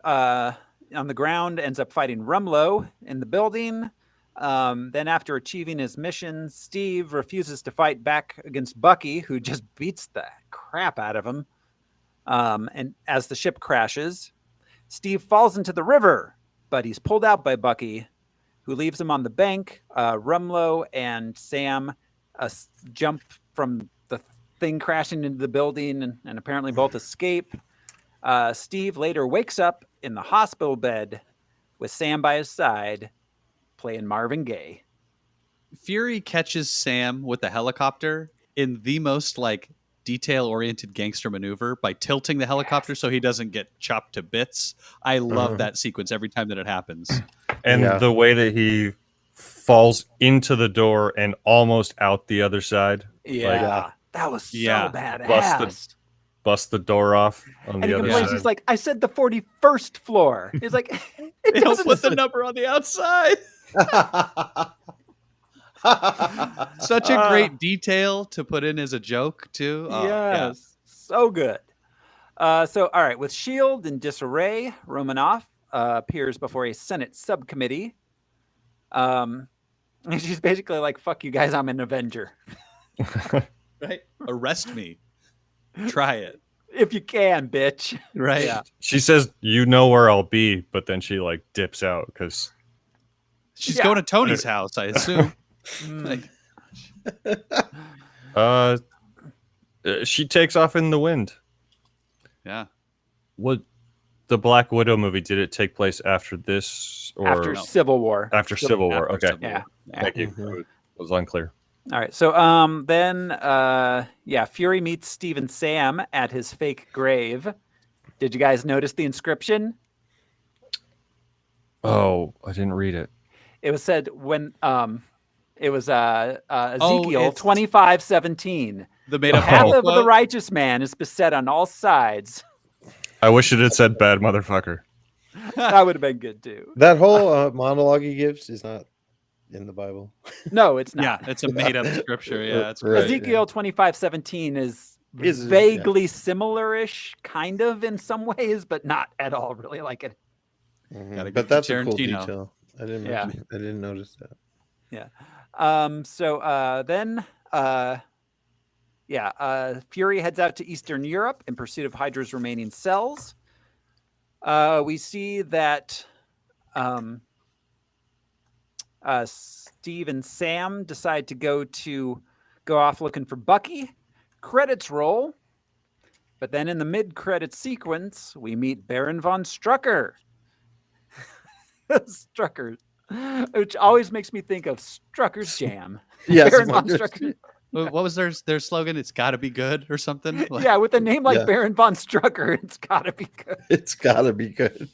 S1: on the ground ends up fighting Rumlow in the building. Then after achieving his mission, Steve refuses to fight back against Bucky, who just beats the crap out of him. And as the ship crashes, Steve falls into the river, but he's pulled out by Bucky, who leaves him on the bank. Rumlow and Sam jump from the thing crashing into the building and apparently both escape. Steve later wakes up in the hospital bed with Sam by his side, playing Marvin Gaye.
S3: Fury catches Sam with the helicopter in the most like detail-oriented gangster maneuver by tilting the helicopter so he doesn't get chopped to bits. I love that sequence every time that it happens.
S4: And the way that he falls into the door and almost out the other side.
S1: Yeah, that was so badass.
S4: Bust the door off on the other side.
S1: He's like, I said the 41st floor. He's like,
S3: it doesn't put the number on the outside. Such a great detail to put in as a joke too.
S1: So good. So all right, with S.H.I.E.L.D. in disarray, Romanoff appears before a Senate subcommittee. And she's basically like, fuck you guys, I'm an Avenger.
S3: Right? Arrest me. Try it.
S1: If you can, bitch.
S3: Right?
S1: Yeah.
S4: She says, you know where I'll be, but then she like dips out because
S3: she's going to Tony's house, I assume.
S4: She takes off in the wind.
S3: Yeah.
S4: What the Black Widow movie, did it take place after this or
S1: after Civil War?
S4: After Civil War. Okay.
S1: Yeah.
S4: Thank you. It was unclear.
S1: All right. So then Fury meets Steve and Sam at his fake grave. Did you guys notice the inscription?
S4: Oh, I didn't read it.
S1: It was said when it was Ezekiel 25:17.
S3: The made up
S1: path of the righteous man is beset on all sides.
S4: I wish it had said bad motherfucker.
S1: That would have been good too.
S2: That whole monologue he gives is not in the Bible.
S1: No, it's not.
S3: Yeah, it's a made-up scripture. Yeah, it's
S2: Right.
S1: Ezekiel 25:17 is vaguely similar-ish, kind of in some ways, but not at all really like it.
S2: Mm-hmm. But that's a cool detail. I didn't notice that.
S1: Yeah. Fury heads out to Eastern Europe in pursuit of Hydra's remaining cells. We see that Steve and Sam decide to go off looking for Bucky. Credits roll. But then in the mid-credits sequence, we meet Baron von Strucker. Strucker, which always makes me think of Strucker's Jam.
S2: Yes,
S1: Baron von Strucker.
S3: What was their slogan? It's got to be good or something? Like,
S1: yeah, with a name like Baron von Strucker, it's got to be good.
S2: It's got to be good.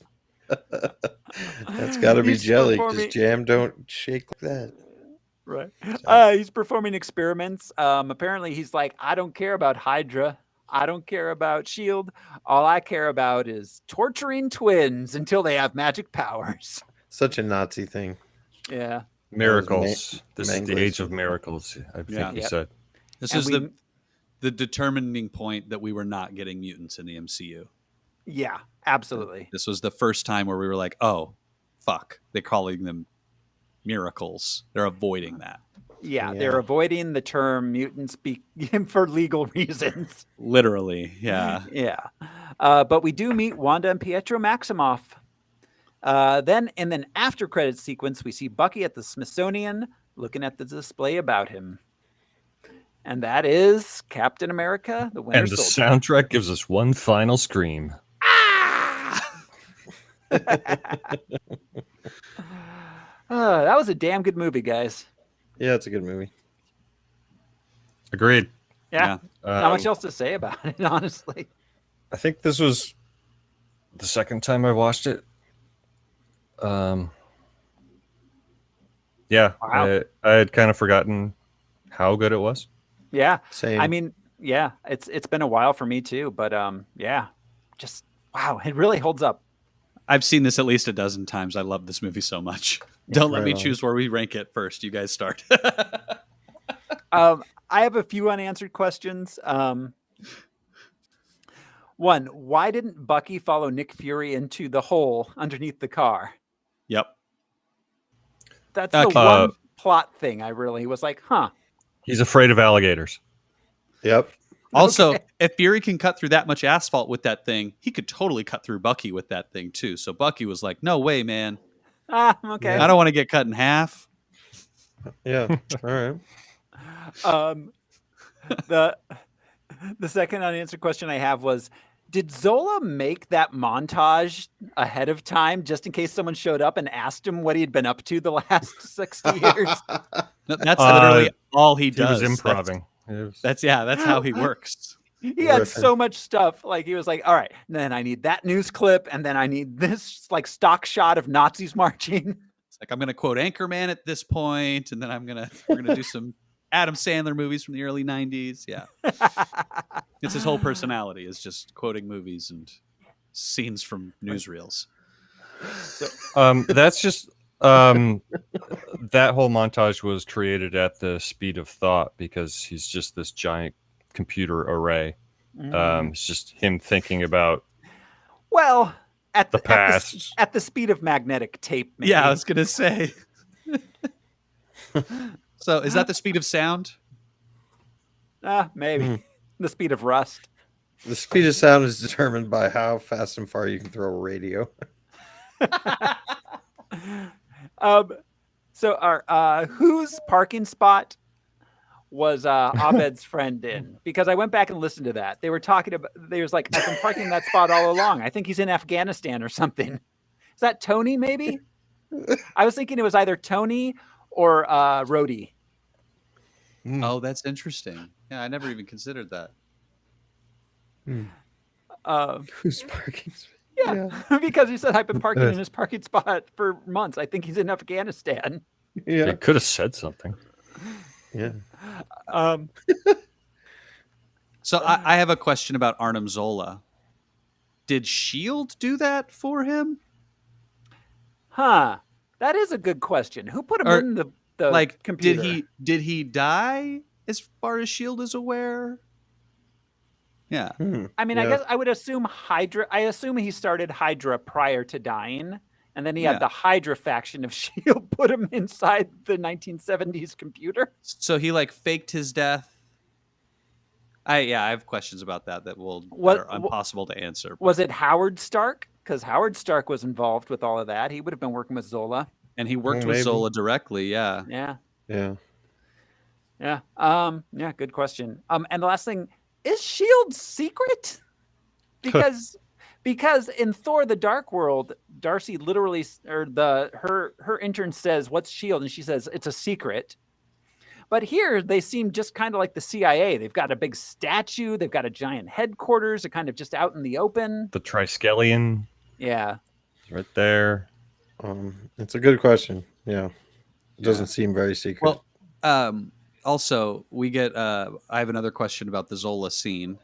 S2: That's got to be jelly because jam don't shake like that.
S1: Right. He's performing experiments. Apparently, he's like, I don't care about Hydra. I don't care about S.H.I.E.L.D. All I care about is torturing twins until they have magic powers.
S2: Such a Nazi thing.
S1: Yeah.
S4: Miracles. This is the age of miracles, I think he said.
S3: This is the determining point that we were not getting mutants in the MCU.
S1: Yeah, absolutely.
S3: This was the first time where we were like, oh, fuck. They're calling them miracles. They're avoiding that.
S1: Yeah, they're avoiding the term mutants for legal reasons.
S3: Literally, yeah.
S1: Yeah. But we do meet Wanda and Pietro Maximoff. Then in an after credits sequence, we see Bucky at the Smithsonian looking at the display about him. And that is Captain America, the Winter Soldier.
S4: And the soundtrack gives us one final scream.
S1: That was a damn good movie, guys.
S2: Yeah, it's a good movie.
S4: Agreed.
S1: Yeah. Not much else to say about it, honestly.
S4: I think this was the second time I watched it. Wow. I had kind of forgotten how good it was.
S1: Yeah.
S2: Same.
S1: I mean, yeah, it's been a while for me too, but just wow, it really holds up.
S3: I've seen this at least a dozen times. I love this movie so much. Don't let me choose where we rank it first. You guys start.
S1: I have a few unanswered questions. One, why didn't Bucky follow Nick Fury into the hole underneath the car?
S3: Yep.
S1: That's the one plot thing I really was like, huh.
S4: He's afraid of alligators.
S2: Yep.
S3: Also, if Fury can cut through that much asphalt with that thing, he could totally cut through Bucky with that thing too. So Bucky was like, no way, man.
S1: Okay.
S3: I don't want to get cut in half.
S2: Yeah. All right.
S1: The second unanswered question I have was, did Zola make that montage ahead of time just in case someone showed up and asked him what he'd been up to the last 60 years?
S3: No, that's literally all he does.
S4: He was improving.
S3: That's how he works.
S1: He had so much stuff. Like he was like, all right, then I need that news clip, and then I need this like stock shot of Nazis marching.
S3: It's like I'm gonna quote Anchorman at this point, and then we're gonna do some Adam Sandler movies from the early 90s. Yeah. It's his whole personality is just quoting movies and scenes from newsreels.
S4: That's just that whole montage was created at the speed of thought because he's just this giant computer array. It's just him thinking about
S1: at
S4: the past
S1: at the speed of magnetic tape. Maybe.
S3: Yeah, I was gonna say. So is that the speed of sound?
S1: Maybe the speed of rust.
S2: The speed of sound is determined by how fast and far you can throw a radio.
S1: So our whose parking spot was Abed's friend in? Because I went back and listened to that. They were talking about. They was like, I've been parking in that spot all along. I think he's in Afghanistan or something. Is that Tony? Maybe. I was thinking it was either Tony or Rhodey.
S3: Oh, that's interesting. Yeah, I never even considered that.
S2: Whose parking spot?
S1: Yeah, because he said I've been parking in his parking spot for months. I think he's in Afghanistan.
S2: Yeah,
S4: it could have said something.
S2: Yeah.
S3: So I have a question about Arnhem Zola. Did S.H.I.E.L.D. do that for him?
S1: Huh. That is a good question. Who put him in the
S3: like
S1: computer?
S3: Did he die as far as S.H.I.E.L.D. is aware? Yeah.
S1: I mean, I guess I would assume Hydra. I assume he started Hydra prior to dying, and then he had the Hydra faction of S.H.I.E.L.D. put him inside the 1970s computer.
S3: So he like faked his death. I have questions about that that are impossible to answer.
S1: Was it Howard Stark? Because Howard Stark was involved with all of that. He would have been working with Zola.
S3: And he worked with Zola directly, yeah.
S1: Yeah. Good question. And the last thing, is S.H.I.E.L.D. secret? Because in Thor: The Dark World, Darcy literally, or her intern says, "What's S.H.I.E.L.D.?" and she says it's a secret. But here they seem just kind of like the CIA. They've got a big statue. They've got a giant headquarters. They're kind of just out in the open.
S4: The Triskelion.
S1: Yeah.
S4: Right there.
S2: It's a good question. Yeah. It doesn't seem very secret.
S3: Well, also, we get... I have another question about the Zola scene.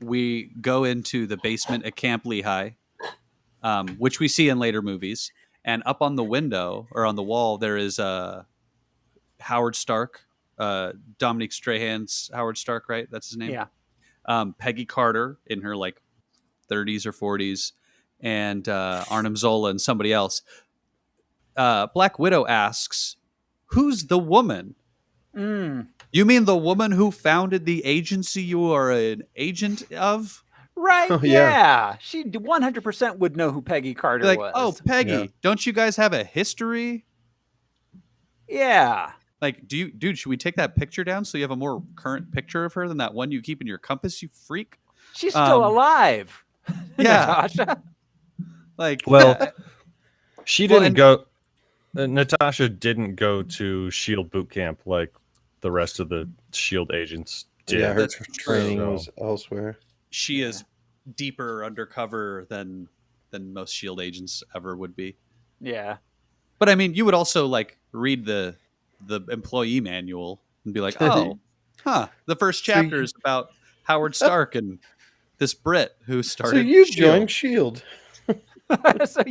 S3: We go into the basement at Camp Lehigh, which we see in later movies. And up on the window, or on the wall, there is Howard Stark, Dominique Strahan's Howard Stark, right? That's his name?
S1: Yeah.
S3: Peggy Carter in her like 30s or 40s, and Arnhem Zola and somebody else. Black Widow asks, "Who's the woman?" You mean the woman who founded the agency you are an agent of?
S1: Right, yeah. She 100% would know who Peggy Carter was.
S3: Oh, Peggy, don't you guys have a history?
S1: Yeah.
S3: Like, dude, should we take that picture down so you have a more current picture of her than that one you keep in your compass, you freak?
S1: She's still alive.
S3: Yeah.
S1: Natasha.
S3: Like,
S4: she didn't go. Natasha didn't go to S.H.I.E.L.D. boot camp like the rest of the S.H.I.E.L.D. agents did.
S2: Yeah, her training was elsewhere.
S3: She is deeper undercover than most S.H.I.E.L.D. agents ever would be.
S1: Yeah.
S3: But I mean, you would also like read the employee manual and be like, oh, the first chapter is about Howard Stark and this Brit who started.
S2: So you joined S.H.I.E.L.D.
S1: So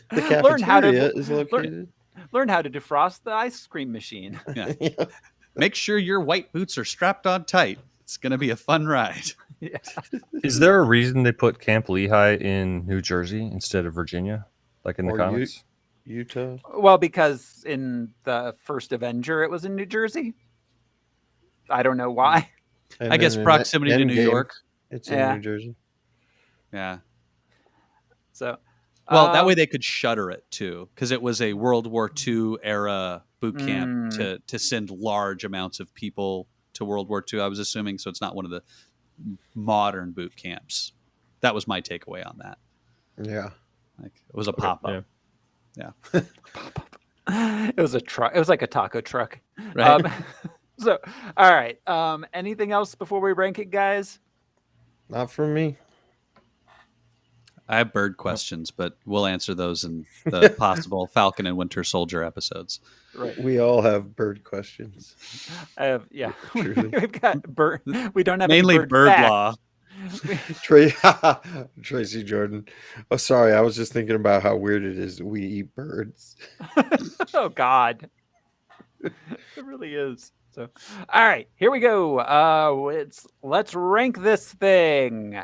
S1: the
S2: cafeteria is located.
S1: Learn how to defrost the ice cream machine.
S3: Yeah. Make sure your white boots are strapped on tight. It's going to be a fun ride.
S1: Yeah.
S4: Is there a reason they put Camp Lehigh in New Jersey instead of Virginia, like in the comics?
S2: Utah?
S1: Well, because in the first Avenger, it was in New Jersey. I don't know why.
S2: And
S3: I guess proximity to New York.
S2: It's in New Jersey.
S3: Yeah.
S1: So,
S3: well, that way they could shutter it too, because it was a World War II era boot camp to send large amounts of people to World War II. I was assuming, so it's not one of the modern boot camps. That was my takeaway on that.
S2: Yeah,
S3: like it was a pop up. Yeah.
S1: It was a truck. It was like a taco truck.
S3: Right.
S1: So, all right. Anything else before we rank it, guys?
S2: Not for me.
S3: I have bird questions, but we'll answer those in the possible Falcon and Winter Soldier episodes.
S2: Right. We all have bird questions.
S1: I have, yeah. We've got bird. We don't have
S3: mainly
S1: any
S3: bird law.
S2: Tracy Jordan. Oh, sorry. I was just thinking about how weird it is. We eat birds.
S1: Oh God, it really is. So, all right, here we go. Let's rank this thing.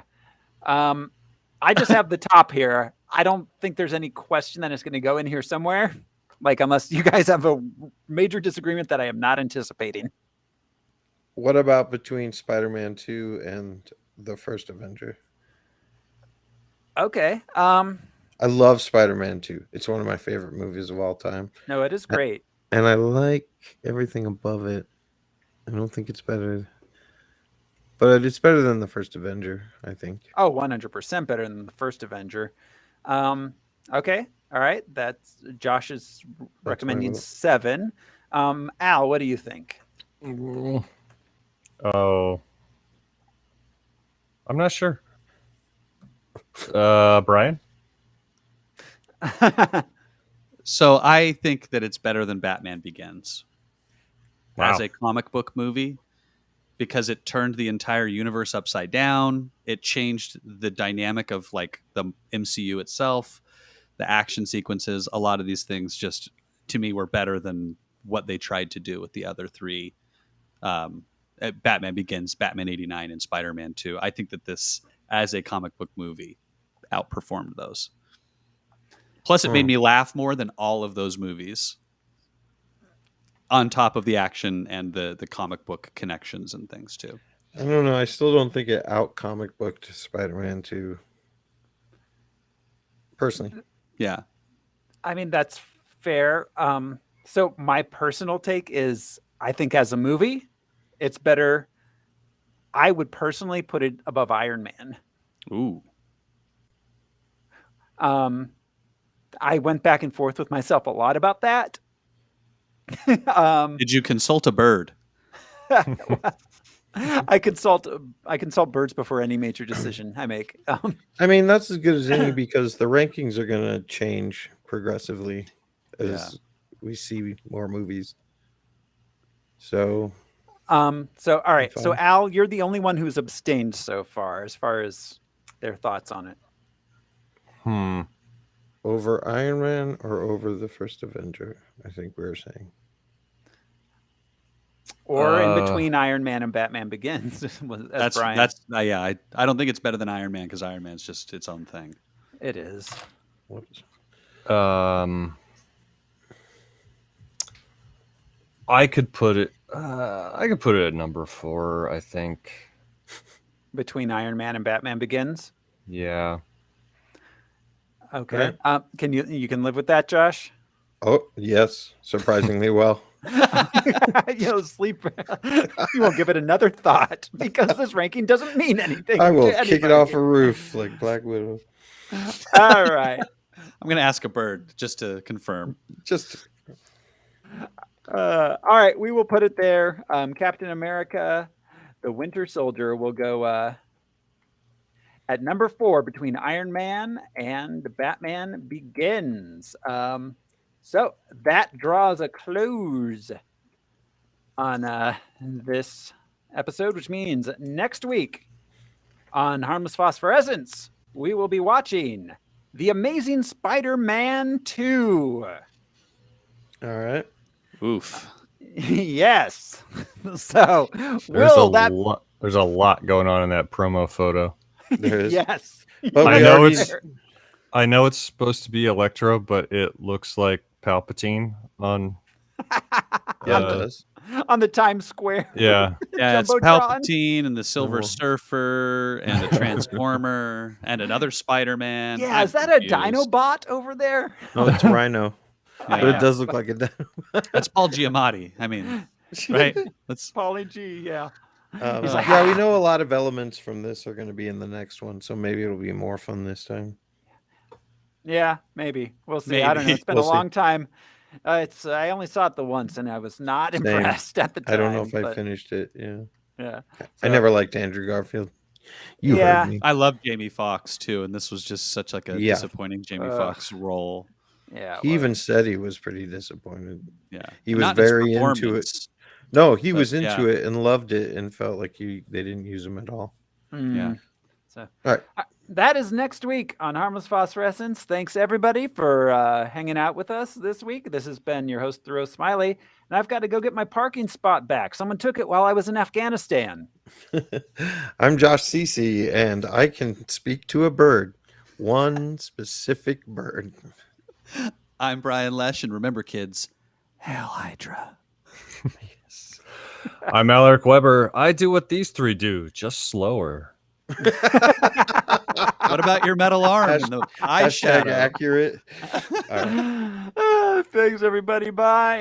S1: I just have the top here. I don't think there's any question that it's going to go in here somewhere. Like, unless you guys have a major disagreement that I am not anticipating.
S2: What about between Spider-Man 2 and the first Avenger?
S1: Okay.
S2: I love Spider-Man 2. It's one of my favorite movies of all time.
S1: No, it is great.
S2: And I like everything above it. I don't think it's better. But it's better than the first Avenger, I think.
S1: Oh, 100% better than the first Avenger. Okay. All right. That's Josh's recommending 7. Al, what do you think?
S4: Oh, I'm not sure. Brian?
S3: So I think that it's better than Batman Begins as a comic book movie, because it turned the entire universe upside down. It changed the dynamic of like the MCU itself. the action sequences, a lot of these things just, to me, were better than what they tried to do with the other three. Batman Begins, Batman 89, and Spider-Man 2. I think that this, as a comic book movie, outperformed those. Plus, it made me laugh more than all of those movies, on top of the action and the comic book connections and things, too.
S2: I don't know. I still don't think it out comic booked Spider-Man 2. Personally.
S3: Yeah.
S1: I mean, that's fair. So my personal take is, I think as a movie, it's better. I would personally put it above Iron Man.
S3: Ooh.
S1: I went back and forth with myself a lot about that.
S3: Did you consult a bird?
S1: I consult birds before any major decision I make.
S2: I mean, that's as good as any because the rankings are going to change progressively as we see more movies. So,
S1: all right. So, Al, you're the only one who's abstained so far as their thoughts on it.
S2: Over Iron Man or over the first Avenger? I think we were saying.
S1: Or in between Iron Man and Batman Begins.
S3: That's I don't think it's better than Iron Man because Iron Man's just its own thing.
S1: It is.
S2: Whoops.
S4: I could put it at number 4, I think.
S1: Between Iron Man and Batman Begins?
S4: Yeah.
S1: Okay. Can you can live with that, Josh?
S2: Oh, yes. Surprisingly well.
S1: Sleep. You won't give it another thought because this ranking doesn't mean anything.
S2: I will kick it off a roof like Black Widow.
S1: All right.
S3: I'm going to ask a bird just to confirm.
S1: All right. We will put it there. Captain America, the Winter Soldier will go at number 4 between Iron Man and Batman Begins. So that draws a close on this episode, which means next week on Harmless Phosphorescence, we will be watching The Amazing Spider-Man 2.
S2: All right.
S3: Oof.
S1: Yes. So
S4: there's a lot going on in that promo photo.
S2: There is.
S1: Yes.
S2: But
S4: I know it's supposed to be Electro, but it looks like Palpatine on
S1: on the Times Square.
S4: Yeah.
S3: Yeah, it's Palpatine and the Silver Surfer and a Transformer and another Spider-Man.
S1: Yeah, is that a Dinobot over there?
S2: No, it's Rhino. But it does look like a Dinobot.
S3: That's Paul Giamatti. I mean, right? That's
S1: Paulie G, yeah.
S2: He's like, yeah, we know a lot of elements from this are going to be in the next one, so maybe it'll be more fun this time.
S1: Yeah, maybe. We'll see. I don't know. It's been a long time. I only saw it the once, and I was not impressed at the time.
S2: I don't know if I finished it. Yeah.
S1: So,
S2: I never liked Andrew Garfield. You heard me.
S3: I love Jamie Foxx too, and this was just such like a disappointing Jamie Foxx role.
S1: Yeah.
S2: He even said he was pretty disappointed.
S3: Yeah.
S2: He was very into it. No, he was into it and loved it and felt like they didn't use him at all.
S3: Yeah.
S1: So,
S2: all right.
S1: That is next week on Harmless Phosphorescence. Thanks, everybody, for hanging out with us this week. This has been your host, Thoreau Smiley, and I've got to go get my parking spot back. Someone took it while I was in Afghanistan.
S2: I'm Josh Cece, and I can speak to a bird. One specific bird.
S3: I'm Brian Lesh, and remember, kids, Hail Hydra.
S2: Yes.
S4: I'm Alaric Weber. I do what these 3 do, just slower.
S3: What about your metal arm and the eyeshadow?
S2: Accurate.
S1: Thanks, everybody. Bye.